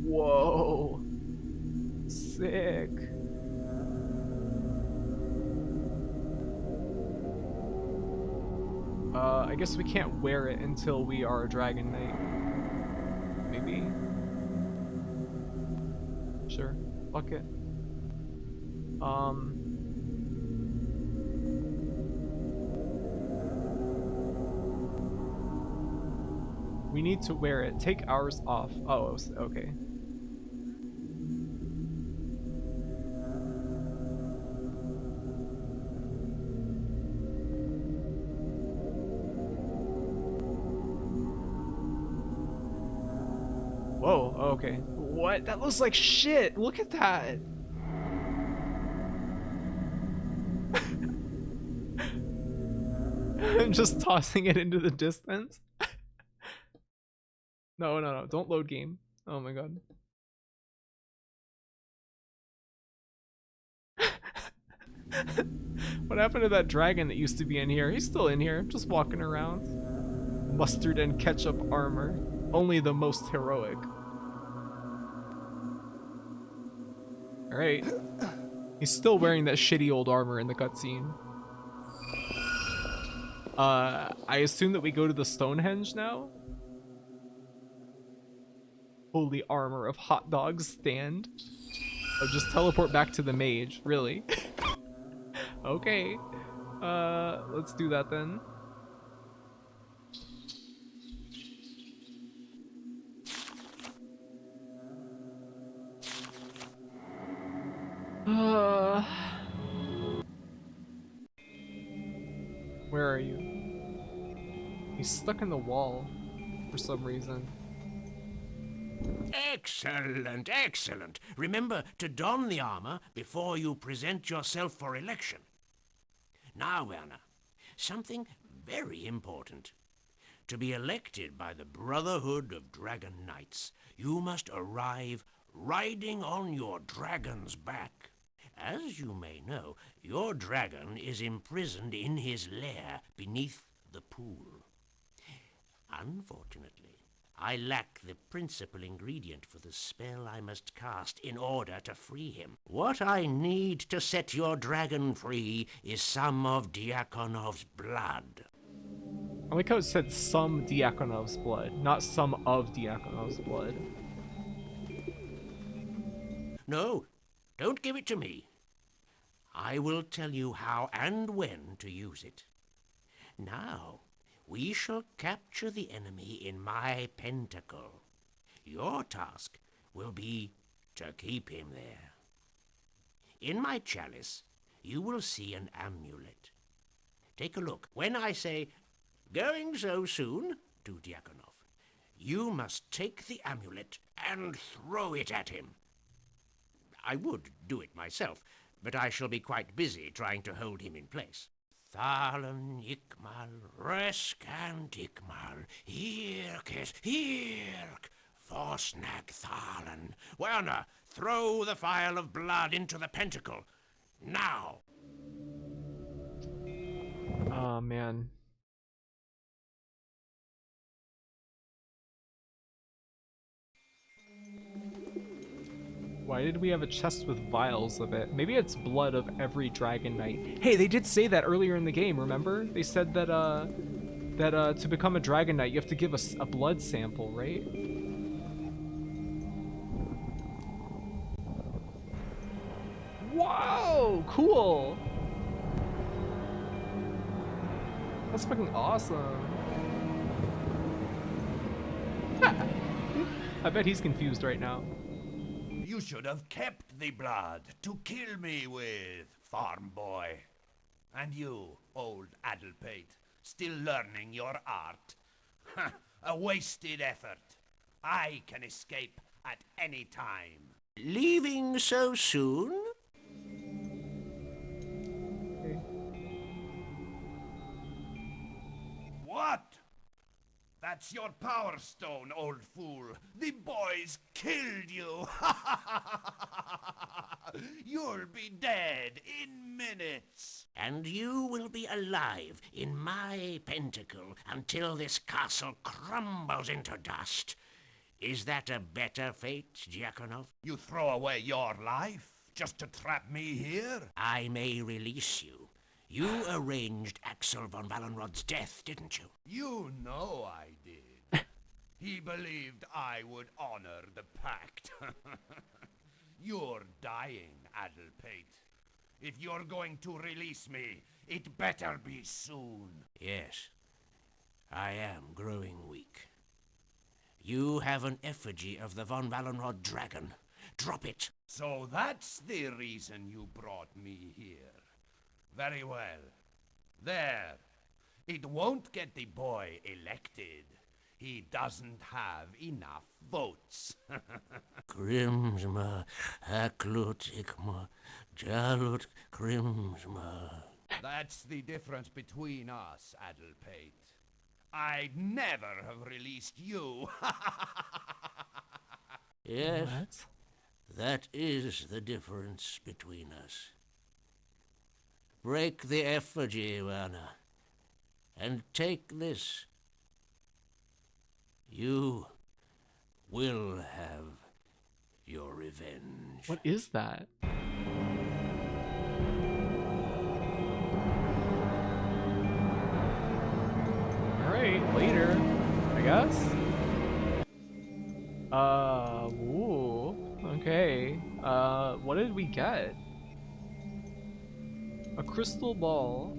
Whoa! Sick. I guess we can't wear it until we are a Dragon Knight. Maybe? Sure. Fuck it. We need to wear it. Take ours off. Oh, okay. Whoa, okay. What? That looks like shit! Look at that! I'm just tossing it into the distance. No, no, no. Don't load game. Oh my god. What happened to that dragon that used to be in here? He's still in here, just walking around. Mustard and ketchup armor. Only the most heroic. Alright. He's still wearing that shitty old armor in the cutscene. I assume that we go to the Stonehenge now? Holy armor of hot dogs stand. Oh, just teleport back to the mage, really? Okay. Let's do that then. Uh, where are you? He's stuck in the wall for some reason. Excellent, excellent. Remember to don the armor before you present yourself for election. Now, Werner, something very important. To be elected by the Brotherhood of Dragon Knights, you must arrive riding on your dragon's back. As you may know, your dragon is imprisoned in his lair beneath the pool. Unfortunately, I lack the principal ingredient for the spell I must cast in order to free him. What I need to set your dragon free is some of Diakonov's blood. I like how it said some Diakonov's blood, not some of Diakonov's blood. No, don't give it to me. I will tell you how and when to use it. Now, we shall capture the enemy in my pentacle. Your task will be to keep him there. In my chalice, you will see an amulet. Take a look. When I say, "Going so soon," to Diakonov, you must take the amulet and throw it at him. I would do it myself, but I shall be quite busy trying to hold him in place. Thalen ikmal, reskant ikmal, hirkes, hirk, forsnag Thalen. Werner, throw the phial of blood into the pentacle. Now! Oh man. Why did we have a chest with vials of it? Maybe it's blood of every Dragon Knight. Hey, they did say that earlier in the game, remember? They said that, to become a Dragon Knight, you have to give us a blood sample, right? Whoa! Cool! That's fucking awesome. I bet he's confused right now. You should have kept the blood to kill me with, farm boy. And you, old addlepate, still learning your art? A wasted effort. I can escape at any time. Leaving so soon? Okay. What? That's your power stone, old fool. The boys killed you. You'll be dead in minutes. And you will be alive in my pentacle until this castle crumbles into dust. Is that a better fate, Diakonov? You throw away your life just to trap me here? I may release you. You arranged Axel von Wallenrod's death, didn't you? You know I did. He believed I would honor the pact. You're dying, Adelpate. If you're going to release me, it better be soon. Yes, I am growing weak. You have an effigy of the von Wallenrod dragon. Drop it. So that's the reason you brought me here. Very well. There. It won't get the boy elected. He doesn't have enough votes. Grimsma, Haklut Ikma, Jalut Grimsma. That's the difference between us, Adelpate. I'd never have released you. Yes, What? that is the difference between us. Break the effigy, Ivana, and take this. You will have your revenge. What is that? Alright, later, I guess. Ooh. Okay. What did we get? A crystal ball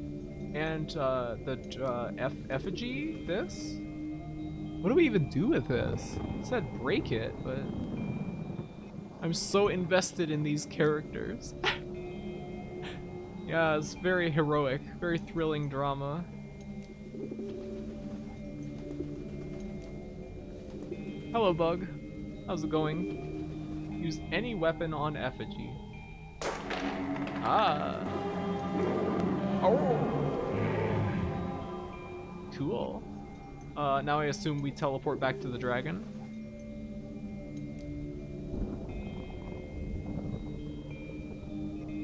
and the effigy? This? What do we even do with this? It said break it, but I'm so invested in these characters. Yeah, it's very heroic, very thrilling drama. Hello, Bug. How's it going? Use any weapon on effigy. Ah. Oh. Cool. Now I assume we teleport back to the dragon.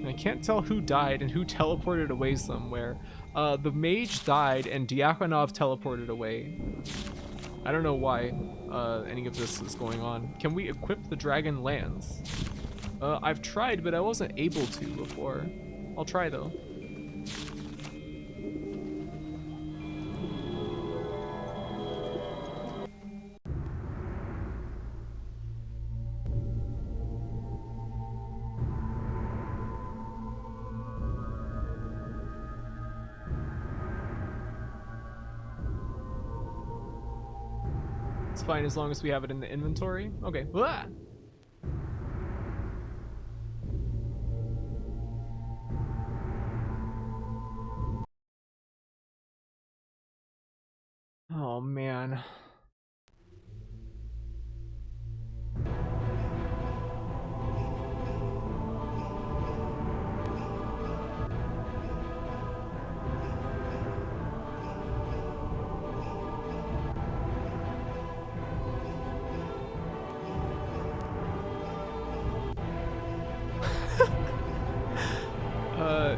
I can't tell who died and who teleported away somewhere. The mage died and Diakonov teleported away. I don't know why any of this is going on. Can we equip the dragon lance? I've tried, but I wasn't able to before. I'll try though. It's fine as long as we have it in the inventory. Okay. Ah! Oh man.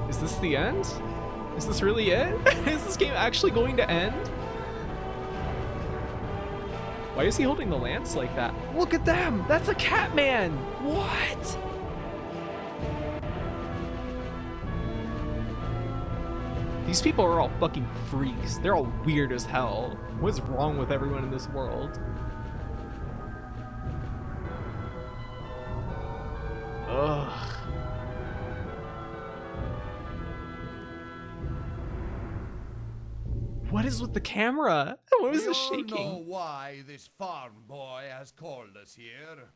Is this the end? Is this really it? Is this game actually going to end? Why is he holding the lance like that? Look at them! That's a Catman! What? These people are all fucking freaks. They're all weird as hell. What's wrong with everyone in this world? Ugh. What is with the camera? What is We this all know shaking? why this farm boy has called us here.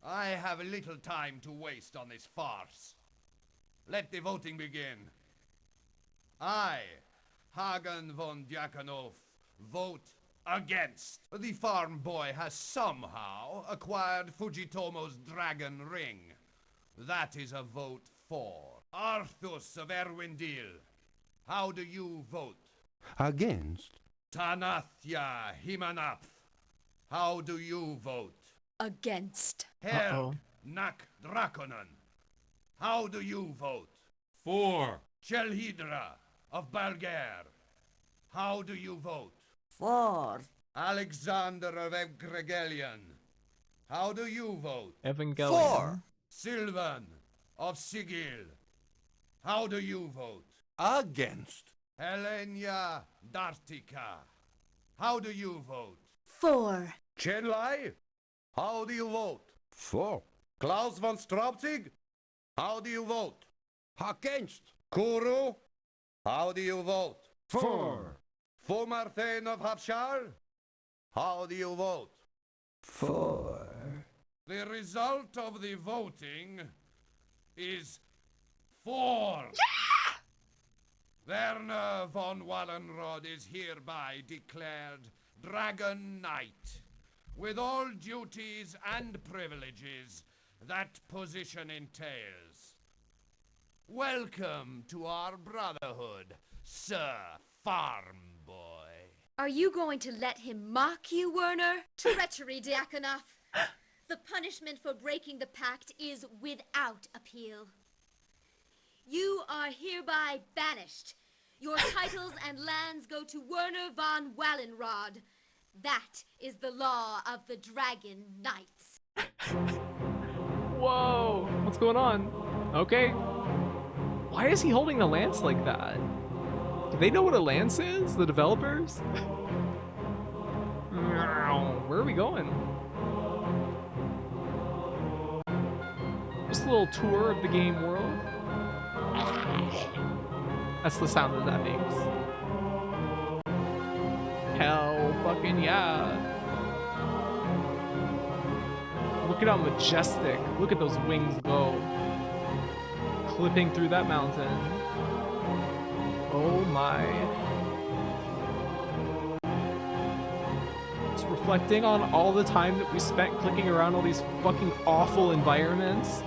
I have a little time to waste on this farce. Let the voting begin. I, Hagen von Diakonov, vote against. The farm boy has somehow acquired Fujitomo's dragon ring. That is a vote for. Arthus of Erwindil, how do you vote? Against? Tanathya Himanaph, how do you vote? Against. Uh-oh. Herg Nak Drakonen, how do you vote? For. Chelhidra of Balgar, how do you vote? For. Alexander of Evgregelian, how do you vote? Evangelion. Sylvan of Sigil, how do you vote? Against. Helenia Dartica, how do you vote? For. Chenlai, how do you vote? For. Klaus von Straubzig, how do you vote? Against. Kuru, how do you vote? For. Martin of Hapshal, how do you vote? For. The result of the voting is 4. Werner von Wallenrod is hereby declared Dragon Knight, with all duties and privileges that position entails. Welcome to our brotherhood, Sir Farm Boy. Are you going to let him mock you, Werner? Treachery, Diakonoff. The punishment for breaking the pact is without appeal. You are hereby banished. Your titles and lands go to Werner von Wallenrod. That is the law of the Dragon Knights. Whoa, what's going on? Okay. Why is he holding a lance like that? Do they know what a lance is, the developers? Where are we going? Just a little tour of the game world. That's the sound that makes. Hell fucking yeah. Look at how majestic. Look at those wings go. Clipping through that mountain. Oh my. Just reflecting on all the time that we spent clicking around all these fucking awful environments.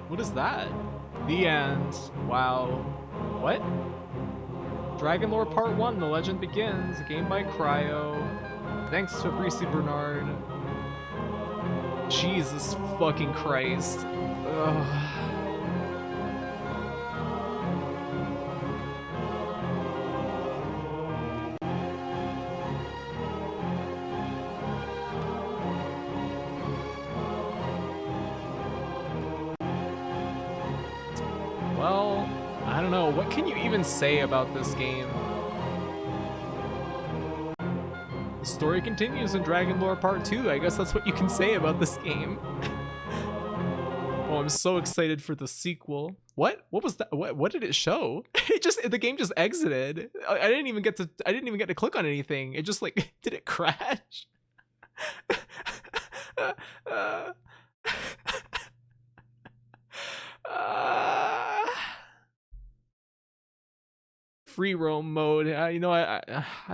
What is that? The end. Wow. What? Dragon Lore Part 1, The Legend Begins, a game by Cryo. Thanks to Fabrice Bernard. Jesus fucking Christ. Ugh. Well, I don't know. What can you even say about this game? The story continues in Dragon Lore Part 2. I guess that's what you can say about this game. Oh, I'm so excited for the sequel. What? What was that? What did it show? The game just exited. I didn't even get to click on anything. It just like did it crash? Free roam mode. You know, I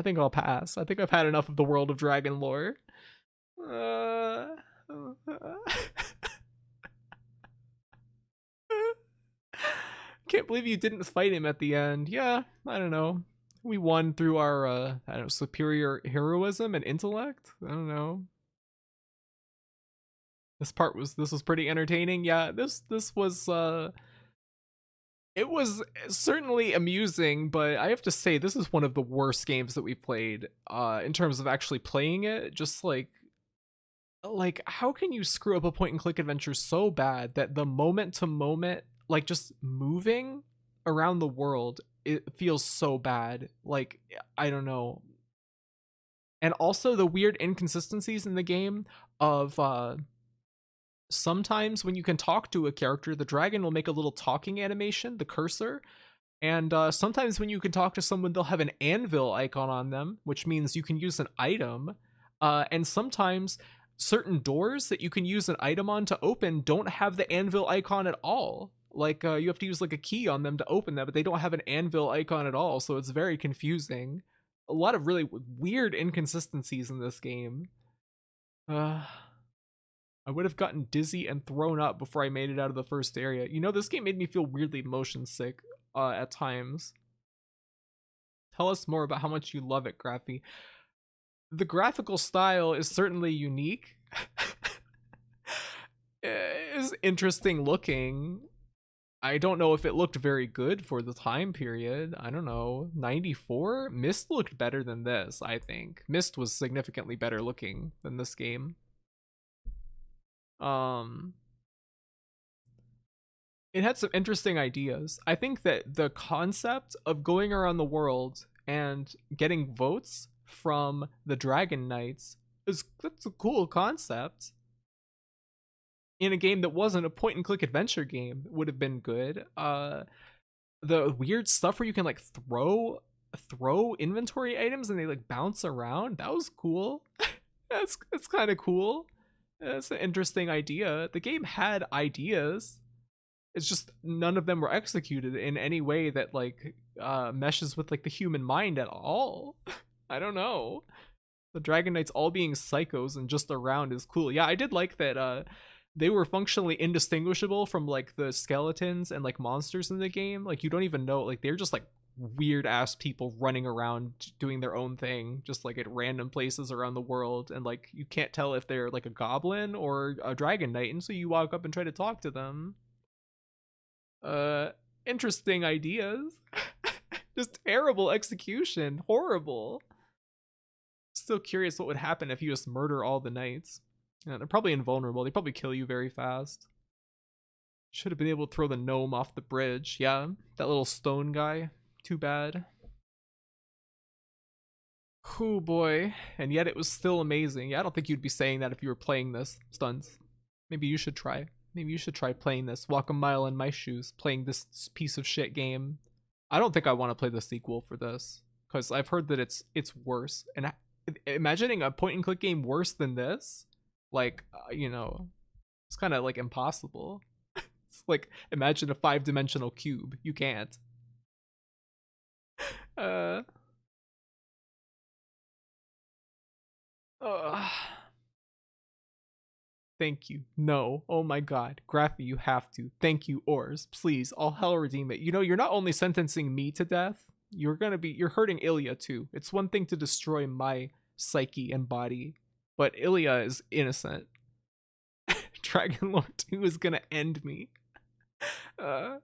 think I'll pass. I think I've had enough of the world of Dragon Lore. Can't believe you didn't fight him at the end. Yeah, I don't know. We won through our I don't know, superior heroism and intellect. I don't know. This was pretty entertaining. Yeah, this was it was certainly amusing, but I have to say this is one of the worst games that we've played in terms of actually playing it. Just like how can you screw up a point and click adventure so bad that the moment to moment, like just moving around the world, it feels so bad. Like, I don't know. And also the weird inconsistencies in the game of sometimes when you can talk to a character, the dragon will make a little talking animation, the cursor. And sometimes when you can talk to someone, they'll have an anvil icon on them, which means you can use an item. And sometimes certain doors that you can use an item on to open don't have the anvil icon at all. Like you have to use like a key on them to open them, but they don't have an anvil icon at all. So it's very confusing. A lot of really weird inconsistencies in this game. I would have gotten dizzy and thrown up before I made it out of the first area. You know, this game made me feel weirdly motion sick at times. Tell us more about how much you love it, Graphy. The graphical style is certainly unique. It is interesting looking. I don't know if it looked very good for the time period. I don't know. 94? Myst looked better than this, I think. Myst was significantly better looking than this game. It had some interesting ideas. I think that the concept of going around the world and getting votes from the Dragon Knights that's a cool concept. In a game that wasn't a point and click adventure game, would have been good. The weird stuff where you can like throw inventory items and they like bounce around, that was cool. That's kind of cool. It's an interesting idea. The game had ideas. It's just none of them were executed in any way that like meshes with like the human mind at all. I don't know. The Dragon Knights all being psychos and just around is cool. Yeah, I did like that they were functionally indistinguishable from like the skeletons and like monsters in the game. Like you don't even know, like they're just like weird ass people running around doing their own thing just like at random places around the world, and like you can't tell if they're like a goblin or a dragon knight, and so you walk up and try to talk to them. uh Interesting ideas. Just terrible execution, horrible. Still curious what would happen if you just murder all the knights. Yeah, they're probably invulnerable. They probably kill you very fast. Should have been able to throw the gnome off the bridge. Yeah, that little stone guy. Too bad. Oh boy. And yet it was still amazing. Yeah, I don't think you'd be saying that if you were playing this, Stuns. Maybe you should try. Maybe you should try playing this. Walk a mile in my shoes, playing this piece of shit game. I don't think I want to play the sequel for this, because I've heard that it's worse. And imagining a point and click game worse than this, like you know, it's kind of like impossible. It's like imagine a 5-dimensional cube. You can't. Uh. Thank you. No. Oh my god. Graphy, you have to. Thank you, Ors. Please. All hell redeem it. You know, you're not only sentencing me to death, you're hurting Ilya too. It's one thing to destroy my psyche and body, but Ilya is innocent. Dragon Lord 2 is gonna end me. Uh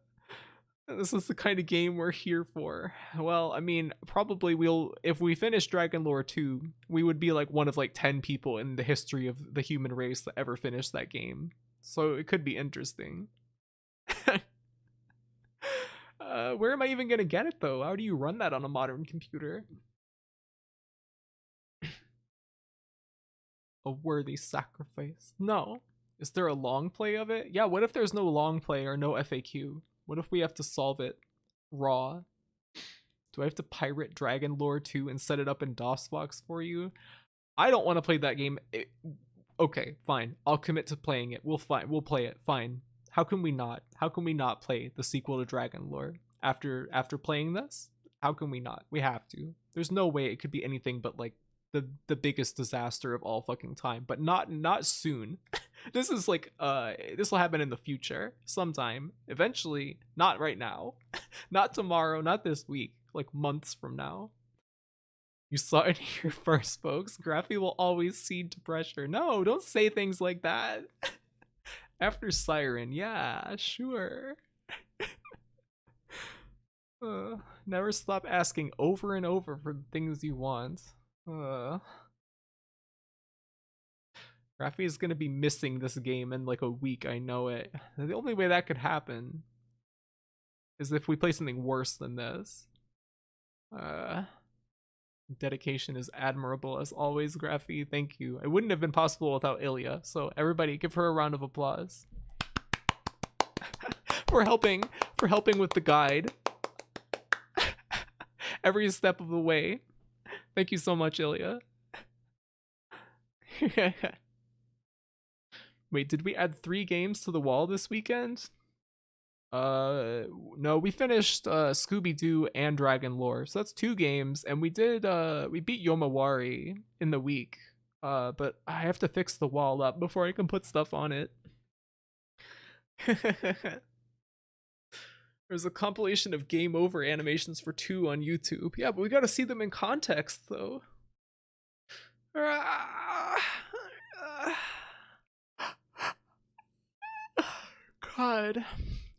this is the kind of game we're here for. Well, I mean, probably if we finish Dragon Lore 2, we would be like one of like 10 people in the history of the human race that ever finished that game. So it could be interesting. Where am I even gonna get it though? How do you run that on a modern computer? A worthy sacrifice. No. Is there a long play of it? Yeah, what if there's no long play or no FAQ? What if we have to solve it raw? Do I have to pirate Dragon Lore 2 and set it up in DOSBox for you? I don't want to play that game. Okay, fine. I'll commit to playing it. We'll play it. Fine. How can we not? How can we not play the sequel to Dragon Lore after playing this? How can we not? We have to. There's no way it could be anything but like the biggest disaster of all fucking time, but not soon. This is like this will happen in the future sometime, eventually, not right now. Not tomorrow, not this week, like months from now. You saw it here first, folks. Graphy will always cede to pressure. No, don't say things like that. After Siren, yeah, sure. Never stop asking over and over for the things you want. Rafi is gonna be missing this game in like a week, I know it. The only way that could happen is if we play something worse than this. Dedication is admirable as always, Graphy. Thank you. It wouldn't have been possible without Ilya, so everybody give her a round of applause. for helping with the guide. Every step of the way. Thank you so much, Ilya. Wait, did we add 3 games to the wall this weekend? No, we finished Scooby-Doo and Dragon Lore, so that's 2 games, and we beat Yomawari in the week. But I have to fix the wall up before I can put stuff on it. There's a compilation of game over animations for 2 on YouTube. Yeah, but we gotta see them in context, though. God.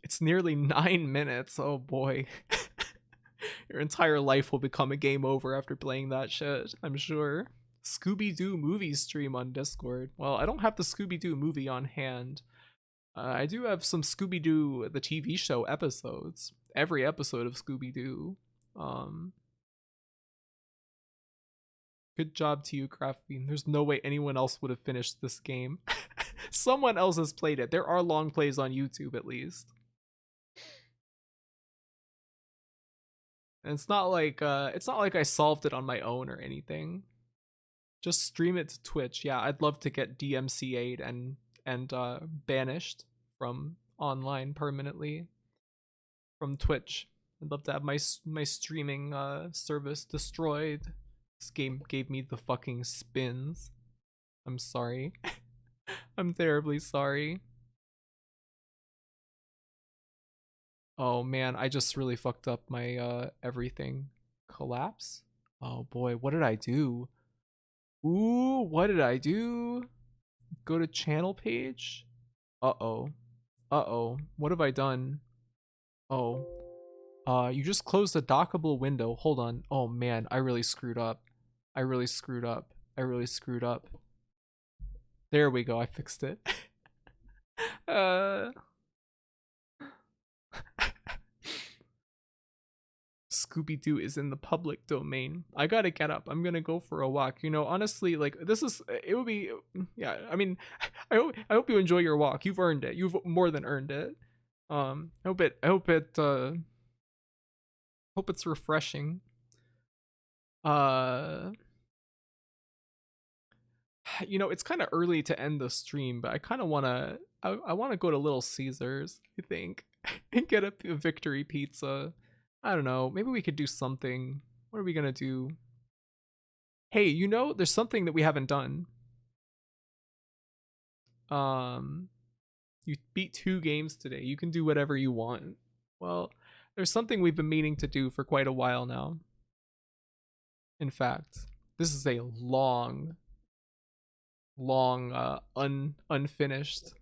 It's nearly 9 minutes. Oh boy. Your entire life will become a game over after playing that shit, I'm sure. Scooby-Doo movie stream on Discord. Well, I don't have the Scooby-Doo movie on hand. I do have some Scooby-Doo, the TV show episodes. Every episode of Scooby-Doo. Good job to you, Crafty. There's no way anyone else would have finished this game. Someone else has played it. There are long plays on YouTube, at least. And it's not like I solved it on my own or anything. Just stream it to Twitch. Yeah, I'd love to get DMCA'd and banished from online permanently from Twitch. I'd love to have my streaming service destroyed. This game gave me the fucking spins. I'm sorry. I'm terribly sorry. Oh man, I just really fucked up my everything. Collapse? Oh boy, what did I do? Ooh, what did I do? Go to channel page? Uh-oh. Uh-oh. What have I done? Oh. You just closed a dockable window. Hold on. Oh man, I really screwed up. I really screwed up. I really screwed up. There we go. I fixed it. uh Scooby-Doo is in the public domain. I gotta get up. I'm gonna go for a walk. You know, honestly, like this is it would be yeah, I mean I hope you enjoy your walk. You've earned it. You've more than earned it. I hope it's refreshing. You know, it's kind of early to end the stream, but I kind of want to I want to go to Little Caesars, I think, and get a victory pizza. I don't know. Maybe we could do something. What are we going to do? Hey, you know, there's something that we haven't done. You beat 2 games today. You can do whatever you want. Well, there's something we've been meaning to do for quite a while now. In fact, this is a long unfinished.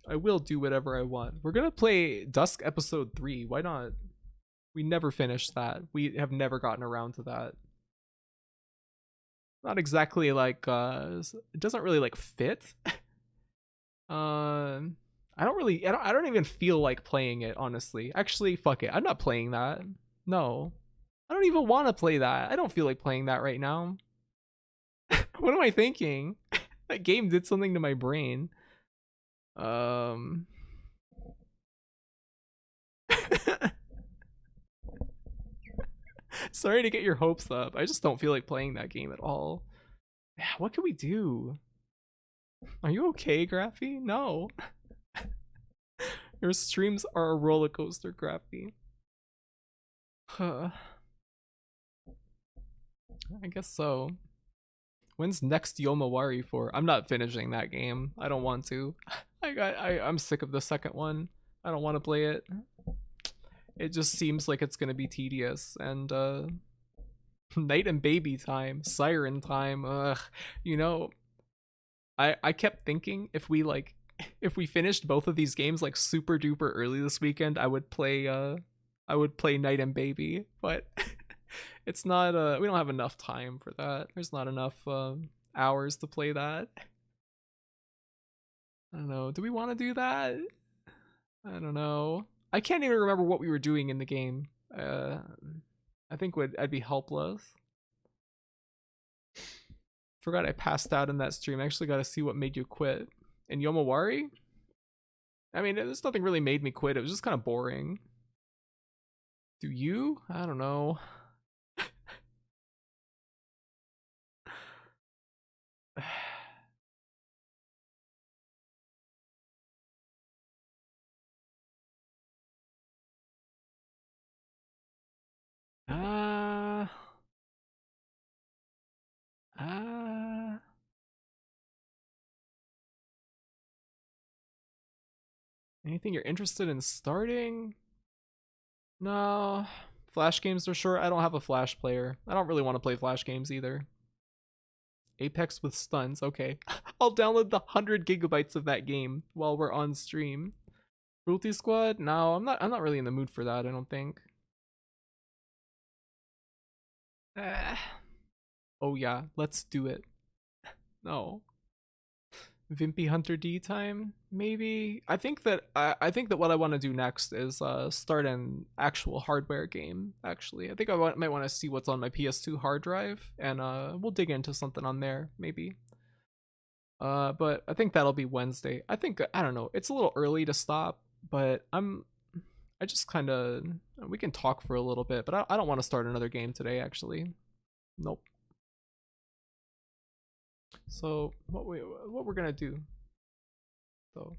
I will do whatever I want. We're gonna play Dusk episode 3. Why not? We never finished that. We have never gotten around to that. Not exactly like it doesn't really like fit. I don't even feel like playing it, honestly. Actually, fuck it. I'm not playing that. No. I don't even want to play that. I don't feel like playing that right now. What am I thinking? That game did something to my brain. Sorry to get your hopes up. I just don't feel like playing that game at all. Yeah, what can we do? Are you okay, Graphy? No. Your streams are a roller coaster, Graphy. Huh. I guess so. When's next Yomawari for? I'm not finishing that game. I don't want to. I'm sick of the second one. I don't want to play it. It just seems like it's gonna be tedious and night and baby time, siren time. Ugh. You know, I kept thinking if we finished both of these games like super duper early this weekend, I would play Night and Baby, but it's not we don't have enough time for that. There's not enough hours to play that. I don't know. Do we want to do that? I don't know. I can't even remember what we were doing in the game. I think I'd be helpless. Forgot I passed out in that stream. I actually got to see what made you quit. In Yomawari? I mean, there's nothing really made me quit. It was just kind of boring. Do you? I don't know. Anything you're interested in starting? No. Flash games are short. I don't have a Flash player. I don't really want to play Flash games either. Apex with stuns. Okay. I'll download the 100 gigabytes of that game while we're on stream. Cruelty Squad? No, I'm not really in the mood for that, I don't think. Oh yeah, let's do it. No. Vimpy Hunter D time, maybe. I think that what I want to do next is start an actual hardware game. Actually, I think I might want to see what's on my PS2 hard drive, and we'll dig into something on there, maybe. But I think that'll be Wednesday. I don't know. It's a little early to stop, but I just kind of we can talk for a little bit, but I don't want to start another game today. Actually, Nope. So what we're gonna do? So,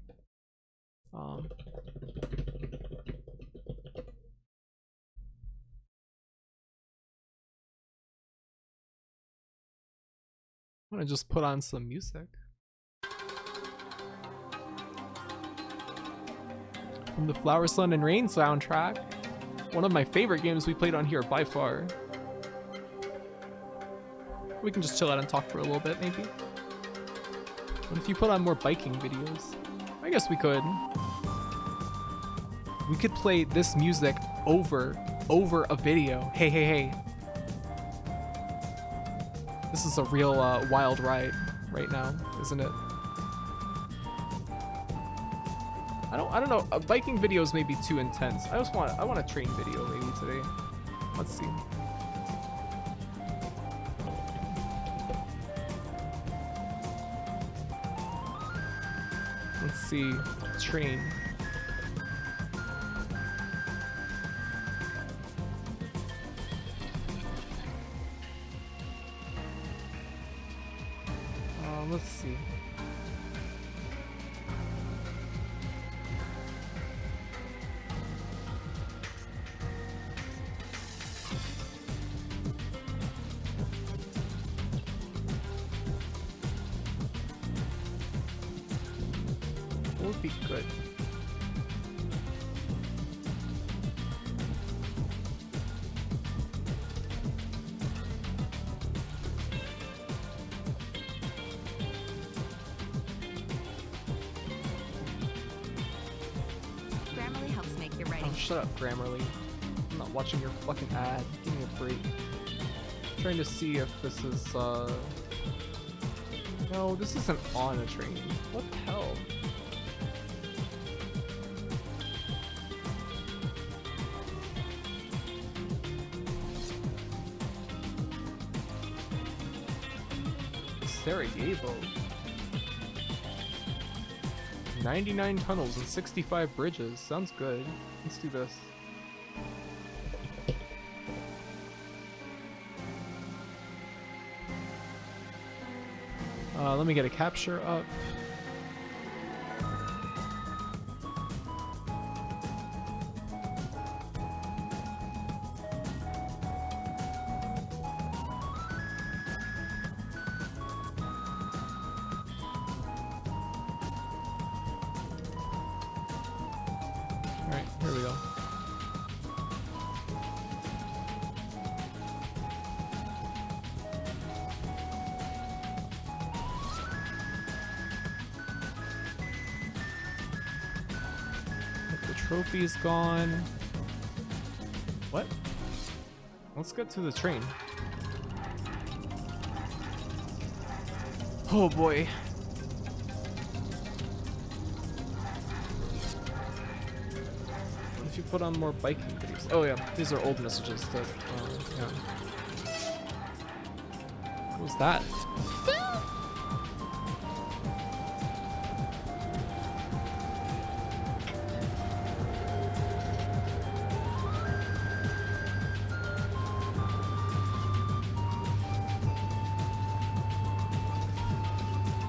I'm gonna just put on some music from the Flower, Sun, and Rain soundtrack. One of my favorite games we played on here by far. We can just chill out and talk for a little bit, maybe. What if you put on more biking videos? I guess we could. We could play this music over a video. Hey, hey, hey. This is a real wild ride right now, isn't it? I don't know. Biking videos may be too intense. I want a train video maybe today. Let's see. Let's see. Train. Let's see. What would be good? Grammarly helps make your writing. Oh, shut up, Grammarly. I'm not watching your fucking ad. Give me a break. I'm trying to see if this is, No, this isn't on a train. What the hell? Sarajevo. 99 tunnels and 65 bridges. Sounds good. Let's do this. Let me get a capture up. Alright, here we go. The trophy's gone. What? Let's get to the train. Oh boy. If you put on more biking videos. Oh yeah, these are old messages that, yeah. What was that?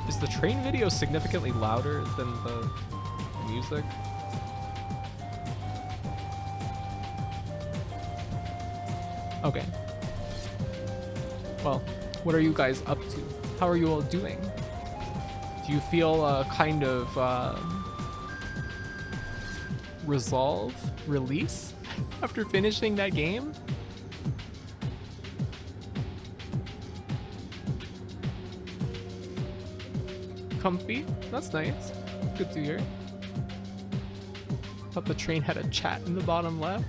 Is the train video significantly louder than the music? Okay. Well, what are you guys up to? How are you all doing? Do you feel kind of release after finishing that game? Comfy? That's nice. Good to hear. Thought the train had a chat in the bottom left.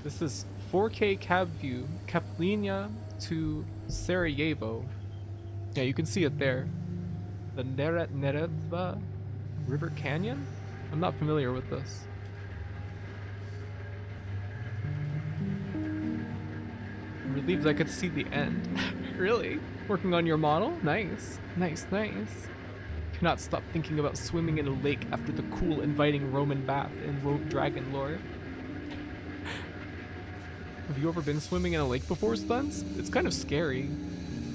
This is 4K cab view, Kaplina to Sarajevo. Yeah, you can see it there. The Neretva River Canyon? I'm not familiar with this. I'm relieved I could see the end. Really? Working on your model? Nice. Nice, nice. cannot stop thinking about swimming in a lake after the cool, inviting Roman bath in Rogue Dragon lore. Have you ever been swimming in a lake before, Stunts? It's kind of scary.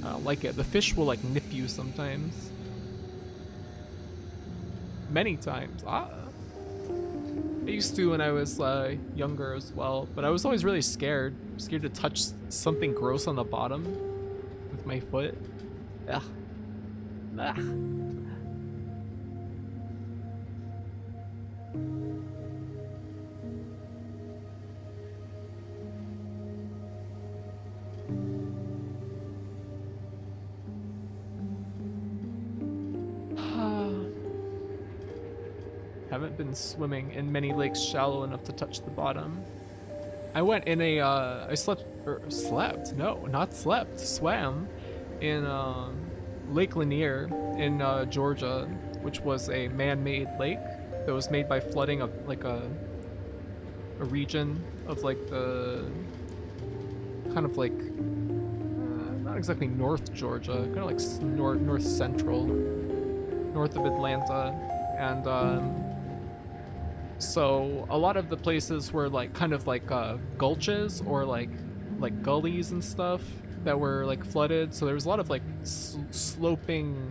I don't like it. The fish will like nip you sometimes. Many times. I used to when I was younger as well, but I was always really scared. Scared to touch something gross on the bottom with my foot. Ugh. Ugh. Haven't been swimming in many lakes shallow enough to touch the bottom. I went in a, I slept? No, not slept. Swam in Lake Lanier in Georgia, which was a man-made lake that was made by flooding of like a region of like the kind of like not exactly North Georgia, kind of like north central, north of Atlanta, and so a lot of the places were like kind of like gulches or like gullies and stuff that were like flooded. So there was a lot of like sloping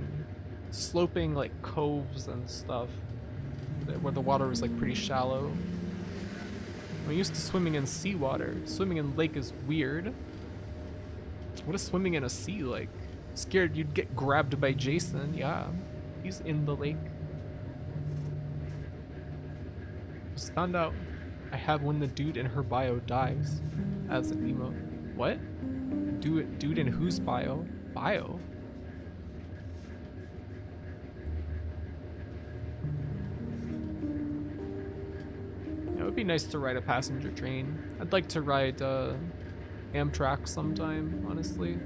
like coves and stuff where the water was like pretty shallow. I'm used to swimming in seawater. Swimming in lake is weird. What is swimming in a sea like? Scared you'd get grabbed by Jason. Yeah, he's in the lake. Just found out I have when the dude in her bio dies as an emote. What? Dude in whose bio? Bio? It would be nice to ride a passenger train. I'd like to ride Amtrak sometime, honestly.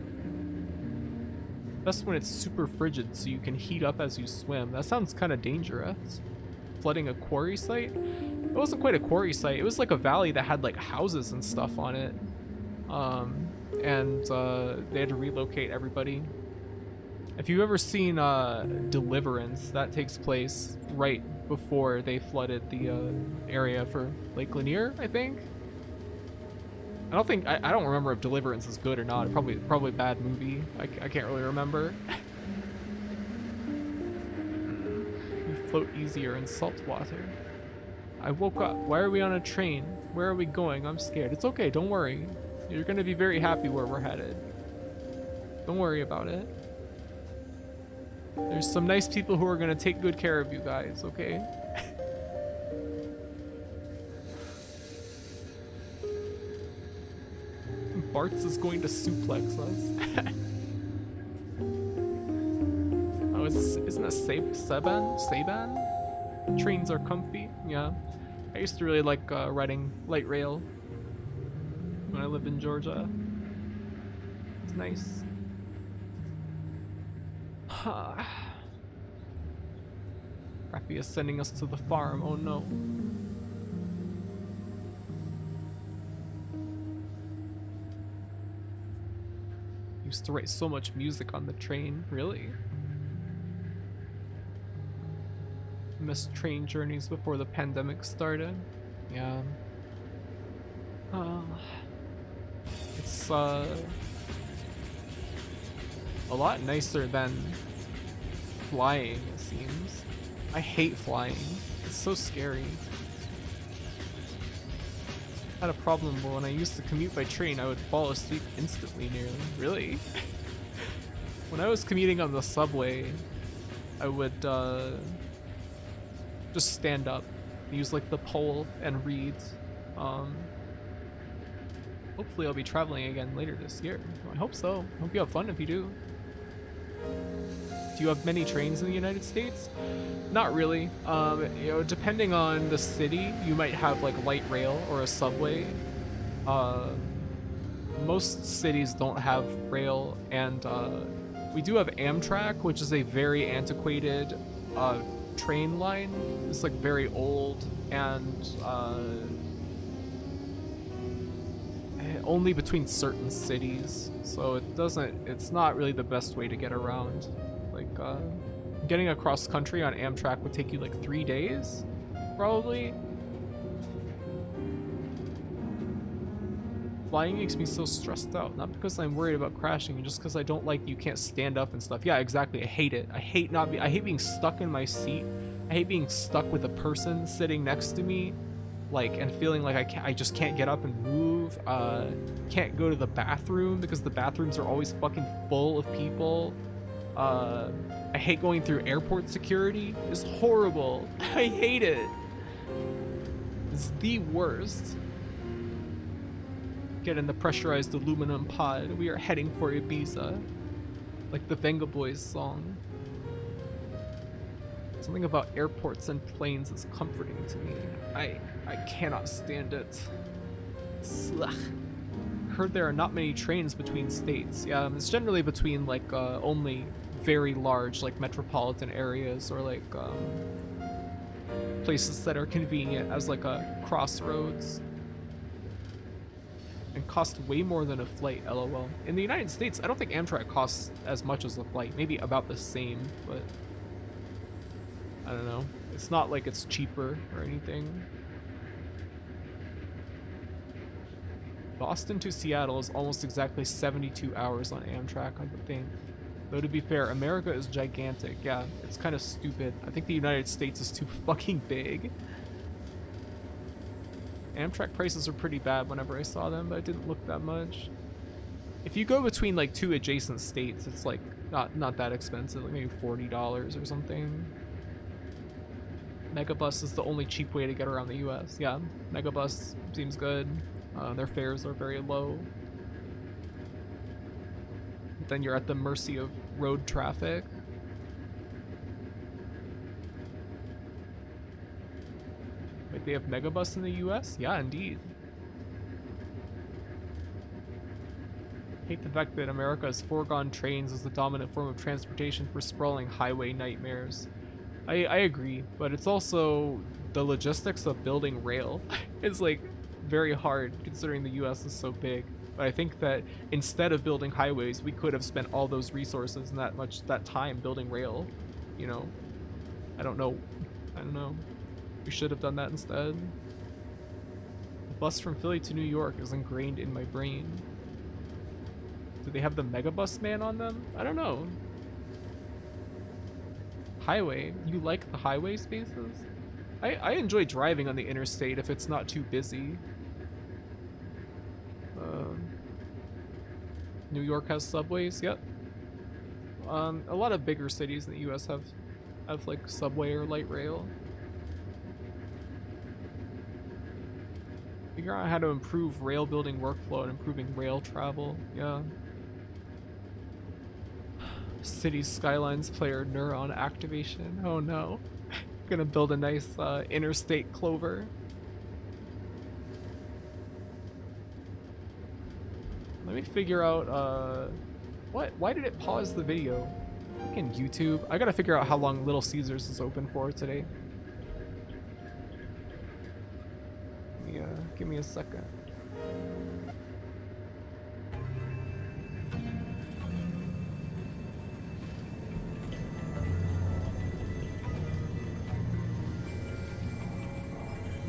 Best when it's super frigid so you can heat up as you swim. That sounds kind of dangerous. Flooding a quarry site? It wasn't quite a quarry site. It was like a valley that had like houses and stuff on it. And they had to relocate everybody. If you've ever seen Deliverance, that takes place right before they flooded the area for Lake Lanier, I think. I don't remember if Deliverance is good or not. Probably a bad movie. I can't really remember. You float easier in salt water. I woke up. Why are we on a train? Where are we going? I'm scared. It's okay, don't worry. You're gonna be very happy where we're headed. Don't worry about it. There's some nice people who are gonna take good care of you guys, okay? Bart's is going to suplex us. Oh, isn't that Saban? Trains are comfy, yeah. I used to really like riding light rail when I lived in Georgia. It's nice. Rappy is sending us to the farm, oh no. Used to write so much music on the train, really? Missed train journeys before the pandemic started. Yeah. It's a lot nicer than flying, it seems. I hate flying. It's so scary. I had a problem where when I used to commute by train, I would fall asleep instantly nearly. Really? When I was commuting on the subway, I would just stand up, use like the pole and read. Hopefully I'll be traveling again later this year. I hope so. Hope you have fun if you do. Do you have many trains in the United States? Not really. Depending on the city, you might have like light rail or a subway. Most cities don't have rail, and we do have Amtrak, which is a very antiquated train line. It's like very old and only between certain cities, so it's not really the best way to get around. Like getting across country on Amtrak would take you like 3 days, probably. Flying makes me so stressed out, not because I'm worried about crashing, just because I don't like you can't stand up and stuff. Yeah, exactly. I hate it. I hate being stuck in my seat. I hate being stuck with a person sitting next to me, like, and feeling like I just can't get up and move. Can't go to the bathroom because the bathrooms are always fucking full of people. I hate going through airport security. It's horrible. I hate it. It's the worst. Get in the pressurized aluminum pod. We are heading for Ibiza. Like the Venga Boys song. Something about airports and planes is comforting to me. I cannot stand it. Ugh. Heard there are not many trains between states. Yeah, it's generally between like only very large like metropolitan areas or like places that are convenient as like a crossroads. And cost way more than a flight, lol. In the United States, I don't think Amtrak costs as much as a flight. Maybe about the same, but I don't know. It's not like it's cheaper or anything. Boston to Seattle is almost exactly 72 hours on Amtrak, I would think. Though to be fair, America is gigantic. Yeah, it's kind of stupid. I think the United States is too fucking big. Amtrak prices are pretty bad whenever I saw them, but it didn't look that much. If you go between like two adjacent states, it's like not that expensive, like maybe $40 or something. Megabus is the only cheap way to get around the US. Yeah, Megabus seems good. Their fares are very low. But then you're at the mercy of road traffic. Wait, they have Megabus in the US? Yeah, indeed. Hate the fact that America's foregone trains is the dominant form of transportation for sprawling highway nightmares. I agree, but it's also the logistics of building rail is like very hard considering the US is so big. But I think that instead of building highways, we could have spent all those resources and that time building rail, you know. I don't know. We should have done that instead. The bus from Philly to New York is ingrained in my brain. Do they have the Megabus man on them? I don't know. Highway. You like the highway spaces? I enjoy driving on the interstate if it's not too busy. New York has subways. Yep. A lot of bigger cities in the U.S. have like subway or light rail. Figure out how to improve rail building workflow and improving rail travel. Yeah. City Skylines player neuron activation. Oh no. Gonna build a nice interstate clover. Let me figure out what? Why did it pause the video? Fucking YouTube. I gotta figure out how long Little Caesars is open for today. Give me a second.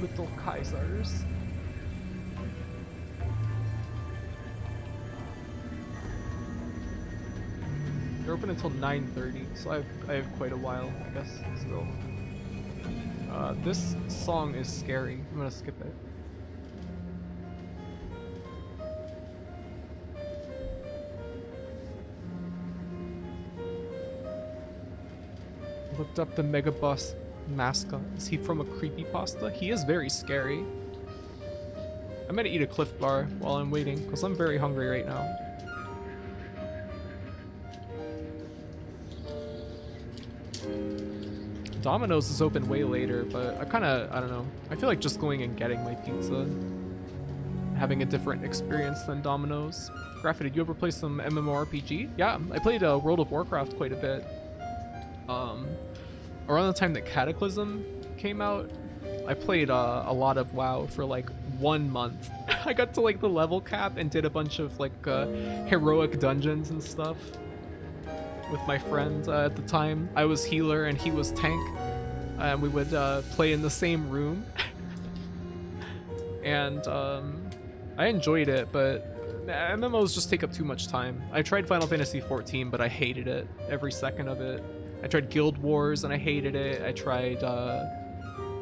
Little Kaisers. They're open until 9:30, so I have quite a while, I guess, still. This song is scary. I'm gonna skip it. Looked up the Megabus mascot. Is he from a creepypasta? He is very scary. I'm gonna eat a Cliff Bar while I'm waiting, because I'm very hungry right now. Domino's is open way later, but I don't know. I feel like just going and getting my pizza, having a different experience than Domino's. Grapha, did you ever play some MMORPG? Yeah, I played World of Warcraft quite a bit. Around the time that Cataclysm came out, I played a lot of WoW for like 1 month. I got to like the level cap and did a bunch of like heroic dungeons and stuff. with my friend at the time. I was healer and he was tank, and we would play in the same room. And I enjoyed it, but MMOs just take up too much time. I tried Final Fantasy XIV, but I hated it, every second of it. I tried Guild Wars and I hated it. I tried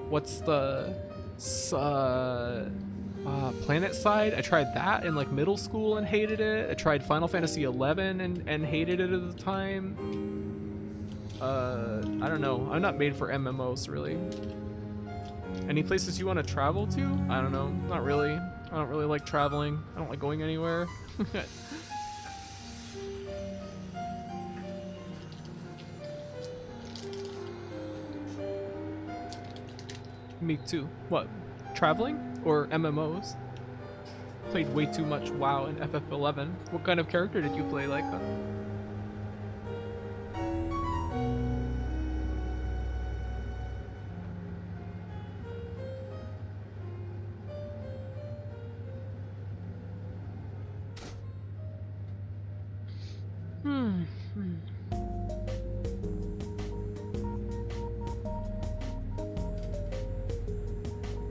what's the Planet Side? I tried that in like middle school and hated it. I tried Final Fantasy XI and hated it at the time. I don't know. I'm not made for MMOs really. Any places you want to travel to? I don't know. Not really. I don't really like traveling. I don't like going anywhere. Me too. What? Traveling? Or MMOs? Played way too much WoW and FF11. What kind of character did you play, like?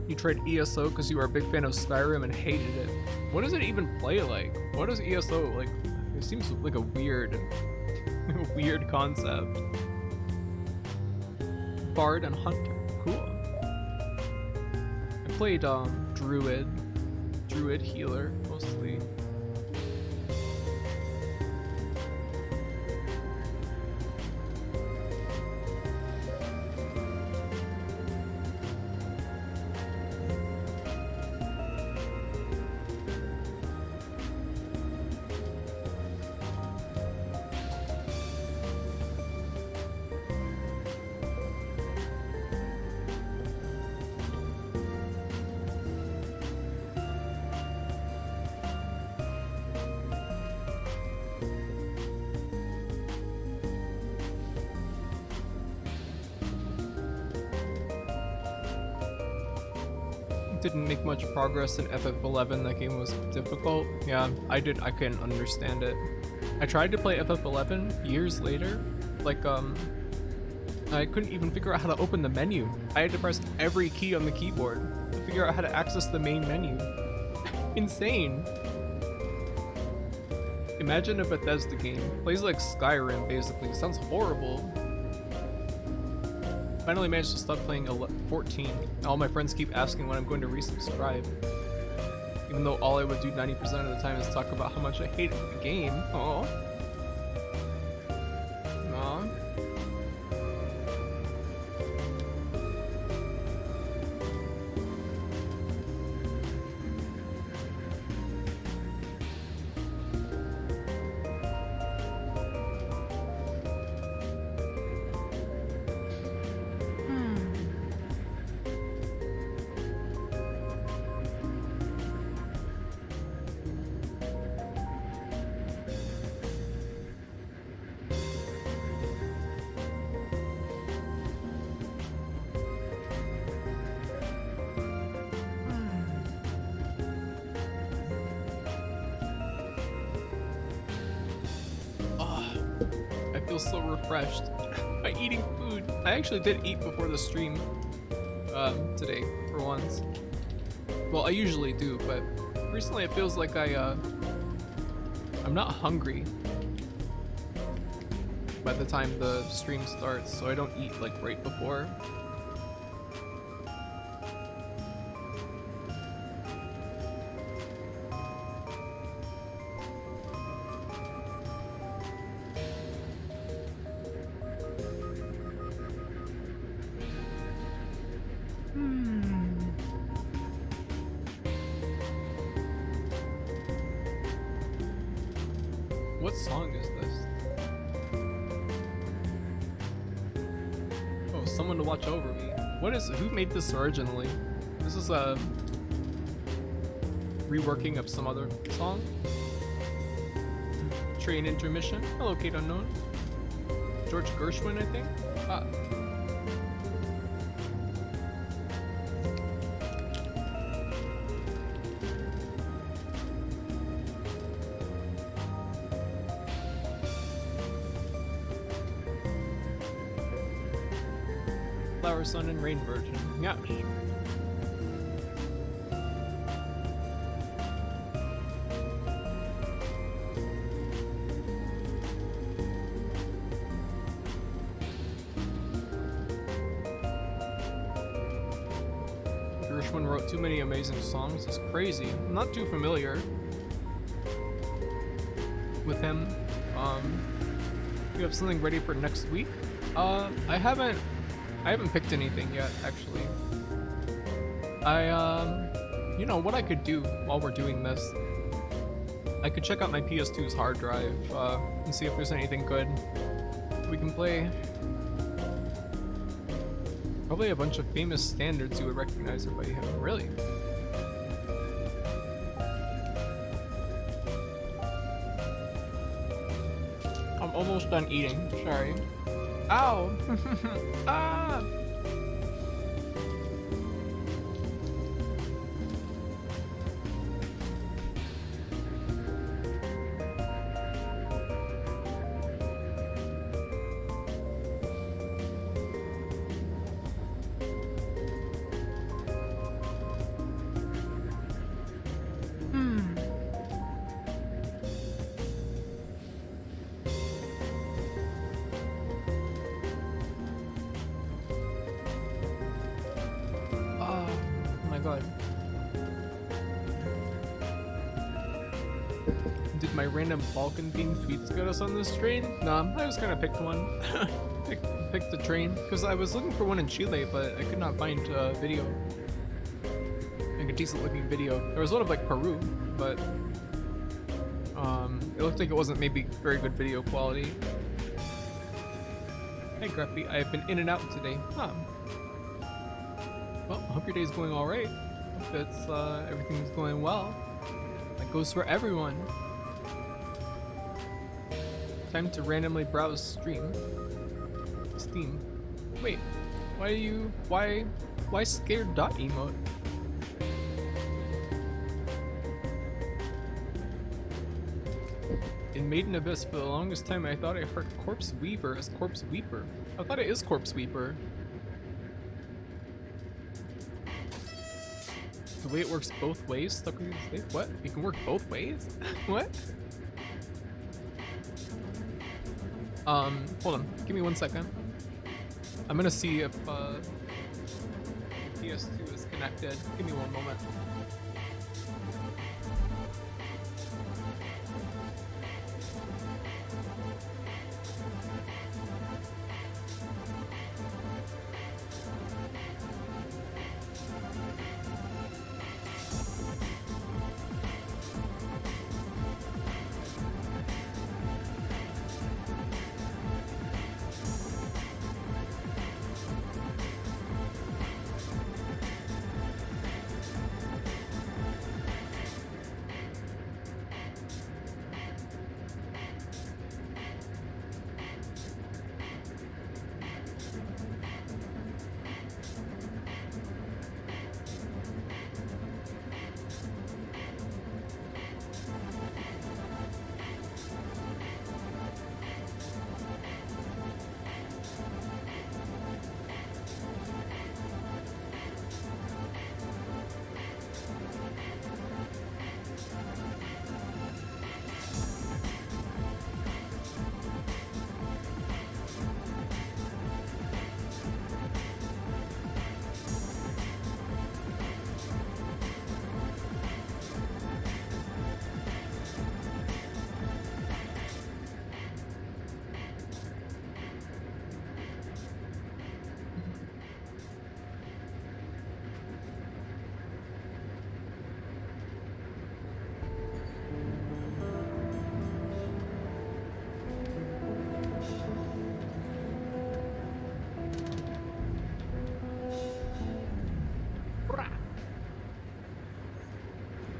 You tried ESO because you were a big fan of Skyrim and hated it. What does it even play like? What is ESO like? It seems like a weird, concept. Bard and Hunter, cool. I played Druid healer mostly. Didn't make much progress in FF11. That game was difficult. Yeah, I couldn't understand it. I tried to play FF11 years later. Like, I couldn't even figure out how to open the menu. I had to press every key on the keyboard to figure out how to access the main menu. Insane. Imagine a Bethesda game. Plays like Skyrim, basically. Sounds horrible. Finally managed to stop playing 14. All my friends keep asking when I'm going to resubscribe. Even though all I would do 90% of the time is talk about how much I hated the game. Aww. Aww. So refreshed by eating food. I actually did eat before the stream today for once. Well, I usually do, but recently it feels like I'm not hungry by the time the stream starts, so I don't eat like right before. What song is this? Oh, Someone to Watch Over Me. Who made this originally? This is a reworking of some other song. Train Intermission. Hello, Kate Unknown. George Gershwin, I think. Ah. Flower Sun and Rain Virgin. Yeah. Gershwin wrote too many amazing songs. It's crazy. I'm not too familiar with him. You have something ready for next week? I haven't picked anything yet, actually. You know what I could do while we're doing this? I could check out my PS2's hard drive and see if there's anything good we can play. Probably a bunch of famous standards you would recognize by him. Really? I'm almost done eating. Sorry. Ow! Ah! Did my random Balkan themed tweets get us on this train? Nah, I just kind of picked one. picked the train because I was looking for one in Chile, but I could not find a video, like a decent looking video. There was one of like Peru, but it looked like it wasn't maybe very good video quality. Hey Grumpy, I have been in and out today. Huh. Well, I hope your day's going all right. Hope it's everything's going well. That goes for everyone. Time to randomly browse Steam. Wait, why scared dot emote? In Maiden Abyss, for the longest time I thought I heard Corpse Weaver as Corpse Weeper. I thought it is Corpse Weeper. The way it works both ways? Stuck with you today? What? You can work both ways? What? Hold on. Give me 1 second. I'm gonna see if PS2 is connected. Give me 1 moment.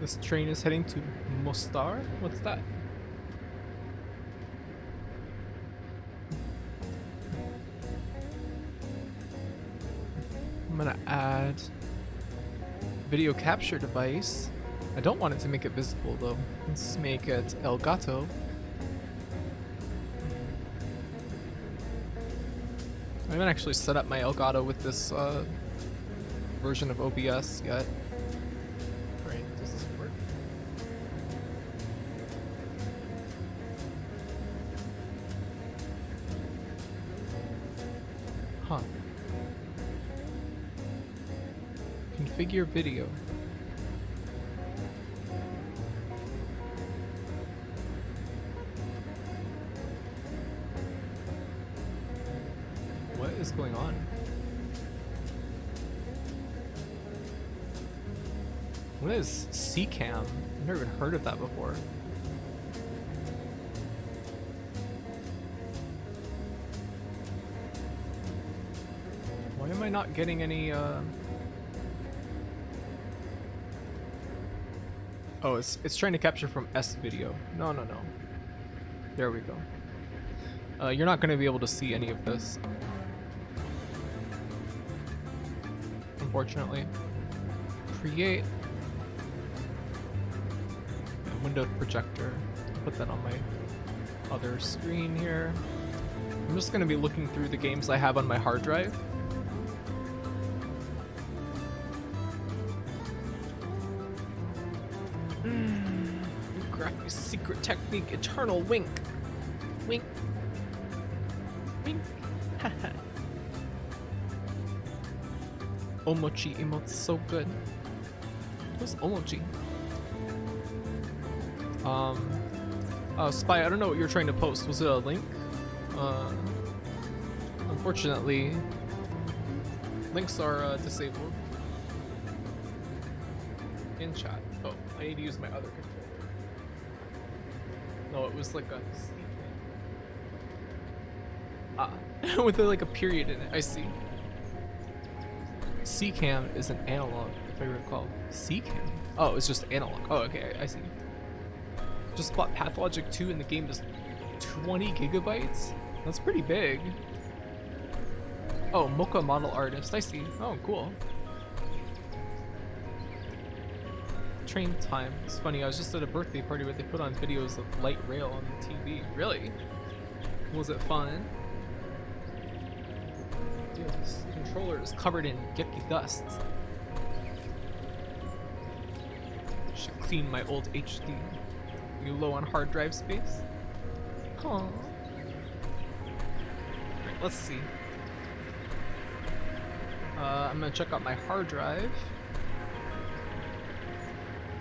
This train is heading to Mostar? What's that? I'm gonna add video capture device. I don't want it to make it visible though. Let's make it El Gato. I haven't actually set up my Elgato with this version of OBS yet. Right, does this work? Huh. Configure video. What is going on? What is CCAM? I've never even heard of that before. Why am I not getting any Oh, it's trying to capture from S video. No. There we go. You're not going to be able to see any of this, unfortunately. Create a windowed projector. Put that on my other screen here. I'm just going to be looking through the games I have on my hard drive. Graphic secret technique, eternal wink. Wink. Wink. Omochi emotes so good. What's Omochi? Spy, I don't know what you're trying to post. Was it a link? Unfortunately, links are disabled in chat. Oh, I need to use my other controller. No, it was like a CCAM. With like a period in it. I see. CCAM is an analog, if I recall. CCAM? Oh, it's just analog. Oh, okay, I see. Just bought Pathologic 2 and the game is 20 gigabytes? That's pretty big. Oh, Mocha Model Artist. I see. Oh, cool. Train time. It's funny, I was just at a birthday party where they put on videos of light rail on the TV. Really? Was it fun? Dude, this controller is covered in yucky dust. Should clean my old HD. You low on hard drive space? Huh. Alright, let's see. I'm gonna check out my hard drive.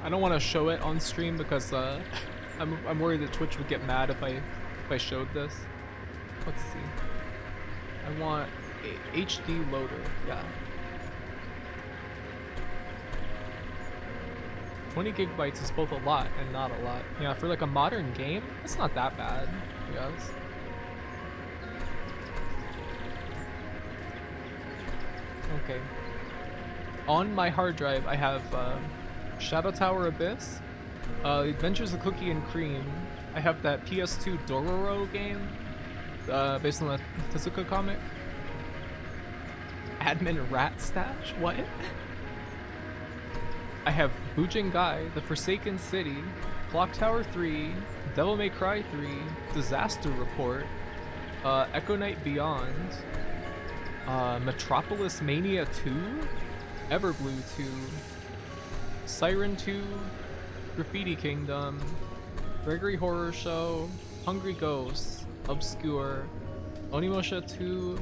I don't want to show it on stream because I'm worried that Twitch would get mad if I showed this. Let's see. I want a HD loader. Yeah. 20 gigabytes is both a lot and not a lot. Yeah, for like a modern game, it's not that bad, I guess. Okay. On my hard drive, I have Shadow Tower Abyss, The Adventures of Cookie and Cream. I have that PS2 Dororo game, based on the Tezuka comic. Admin Rat Stash? What? I have Bujingai, The Forsaken City, Clock Tower 3, Devil May Cry 3, Disaster Report, Echo Knight Beyond, Metropolis Mania 2, Everblue 2, Siren 2, Graffiti Kingdom, Gregory Horror Show, Hungry Ghosts, Obscure, Onimusha 2,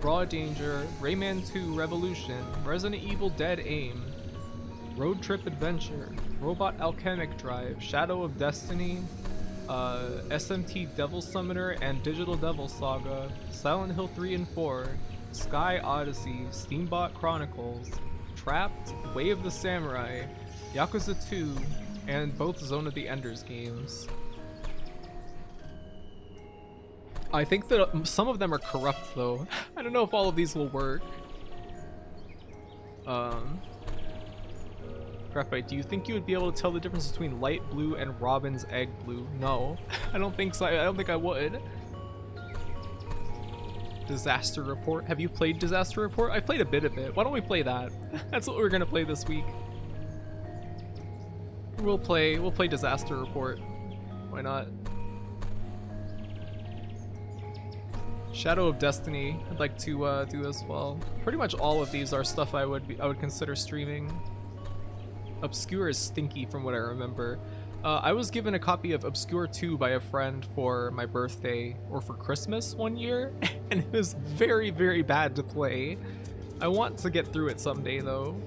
Raw Danger, Rayman 2 Revolution, Resident Evil Dead Aim, Road Trip Adventure, Robot Alchemic Drive, Shadow of Destiny, SMT Devil Summoner and Digital Devil Saga, Silent Hill 3 and 4, Sky Odyssey, Steambot Chronicles, Trapped, Way of the Samurai, Yakuza 2, and both Zone of the Enders games. I think that some of them are corrupt though. I don't know if all of these will work. Graphite, do you think you would be able to tell the difference between light blue and robin's egg blue? No, I don't think so. I don't think I would. Disaster Report. Have you played Disaster Report? I played a bit of it. Why don't we play that? That's what we're gonna play this week. We'll play Disaster Report. Why not? Shadow of Destiny, I'd like to do as well. Pretty much all of these are stuff I would consider streaming. Obscure is stinky from what I remember. I was given a copy of Obscure 2 by a friend for my birthday or for Christmas one year, and it was very, very bad to play. I want to get through it someday though.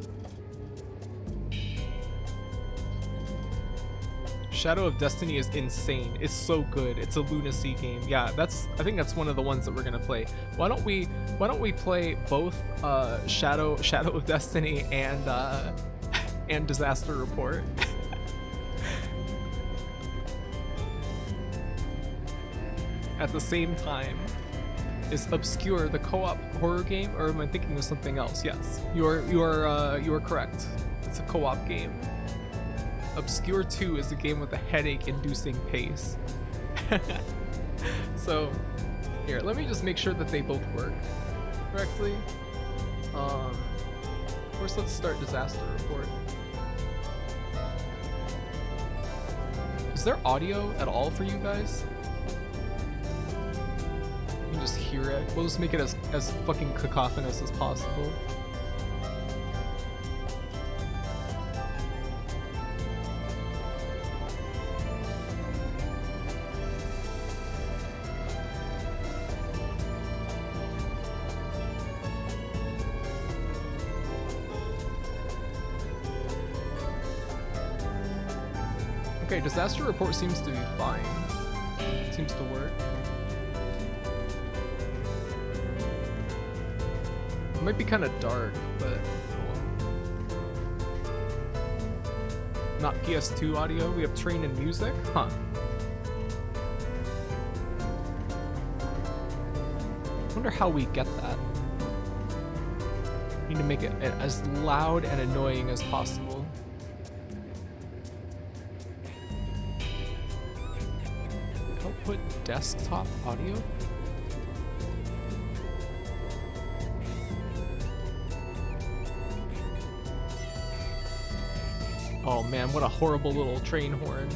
Shadow of Destiny is insane. It's so good. It's a lunacy game. Yeah, I think that's one of the ones that we're gonna play. Why don't we play both Shadow of Destiny and Disaster Report? At the same time. Is Obscure the co-op horror game, or am I thinking of something else? Yes, you are correct. It's a co-op game. Obscure 2 is a game with a headache-inducing pace. So, here, let me just make sure that they both work correctly. First, let's start Disaster Report. Is there audio at all for you guys? You can just hear it. We'll just make it as fucking cacophonous as possible. Okay, Disaster Report seems to be fine. Seems to work. It might be kind of dark, but not PS2 audio. We have train and music? Huh. Wonder how we get that. Need to make it as loud and annoying as possible. Output desktop audio? Oh man, what a horrible little train horn.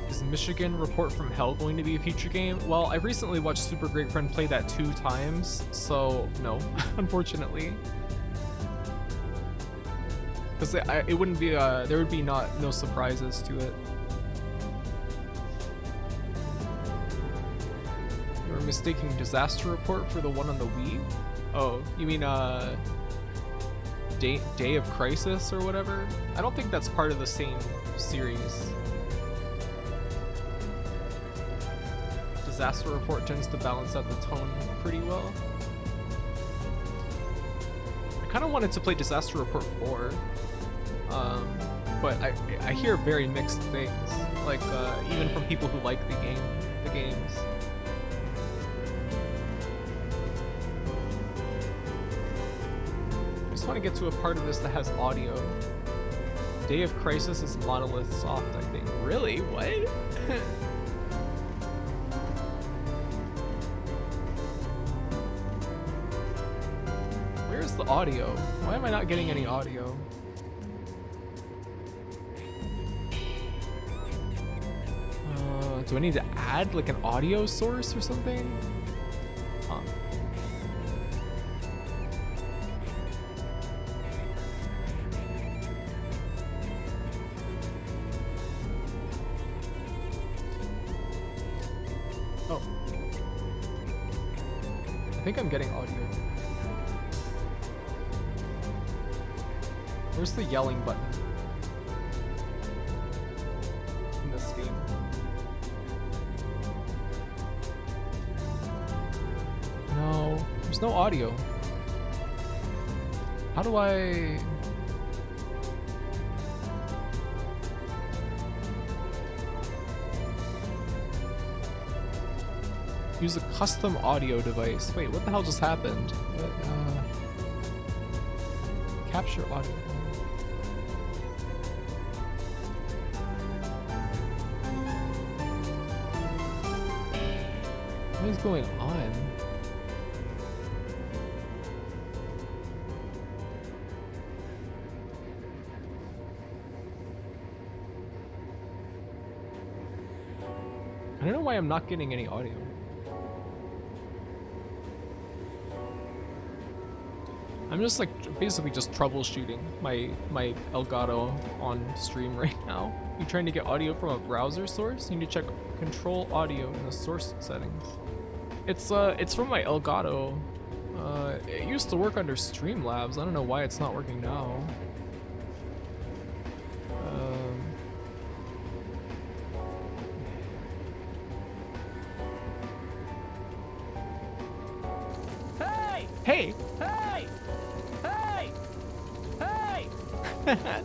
Is Michigan Report from Hell going to be a future game? Well, I recently watched Super Great Friend play that 2 times, so no, unfortunately. Because it wouldn't be, there would be no surprises to it. You were mistaking Disaster Report for the one on the Wii? Oh, you mean, Day of Crisis or whatever? I don't think that's part of the same series. Disaster Report tends to balance out the tone pretty well. I kind of wanted to play Disaster Report 4, but I hear very mixed things, like even from people who like the games. I just want to get to a part of this that has audio. Day of Crisis is Monolith Soft, I think. Really? What? Where's the audio? Why am I not getting any audio? Do I need to add like an audio source or something? Huh. Oh. I think I'm getting audio. Where's the yelling button in this game? No, there's no audio. How do I... use a custom audio device? Wait, what the hell just happened? What, capture audio. What is going on? don't know why I'm not getting any audio. I'm just like basically just troubleshooting my Elgato on stream right now. You trying to get audio from a browser source? You need to check control audio in the source settings. It's from my Elgato. It used to work under Streamlabs. I don't know why it's not working now. Hey! Hey! Hey! Hey!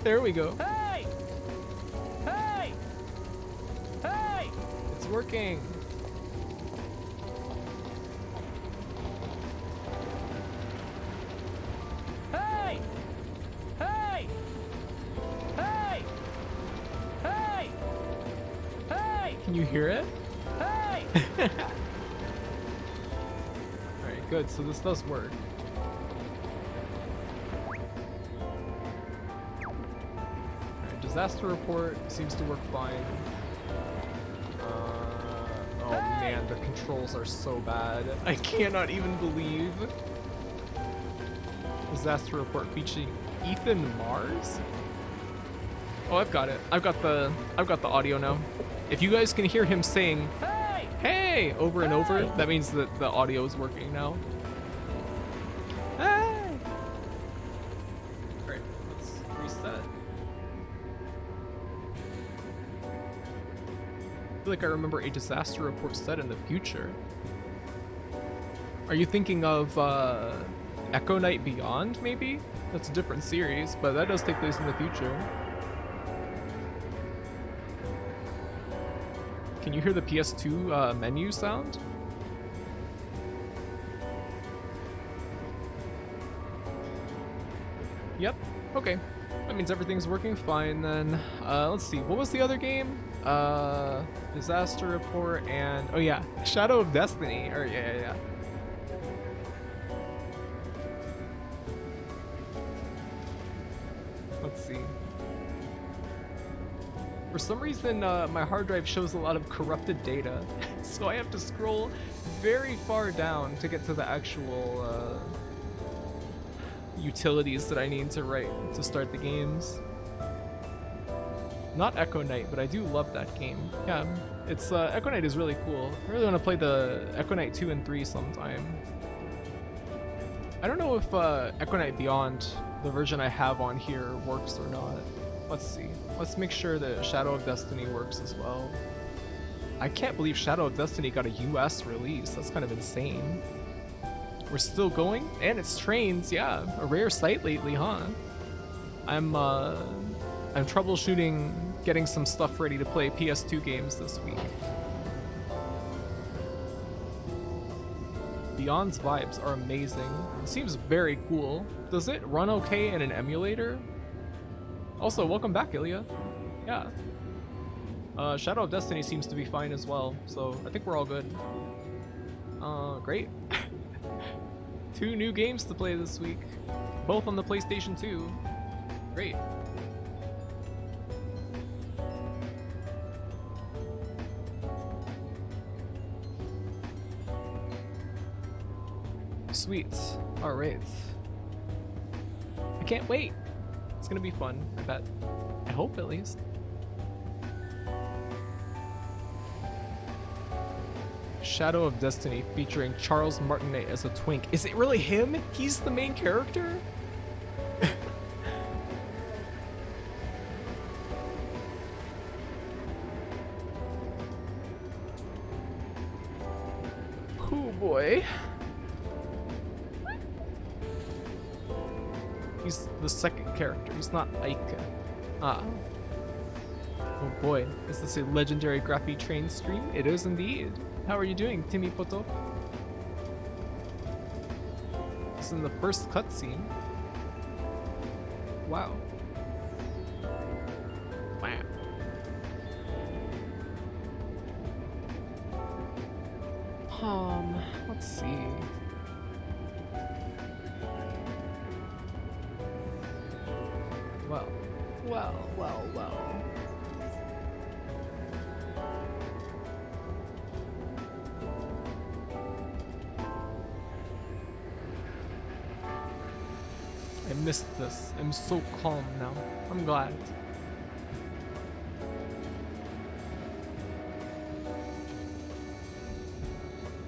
There we go. Hey! Hey! Hey! It's working. Hey! Hey! Hey! Hey! Hey! Can you hear it? Hey! Alright, good. So this does work. Alright, disaster report seems to work fine. Oh man, the controls are so bad. I cannot even believe. Disaster report featuring Ethan Mars? Oh, I've got it. I've got the audio now. If you guys can hear him saying "Hey" over and over, that means that the audio is working now. Hey! Alright, let's reset. I feel like I remember a disaster report set in the future. Are you thinking of Echo Knight Beyond, maybe? That's a different series, but that does take place in the future. Can you hear the PS2 menu sound? Yep, okay. That means everything's working fine then. Let's see, what was the other game? Disaster Report and, oh yeah, Shadow of Destiny, or yeah. Let's see. For some reason, my hard drive shows a lot of corrupted data, so I have to scroll very far down to get to the actual utilities that I need to write to start the games. Not Echo Knight, but I do love that game. Yeah, it's Echo Knight is really cool. I really want to play the Echo Knight 2 and 3 sometime. I don't know if Echo Knight Beyond, the version I have on here, works or not. Let's see. Let's make sure that Shadow of Destiny works as well. I can't believe Shadow of Destiny got a US release. That's kind of insane. We're still going, and it's trains. Yeah, a rare sight lately, huh? I'm troubleshooting getting some stuff ready to play PS2 games this week. Beyond's vibes are amazing. It seems very cool. Does it run okay in an emulator? Also, welcome back, Ilya. Yeah. Shadow of Destiny seems to be fine as well, so I think we're all good. Great. 2 new games to play this week, both on the PlayStation 2. Great. Sweet. Alright. I can't wait. It's gonna be fun, I bet. I hope, at least. Shadow of Destiny featuring Charles Martinet as a twink. Is it really him? He's the main character? Oh boy. He's the second character. He's not Ike. Ah. Oh boy. Is this a legendary Graphy Train stream? It is indeed. How are you doing, Timmy Poto? It's in the first cutscene. Wow. Wow. Let's see. Well. I missed this. I'm so calm now. I'm glad.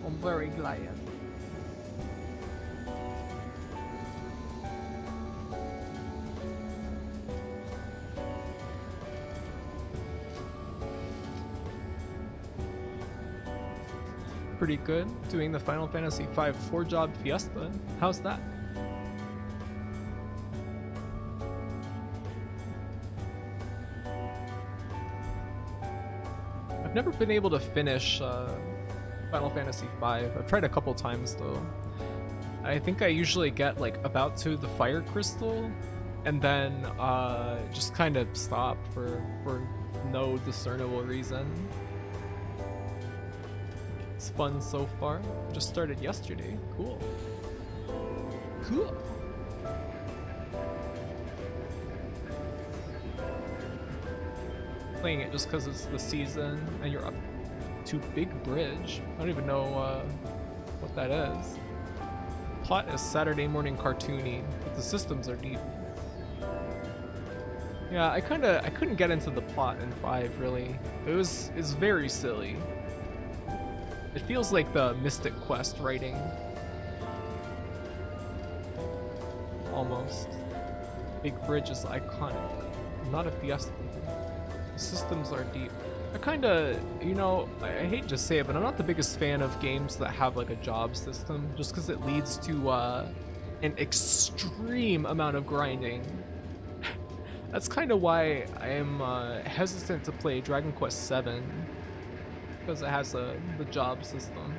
I'm very glad. Pretty good. Doing the Final Fantasy V 4-job fiesta. How's that? I've never been able to finish Final Fantasy V. I've tried a couple times though. I think I usually get like about to the fire crystal and then just kind of stop for no discernible reason. It's fun so far. Just started yesterday. Cool. Cool. Playing it just because it's the season and you're up to Big Bridge. I don't even know what that is. Plot is Saturday morning cartoony, but the systems are deep. Yeah, I couldn't get into the plot in 5 really. It's very silly. It feels like the Mystic Quest writing. Almost. Big Bridge is iconic. Not a fiesta. The systems are deep. I kinda, you know, I hate to say it, but I'm not the biggest fan of games that have like a job system, just because it leads to an extreme amount of grinding. That's kind of why I am hesitant to play Dragon Quest VII, because it has the job system.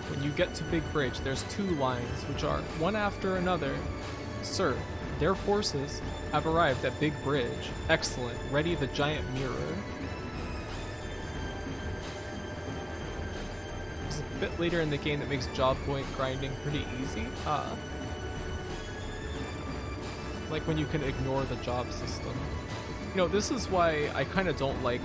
When you get to Big Bridge, there's 2 lines, which are one after another. Sir, their forces have arrived at Big Bridge. Excellent. Ready the giant mirror. There's a bit later in the game that makes job point grinding pretty easy. Like when you can ignore the job system. You know, this is why I kind of don't like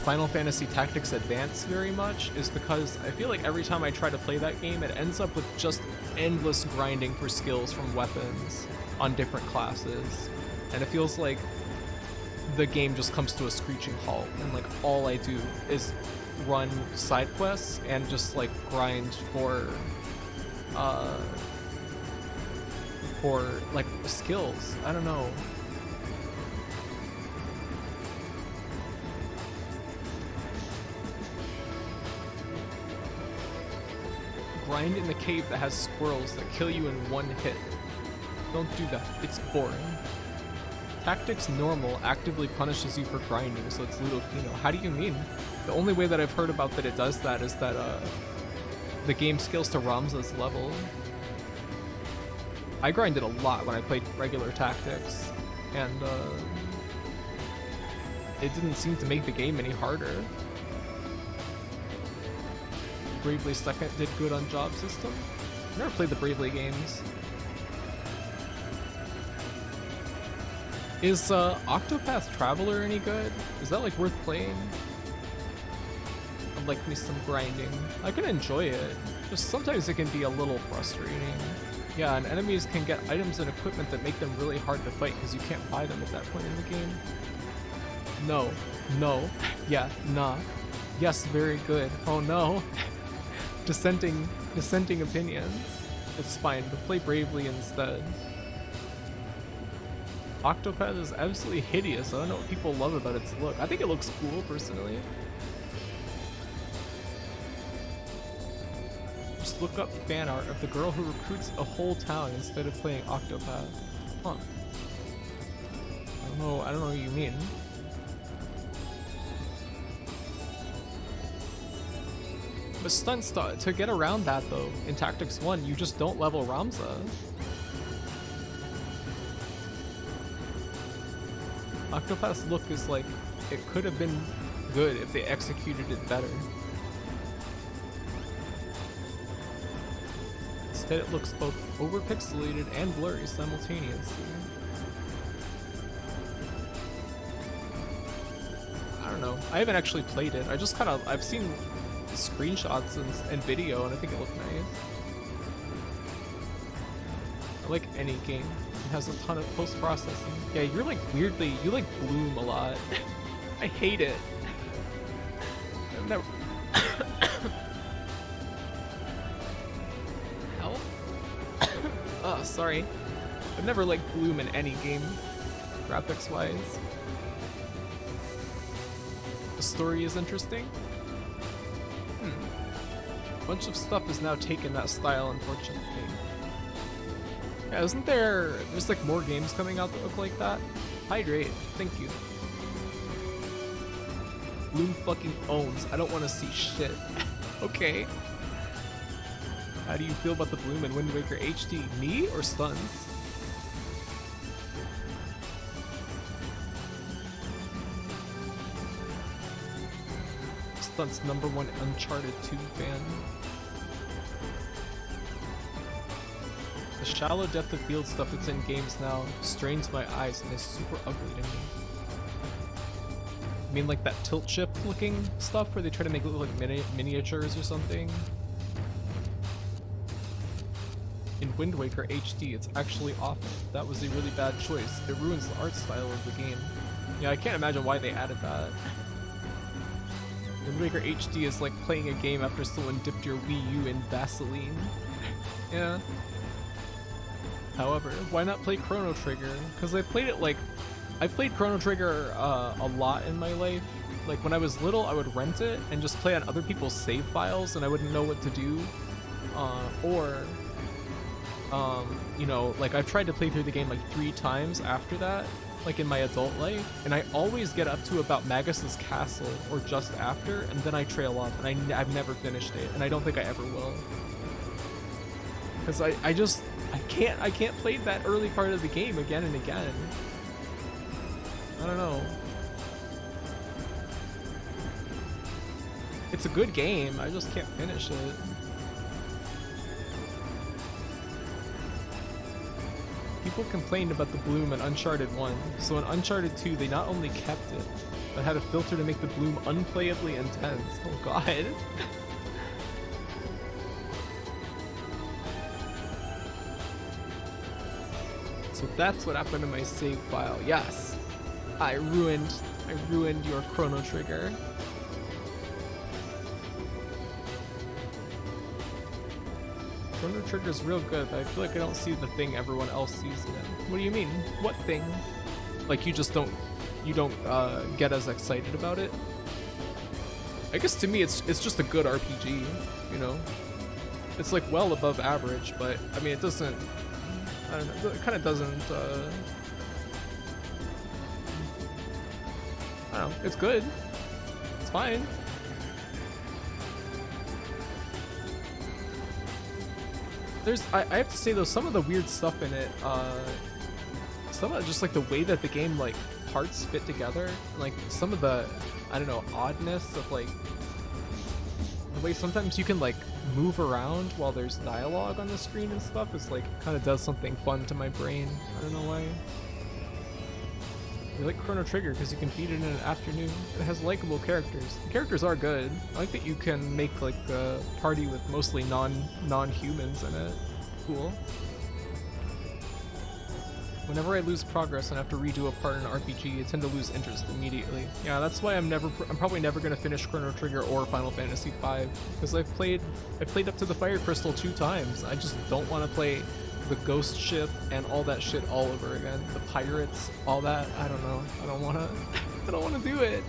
Final Fantasy Tactics Advance very much, is because I feel like every time I try to play that game, it ends up with just endless grinding for skills from weapons on different classes. And it feels like the game just comes to a screeching halt, and like all I do is run side quests and just like grind for like skills. I don't know. Grind in the cave that has squirrels that kill you in 1 hit. Don't do that. It's boring. Tactics Normal actively punishes you for grinding, so it's Ludopino. How do you mean? The only way that I've heard about that it does that is that the game scales to Ramza's level. I grinded a lot when I played regular Tactics, and it didn't seem to make the game any harder. Bravely 2nd did good on job system. Never played the Bravely games. Is Octopath Traveler any good? Is that like worth playing? I'd like me some grinding. I can enjoy it, just sometimes it can be a little frustrating. Yeah, and enemies can get items and equipment that make them really hard to fight because you can't buy them at that point in the game. No. No. Yeah, nah. Yes, very good. Oh no. Dissenting opinions. It's fine, but play Bravely instead. Octopath is absolutely hideous. I don't know what people love about its look. I think it looks cool, personally. Just look up fan art of the girl who recruits a whole town instead of playing Octopath. Huh. I don't know what you mean. But stunts, to get around that though, in Tactics 1, you just don't level Ramza. Octopath's look is like, it could have been good if they executed it better. Instead it looks both overpixelated and blurry simultaneously. I haven't actually played it. I've seen screenshots and video, and I think it looked nice. I like any game. It has a ton of post-processing. Yeah, you're like weirdly, you like Bloom a lot. I hate it. I've never... Hell? Oh, sorry. I've never liked Bloom in any game, graphics-wise. The story is interesting. A bunch of stuff has now taken that style, unfortunately. Yeah, isn't there's like more games coming out that look like that? Hydrate, thank you. Bloom fucking owns. I don't want to see shit. Okay. How do you feel about the Bloom and Wind Waker HD? Me or Stuns? Stunt's #1 Uncharted 2 fan. The shallow depth of field stuff that's in games now strains my eyes and is super ugly to me. I mean like that tilt shift looking stuff where they try to make it look like miniatures or something? In Wind Waker HD, it's actually awful. That was a really bad choice. It ruins the art style of the game. Yeah, I can't imagine why they added that. Wind Waker HD is like playing a game after someone dipped your Wii U in Vaseline. Yeah. However, why not play Chrono Trigger? Because I played Chrono Trigger a lot in my life. Like when I was little, I would rent it and just play on other people's save files and I wouldn't know what to do. You know, like I've tried to play through the game like 3 times after that, like in my adult life, and I always get up to about Magus's castle or just after, and then I trail off, and I've never finished it, and I don't think I ever will. Because I can't play that early part of the game again and again. I don't know. It's a good game, I just can't finish it. People complained about the Bloom in Uncharted 1, so in Uncharted 2 they not only kept it, but had a filter to make the Bloom unplayably intense. Oh god. So that's what happened to my save file. Yes! I ruined your Chrono Trigger. Chrono Trigger's real good, but I feel like I don't see the thing everyone else sees in it. What do you mean? What thing? Like you just don't get as excited about it? I guess to me it's just a good RPG, you know? It's like well above average, but I mean it doesn't, I don't know, it kind of doesn't, I don't know, it's good. It's fine. I have to say though, some of the weird stuff in it, some of just like the way that the game like parts fit together, like some of the, I don't know, oddness of like the way sometimes you can like move around while there's dialogue on the screen and stuff is like kind of does something fun to my brain. I don't know why. I like Chrono Trigger because you can beat it in an afternoon. It has likable characters. The characters are good. I like that you can make like a party with mostly non-humans in it. Cool. Whenever I lose progress and have to redo a part in an RPG, I tend to lose interest immediately. Yeah, that's why I'm probably never gonna finish Chrono Trigger or Final Fantasy V because I've played up to the Fire Crystal 2 times. I just don't want to play the ghost ship and all that shit all over again. The pirates, all that. I don't know. I don't wanna do it.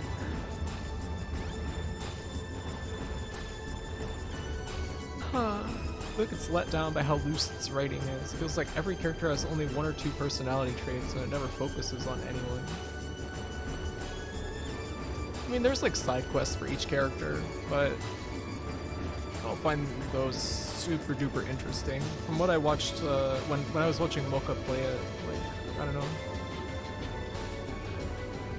Huh. I feel like it's let down by how loose its writing is. It feels like every character has only 1 or 2 personality traits and it never focuses on anyone. I mean, there's like side quests for each character, but I don't find those super duper interesting. From what I watched when I was watching Mocha play it, like, I don't know.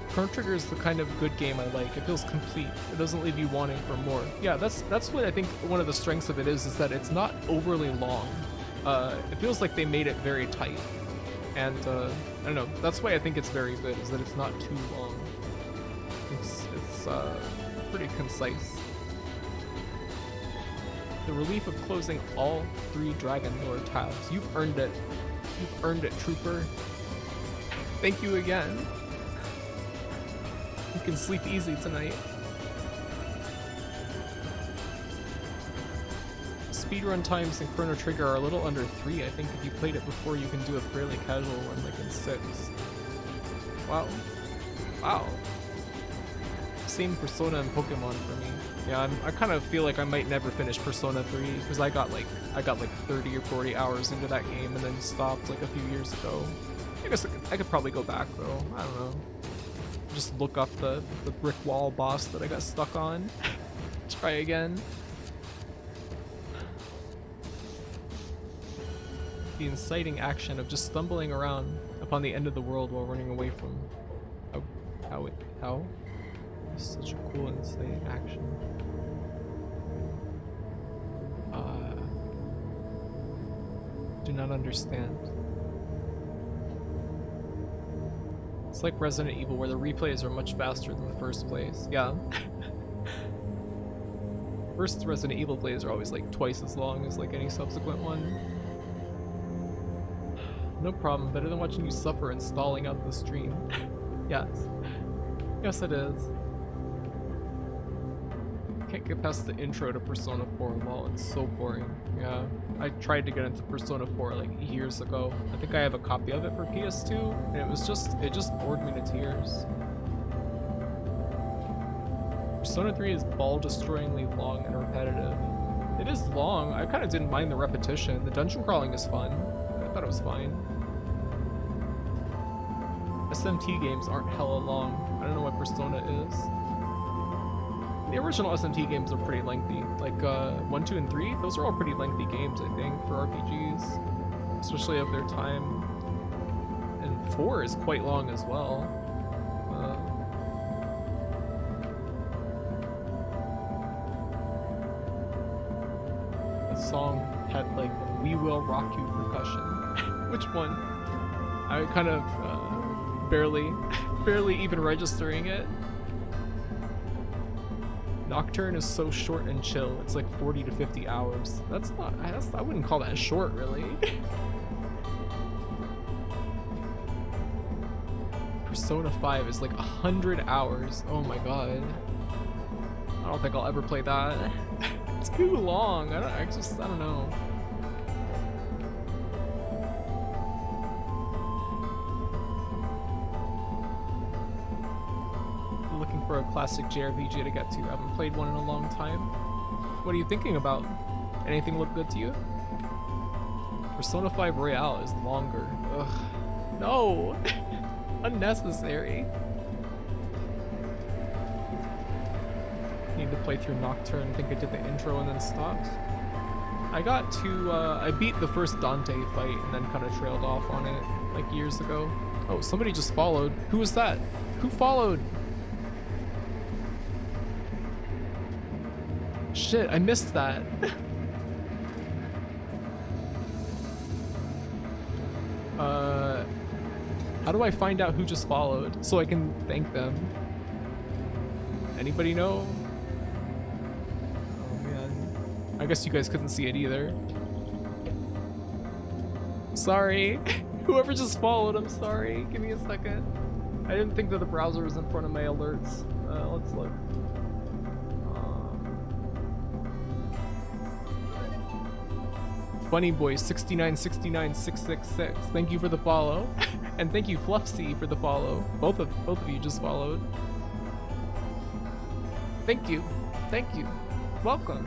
Chrono Trigger is the kind of good game I like. It feels complete. It doesn't leave you wanting for more. Yeah, that's what I think one of the strengths of it is that it's not overly long. It feels like they made it very tight. And I don't know, that's why I think it's very good, is that it's not too long. It's was pretty concise. The relief of closing all 3 Dragon Lord tabs. You've earned it. You've earned it, Trooper. Thank you again. You can sleep easy tonight. Speedrun times in Chrono Trigger are a little under 3. I think if you played it before, you can do a fairly casual one, like in 6. Wow. Wow. Same Persona and Pokemon for me. Yeah, I kind of feel like I might never finish Persona 3 because I got like 30 or 40 hours into that game and then stopped like a few years ago. I guess I could probably go back though. I don't know. Just look up the brick wall boss that I got stuck on. Try again. The inciting action of just stumbling around upon the end of the world while running away from how? It's such a cool inciting action. Do not understand. It's like Resident Evil where the replays are much faster than the first plays. Yeah. First Resident Evil plays are always like twice as long as like any subsequent one. No problem, better than watching you suffer and stalling out the stream. Yes. Yes it is. Can't get past the intro to Persona 4 while it's so boring. Yeah. I tried to get into Persona 4 like years ago. I think I have a copy of it for PS2, and it just bored me to tears. Persona 3 is ball-destroyingly long and repetitive. It is long. I kind of didn't mind the repetition. The dungeon crawling is fun. I thought it was fine. SMT games aren't hella long. I don't know what Persona is. The original SMT games are pretty lengthy. Like 1, 2, and 3, those are all pretty lengthy games, I think, for RPGs. Especially of their time. And 4 is quite long as well. The song had like "We Will Rock You" percussion. Which one? I kind of barely even registering it. Nocturne is so short and chill. It's like 40 to 50 hours. I wouldn't call that short, really. Persona 5 is like 100 hours. Oh my god. I don't think I'll ever play that. It's too long. I don't know. Looking for a classic JRPG to get to. I haven't played one in a long time. What are you thinking about? Anything look good to you? Persona 5 Royale is longer. Ugh. No! Unnecessary. Need to play through Nocturne. I think I did the intro and then stopped. I got to, I beat the first Dante fight and then kind of trailed off on it like years ago. Oh, somebody just followed. Who was that? Who followed? Shit, I missed that. How do I find out who just followed so I can thank them? Anybody know? Oh man. I guess you guys couldn't see it either. Sorry. Whoever just followed, I'm sorry. Give me a second. I didn't think that the browser was in front of my alerts. Let's look. Funny Boy 6969666. Thank you for the follow. And thank you Fluffsy for the follow. Both of you just followed. Thank you. Thank you. Welcome.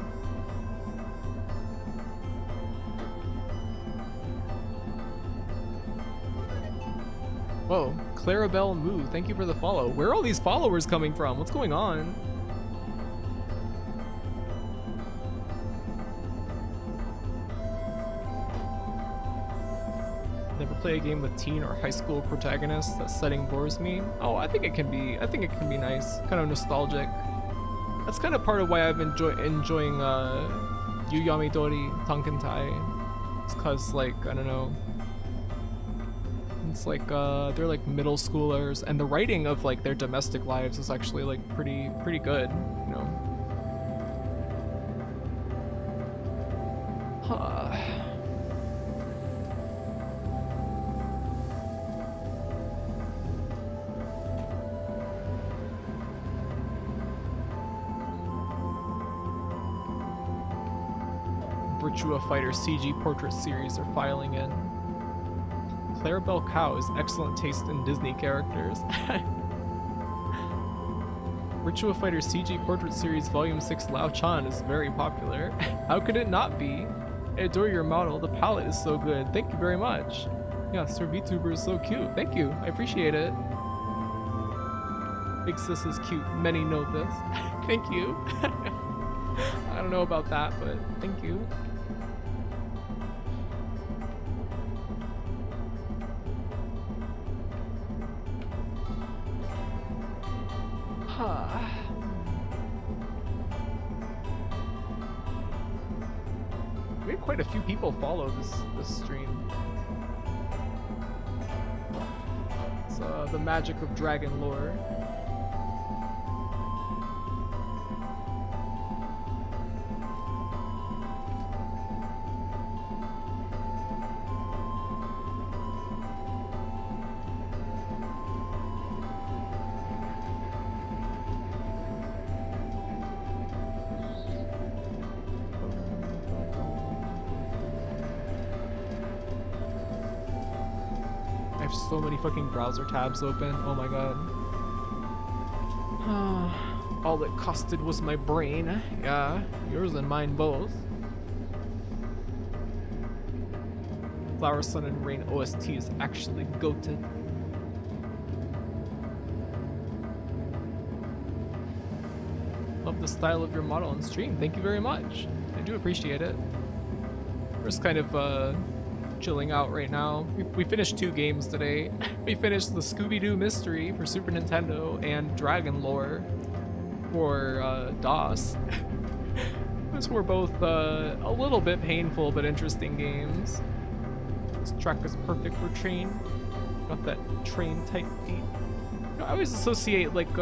Whoa, Clarabelle Moo, thank you for the follow. Where are all these followers coming from? What's going on? Never play a game with teen or high school protagonists. That setting bores me. Oh, I think it can be nice. Kind of nostalgic. That's kind of part of why I've been enjoying Yu Yamidori Tankentai. It's cause like, I don't know. It's like they're like middle schoolers, and the writing of like their domestic lives is actually like pretty good, you know. Huh. Virtua Fighter CG Portrait Series are filing in. Clarabelle Cow has excellent taste in Disney characters. Virtua Fighter CG Portrait Series Volume 6 Lao Chan is very popular. How could it not be? I adore your model. The palette is so good. Thank you very much. Yeah, Sir VTuber is so cute. Thank you. I appreciate it. Big sis is cute. Many know this. Thank you. I don't know about that, but thank you. We have quite a few people follow this stream. It's the magic of dragon lore. So many fucking browser tabs open. Oh my god. All it costed was my brain. Yeah, yours and mine both. Flower, Sun, and Rain OST is actually goated. Love the style of your model on stream. Thank you very much. I do appreciate it. We're just kind of chilling out right now. We finished 2 games today. We finished the Scooby-Doo Mystery for Super Nintendo and Dragon Lore for DOS. Those were both a little bit painful but interesting games. This track is perfect for train. Got that train type beat. You know, I always associate like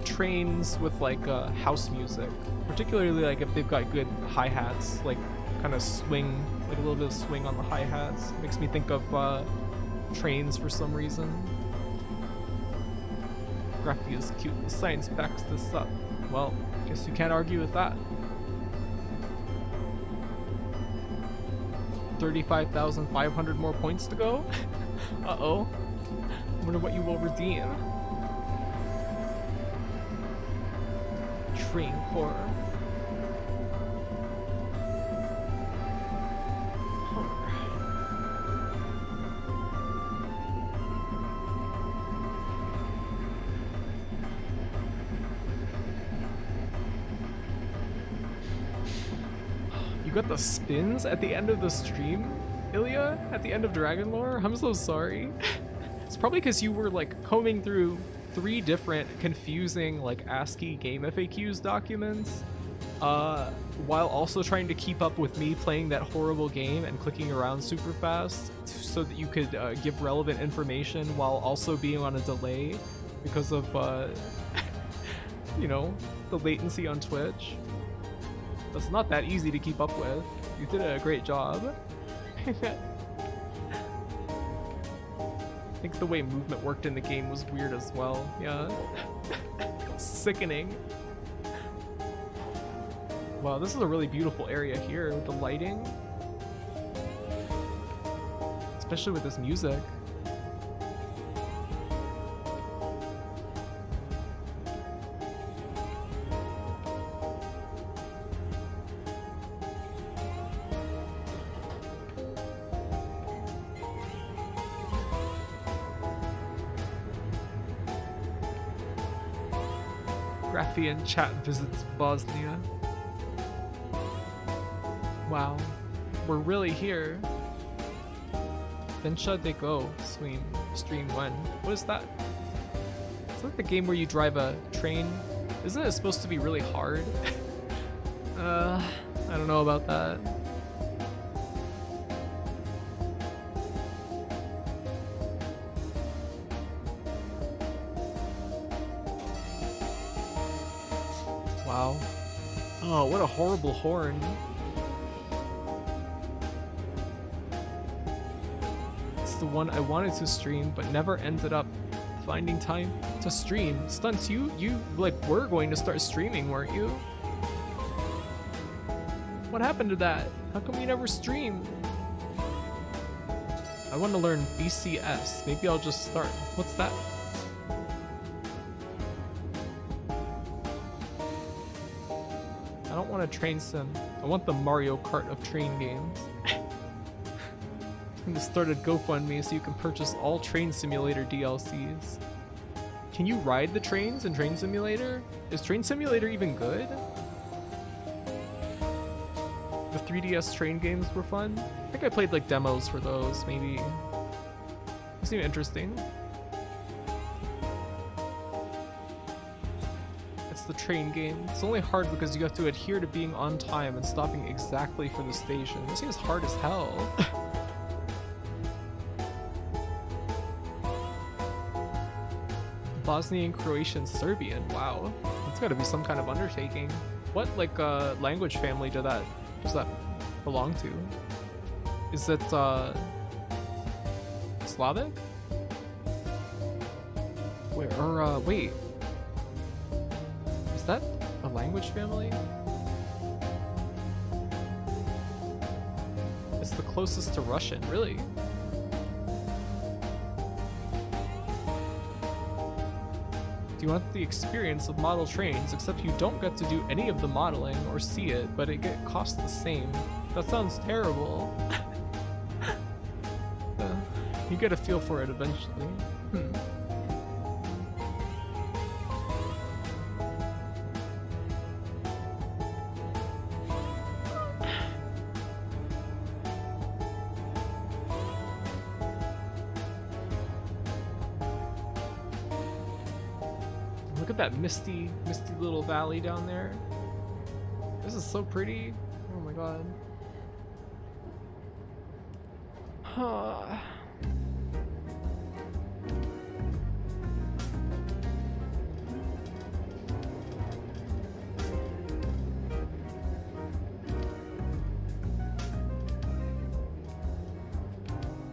trains with like house music, particularly like if they've got good hi-hats, like kind of swing, like a little bit of swing on the hi-hats. Makes me think of trains for some reason. Graphy is cute. The science backs this up. Well, guess you can't argue with that. 35,500 more points to go? Uh-oh. Wonder what you will redeem. Train horror. Got the spins at the end of the stream, Ilya? At the end of Dragon Lore? I'm so sorry. It's probably because you were like combing through 3 different confusing like ASCII game FAQs documents while also trying to keep up with me playing that horrible game and clicking around super fast so that you could give relevant information while also being on a delay because of you know, the latency on Twitch. It's not that easy to keep up with. You did a great job. I think the way movement worked in the game was weird as well. Yeah. Sickening. Wow, this is a really beautiful area here with the lighting. Especially with this music. Graphian chat visits Bosnia. Wow, we're really here. Venture de Go stream when? What is that? Is that the game where you drive a train? Isn't it supposed to be really hard? I don't know about that. Wow. Oh, what a horrible horn. It's the one I wanted to stream, but never ended up finding time to stream. Stunts, you like were going to start streaming, weren't you? What happened to that? How come you never streamed? I want to learn BCS. Maybe I'll just start. What's that? I don't want a train sim. I want the Mario Kart of train games. I'm gonna start a GoFundMe so you can purchase all Train Simulator DLCs. Can you ride the trains in Train Simulator? Is Train Simulator even good? The 3DS train games were fun. I think I played like demos for those, maybe. They seem interesting. It's the train game. It's only hard because you have to adhere to being on time and stopping exactly for the station. It seems hard as hell. Bosnian, Croatian, Serbian. Wow, that's got to be some kind of undertaking. What like language family does that belong to? Is it Slavic? Wait. Is that a language family? It's the closest to Russian, really. You want the experience of model trains, except you don't get to do any of the modeling or see it, but it costs the same. That sounds terrible. You get a feel for it eventually. Look at that misty little valley down there. This is so pretty. Oh my god.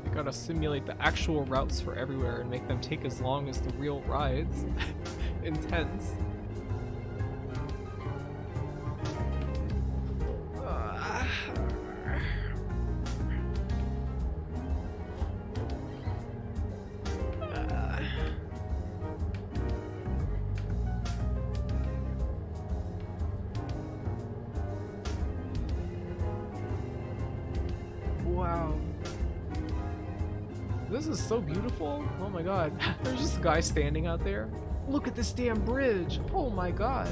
I gotta simulate the actual routes for everywhere and make them take as long as the real rides. Intense. Wow. This is so beautiful. Oh my god. There's just a guy standing out there. Look at this damn bridge! Oh my god!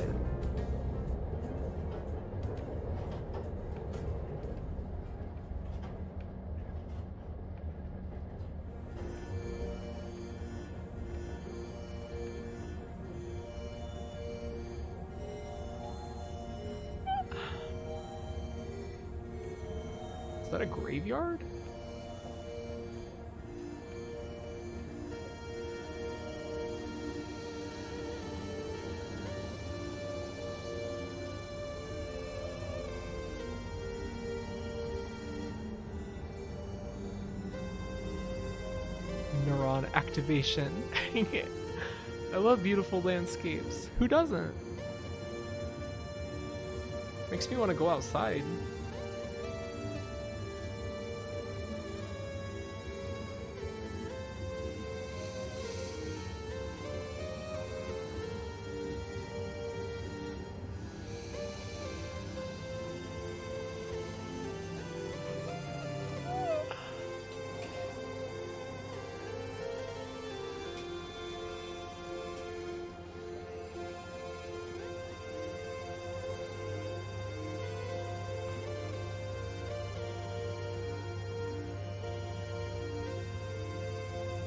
Is that a graveyard? Activation. I love beautiful landscapes. Who doesn't? Makes me want to go outside.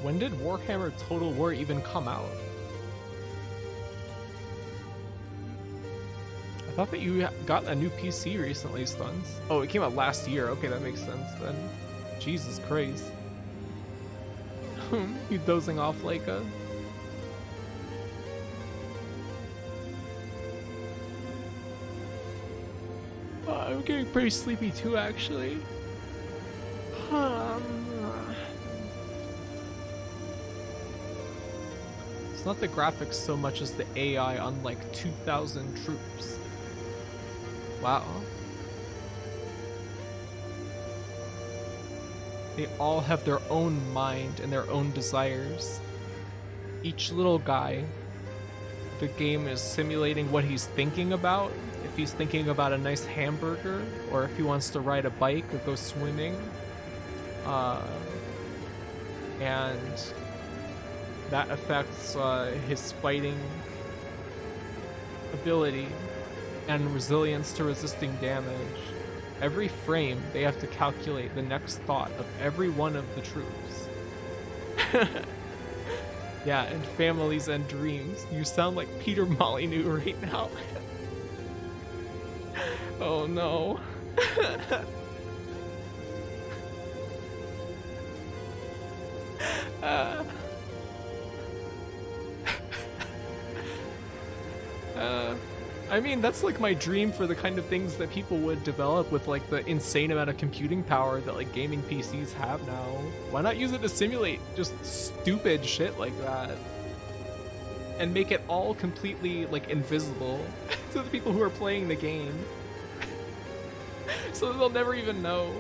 When did Warhammer Total War even come out? I thought that you got a new PC recently, Stuns. Oh, it came out last year. Okay, that makes sense then. Jesus Christ. You dozing off like a... I'm getting pretty sleepy too, actually. It's not the graphics so much as the AI on like 2,000 troops. Wow. They all have their own mind and their own desires. Each little guy, the game is simulating what he's thinking about. If he's thinking about a nice hamburger, or if he wants to ride a bike or go swimming. And that affects his fighting ability and resilience to resisting damage. Every frame, they have to calculate the next thought of every one of the troops. Yeah, and families and dreams. You sound like Peter Molyneux right now. Oh no. I mean, that's like my dream for the kind of things that people would develop with like the insane amount of computing power that like gaming PCs have now. Why not use it to simulate just stupid shit like that? And make it all completely like invisible to the people who are playing the game. So they'll never even know.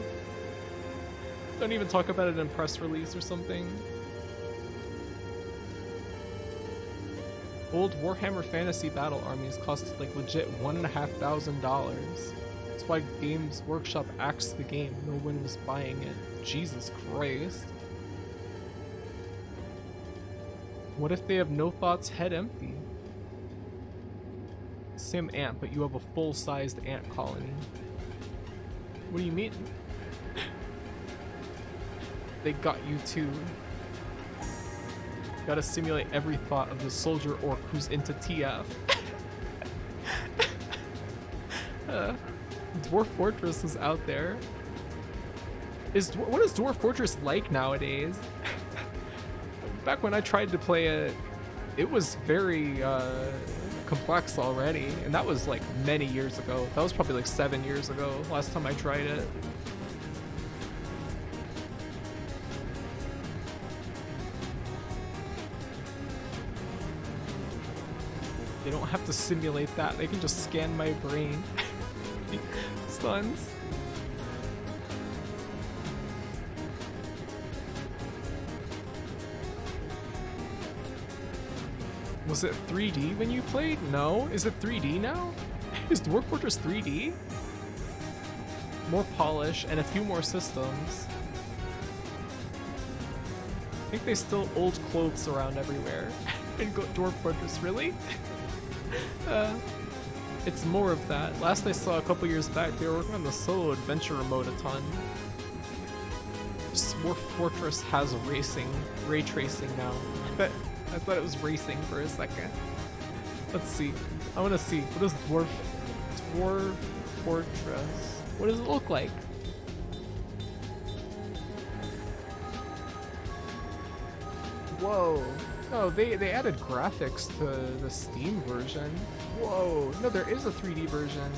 Don't even talk about it in press release or something. Old Warhammer Fantasy Battle armies cost like legit $1,500. That's why Games Workshop axed the game. No one was buying it. Jesus Christ. What if they have no thoughts, head empty? Sim ant, but you have a full-sized ant colony. What do you mean? They got you too. Gotta simulate every thought of the soldier orc who's into TF. Dwarf Fortress is out there. What is Dwarf Fortress like nowadays? Back when I tried to play it, it was very complex already, and that was like many years ago. That was probably like 7 years ago, last time I tried it. They don't have to simulate that, they can just scan my brain. Stuns. Was it 3D when you played? No? Is it 3D now? Is Dwarf Fortress 3D? More polish and a few more systems. I think they still old clothes around everywhere. In Dwarf Fortress, really? It's more of that. Last I saw a couple years back, they were working on the solo adventure mode a ton. Dwarf Fortress has ray tracing now. I thought it was racing for a second. Let's see. I want to see. What is Dwarf Fortress? What does it look like? Whoa. Oh, they added graphics to the Steam version. Whoa. No, there is a 3D version.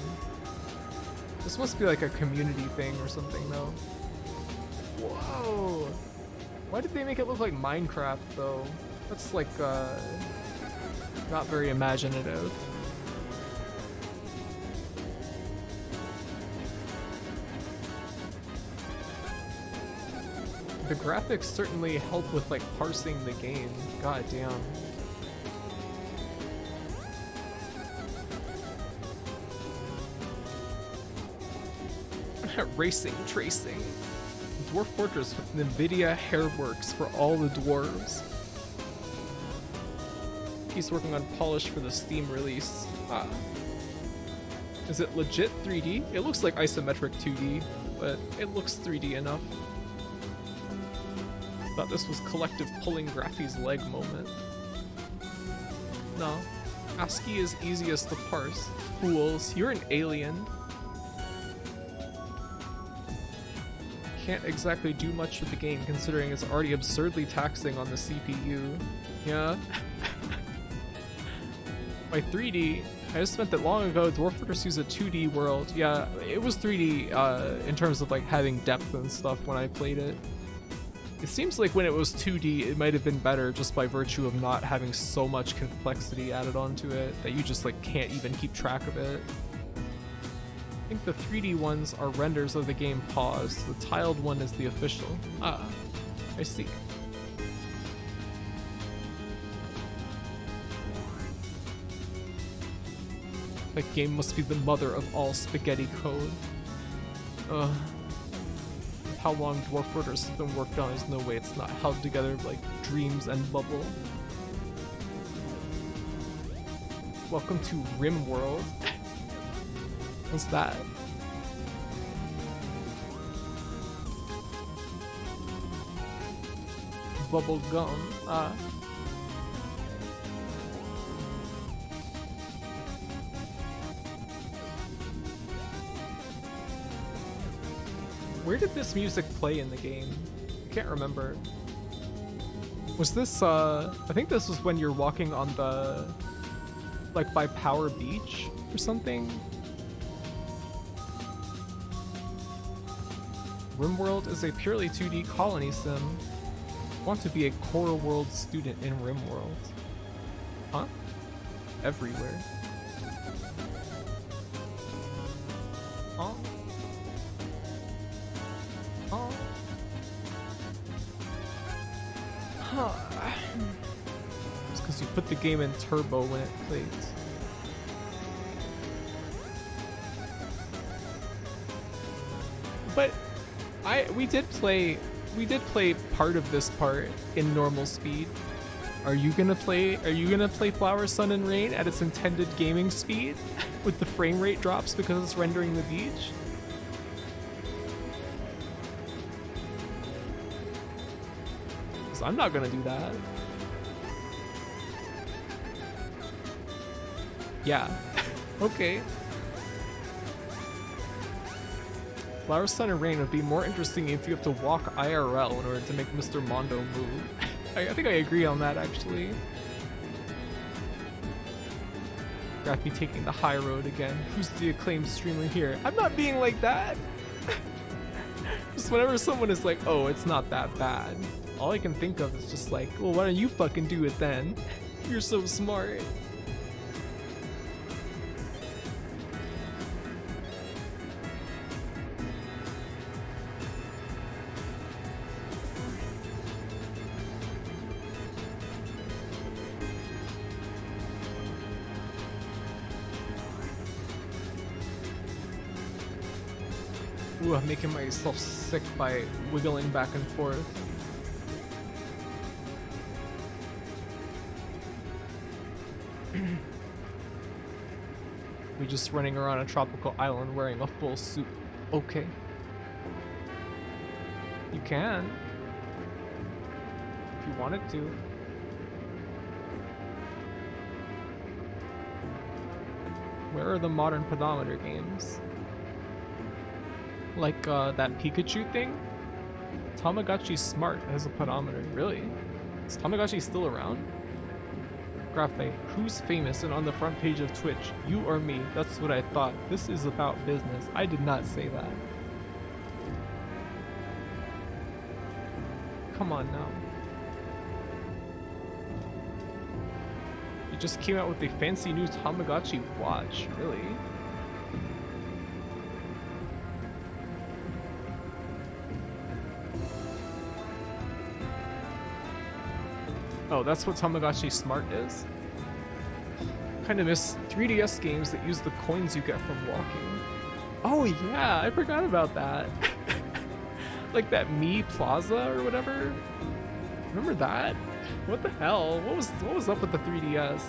This must be like a community thing or something, though. Whoa. Why did they make it look like Minecraft, though? That's like, not very imaginative. The graphics certainly help with like parsing the game. God damn. Racing, tracing. Dwarf Fortress with NVIDIA Hairworks for all the dwarves. He's working on polish for the Steam release. Is it legit 3D? It looks like isometric 2D, but it looks 3D enough. Thought this was collective pulling Graphy's leg moment. No. ASCII is easiest to parse. Fools, you're an alien. Can't exactly do much with the game considering it's already absurdly taxing on the CPU. Yeah. By 3D, I just meant that long ago, Dwarf Fortress used a 2D world. Yeah, it was 3D in terms of like having depth and stuff when I played it. It seems like when it was 2D, it might have been better just by virtue of not having so much complexity added onto it that you just like can't even keep track of it. I think the 3D ones are renders of the game paused. The tiled one is the official. Ah, I see. That game must be the mother of all spaghetti code. Ugh. How long Dwarf Fortress has been worked on, there's no way it's not held together like dreams and bubble. Welcome to Rim World. What's that? Bubble gum. Where did this music play in the game? I can't remember. Was this, I think this was when you're walking on the, like by Power Beach or something? RimWorld is a purely 2D colony sim. Want to be a Core World student in RimWorld. Huh? Everywhere. Huh? Huh? Huh. It's because you put the game in turbo when it plays. But we did play part of this part in normal speed. Are you gonna play Flower, Sun, and Rain at its intended gaming speed with the frame rate drops because it's rendering the beach? Because I'm not gonna do that. Yeah. Okay. Flower, Sun, and Rain would be more interesting if you have to walk IRL in order to make Mr. Mondo move. I think I agree on that, actually. Graffy taking the high road again. Who's the acclaimed streamer here? I'm not being like that! Just whenever someone is like, oh, it's not that bad, all I can think of is just like, well, why don't you fucking do it then? You're so smart. Ooh, I'm making myself sick by wiggling back and forth. We're just running around a tropical island wearing a full suit. Okay. You can. If you wanted to. Where are the modern pedometer games? Like that Pikachu thing? Tamagotchi Smart has a pedometer. Really? Is Tamagotchi still around? Graphe, who's famous and on the front page of Twitch? You or me? That's what I thought. This is about business. I did not say that. Come on now. You just came out with a fancy new Tamagotchi watch. Really? Oh, that's what Tamagotchi Smart is? Kind of miss 3DS games that use the coins you get from walking. Oh yeah, I forgot about that. Like that Me Plaza or whatever. Remember that? What the hell? What was up with the 3DS?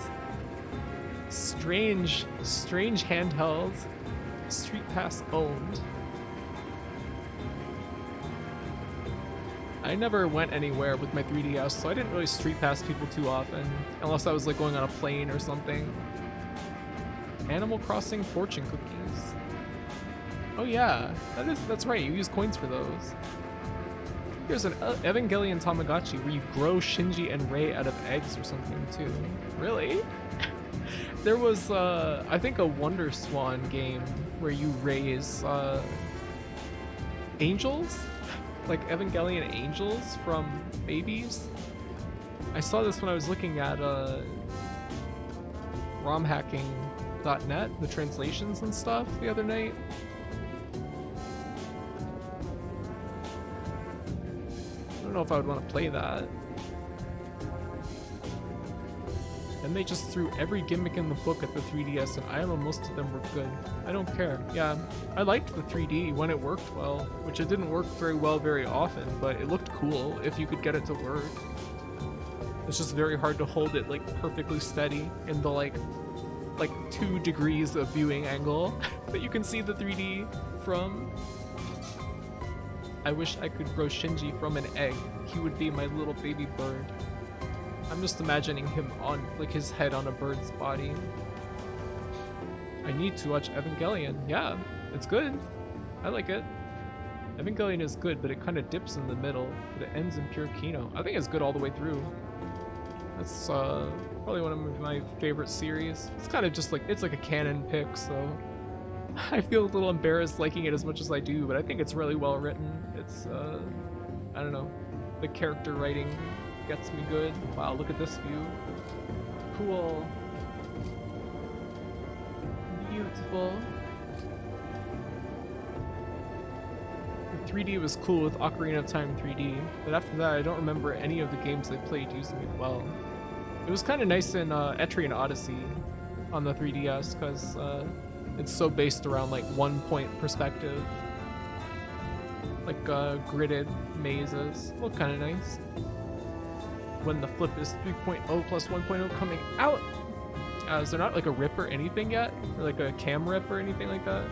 Strange handheld. Street Pass owned. I never went anywhere with my 3DS, so I didn't really street pass people too often, unless I was like going on a plane or something. Animal Crossing fortune cookies. Oh yeah, that's right, you use coins for those. There's an Evangelion Tamagotchi where you grow Shinji and Rei out of eggs or something too. Really? There was, I think, a Wonder Swan game where you raise angels, like Evangelion angels from babies. I saw this when I was looking at romhacking.net, the translations and stuff, the other night. I don't know if I would want to play that. And they just threw every gimmick in the book at the 3DS, and I don't know, most of them were good. I don't care. Yeah, I liked the 3D when it worked well, which it didn't work very well very often, but it looked cool if you could get it to work. It's just very hard to hold it like perfectly steady in the like 2 degrees of viewing angle that you can see the 3D from. I wish I could grow Shinji from an egg. He would be my little baby bird. I'm just imagining him on, like, his head on a bird's body. I need to watch Evangelion. Yeah, it's good. I like it. Evangelion is good, but it kind of dips in the middle, but it ends in pure Kino. I think it's good all the way through. That's probably one of my favorite series. It's kind of just like, it's like a canon pick, so I feel a little embarrassed liking it as much as I do, but I think it's really well written. It's, I don't know, the character writing gets me good. Wow, look at this view. Cool. Beautiful. The 3D was cool with Ocarina of Time 3D, but after that I don't remember any of the games I played using it well. It was kind of nice in Etrian Odyssey on the 3DS, because it's so based around like 1-point perspective. Like gridded mazes. Look kind of nice. When the flip is 3.0 plus 1.0 coming out. Is there not like a rip or anything yet? Or like a cam rip or anything like that?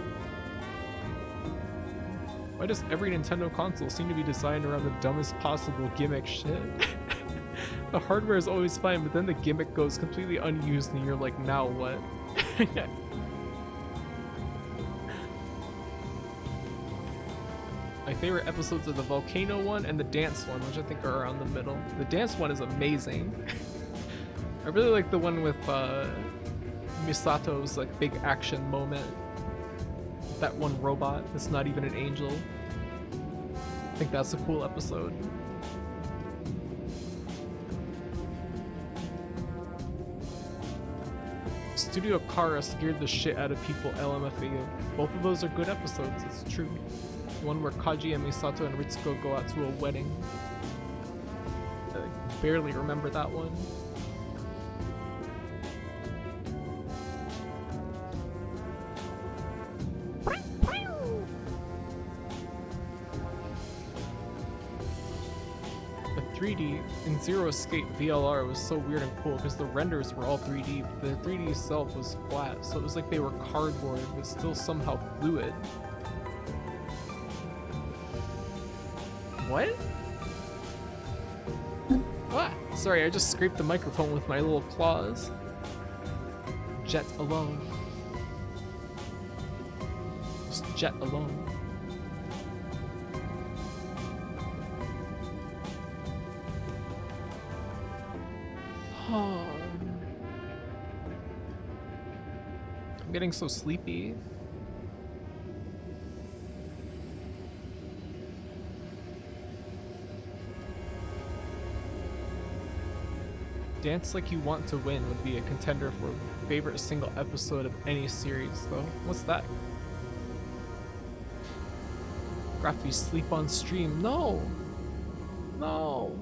Why does every Nintendo console seem to be designed around the dumbest possible gimmick shit? The hardware is always fine, but then the gimmick goes completely unused and you're like, now what? My favorite episodes are the volcano one and the dance one, which I think are around the middle. The dance one is amazing. I really like the one with Misato's like big action moment. That one robot that's not even an angel. I think that's a cool episode. Studio Kara scared the shit out of people, LMFAO. Both of those are good episodes, it's true. The one where Kaji and Misato and Ritsuko go out to a wedding. I barely remember that one. The 3D in Zero Escape VLR was so weird and cool because the renders were all 3D, but the 3D itself was flat, so it was like they were cardboard but still somehow fluid. What? What? Sorry, I just scraped the microphone with my little claws. Jet alone. Just jet alone. I'm getting so sleepy. Dance Like You Want to Win would be a contender for favorite single episode of any series, though. What's that? Graphy, sleep on stream. No! No!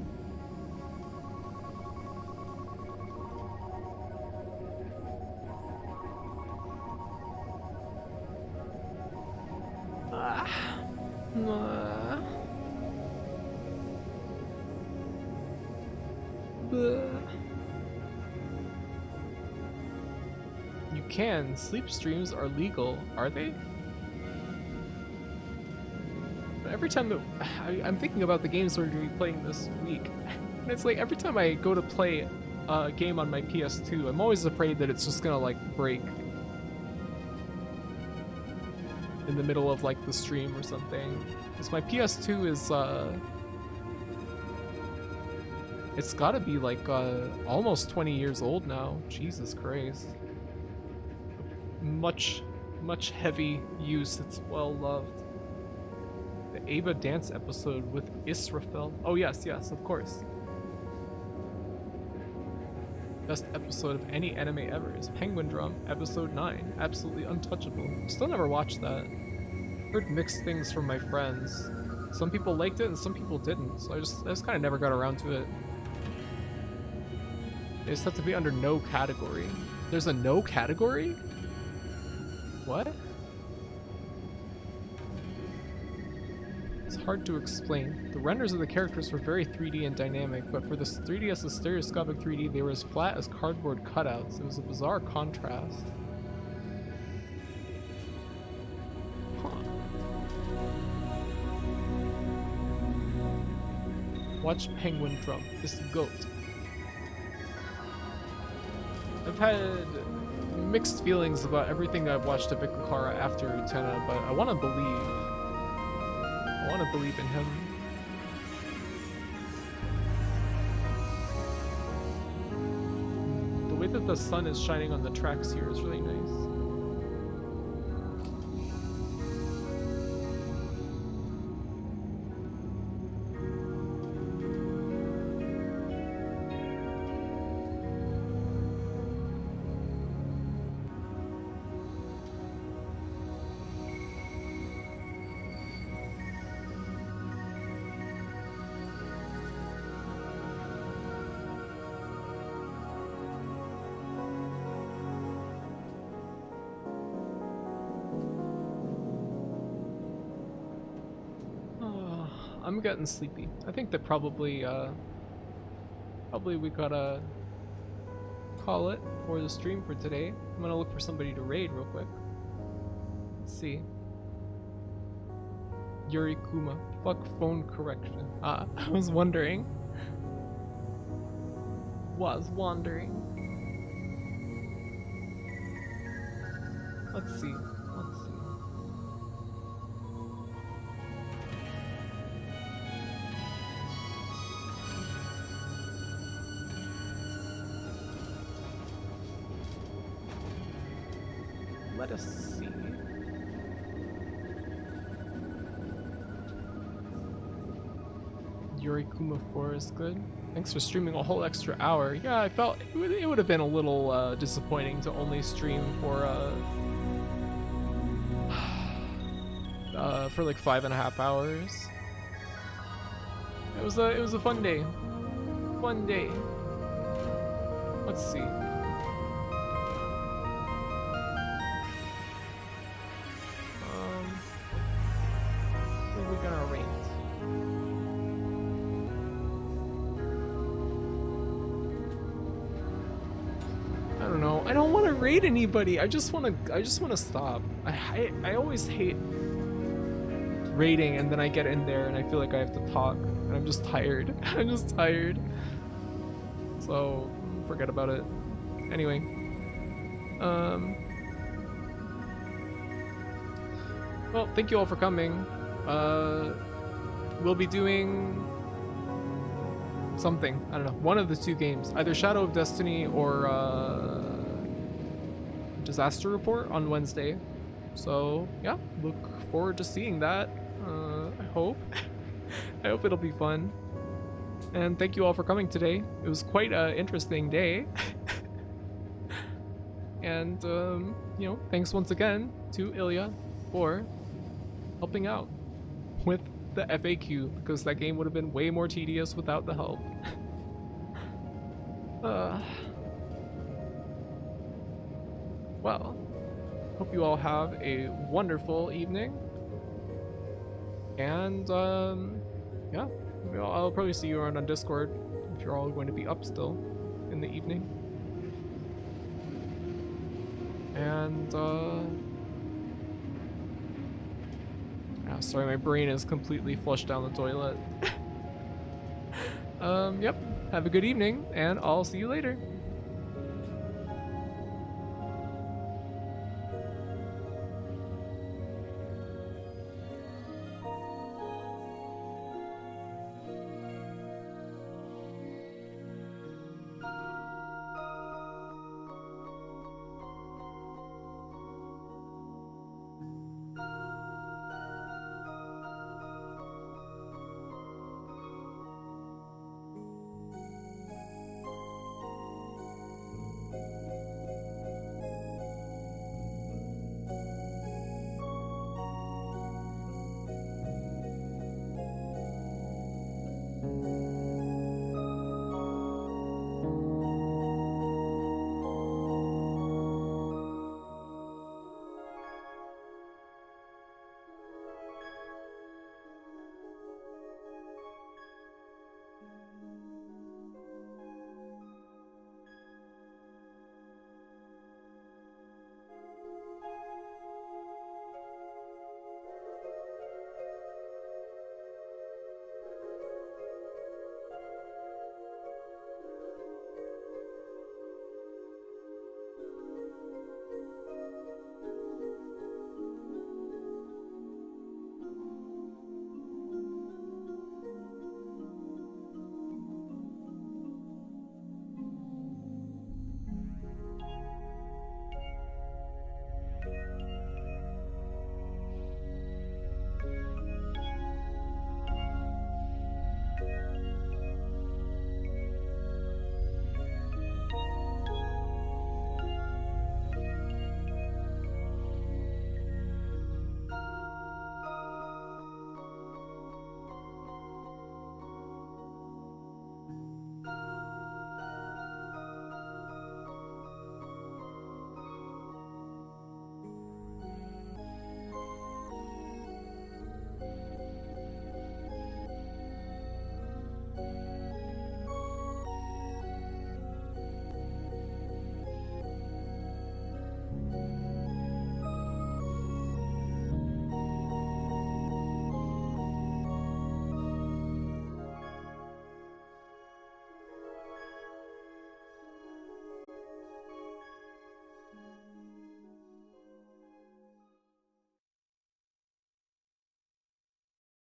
You can. Sleep streams are legal, are they? But every time that I'm thinking about the games we're going to be playing this week, and it's like every time I go to play a game on my PS2, I'm always afraid that it's just gonna like break in the middle of like the stream or something. Because my PS2 is it's gotta be like almost 20 years old now. Jesus Christ. much heavy use. It's well loved. The Ava dance episode with Israfel. Oh yes, of course. Best episode of any anime ever is Penguin Drum, episode 9. Absolutely untouchable. Still never watched that. Heard mixed things from my friends. Some people liked it and some people didn't, so I just kind of never got around to it. They just have to be under no category. There's a no category? What? It's hard to explain. The renders of the characters were very 3D and dynamic, but for the 3DS's stereoscopic 3D, they were as flat as cardboard cutouts. It was a bizarre contrast. Huh. Watch Penguin Drum. This goat. I've had mixed feelings about everything I've watched of Ikukara after Utena, but I want to believe. I want to believe in him. The way that the sun is shining on the tracks here is really nice. I'm getting sleepy. I think that probably we gotta call it for the stream for today. I'm gonna look for somebody to raid real quick. Let's see. Yuri Kuma. Fuck phone correction. I was wondering. Let's see. Let us see. Yuri Kuma 4 is good. Thanks for streaming a whole extra hour. Yeah, I felt it would have been a little disappointing to only stream for like 5.5 hours. It was a fun day. Let's see. What are we gonna rate? I don't know. I don't want to rate anybody. I just want to stop. I always hate rating, and then I get in there and I feel like I have to talk, and I'm just tired. I'm just tired. So forget about it. Anyway, well, thank you all for coming. We'll be doing something. I don't know. One of the two games, either Shadow of Destiny or Disaster Report on Wednesday. So yeah, look forward to seeing that. I hope. I hope it'll be fun. And thank you all for coming today. It was quite an interesting day. And you know, thanks once again to Ilya for helping out with the FAQ, because that game would have been way more tedious without the help. Well, hope you all have a wonderful evening. And yeah, I'll probably see you around on Discord if you're all going to be up still in the evening. And yeah, sorry, my brain is completely flushed down the toilet. Yep, have a good evening, and I'll see you later.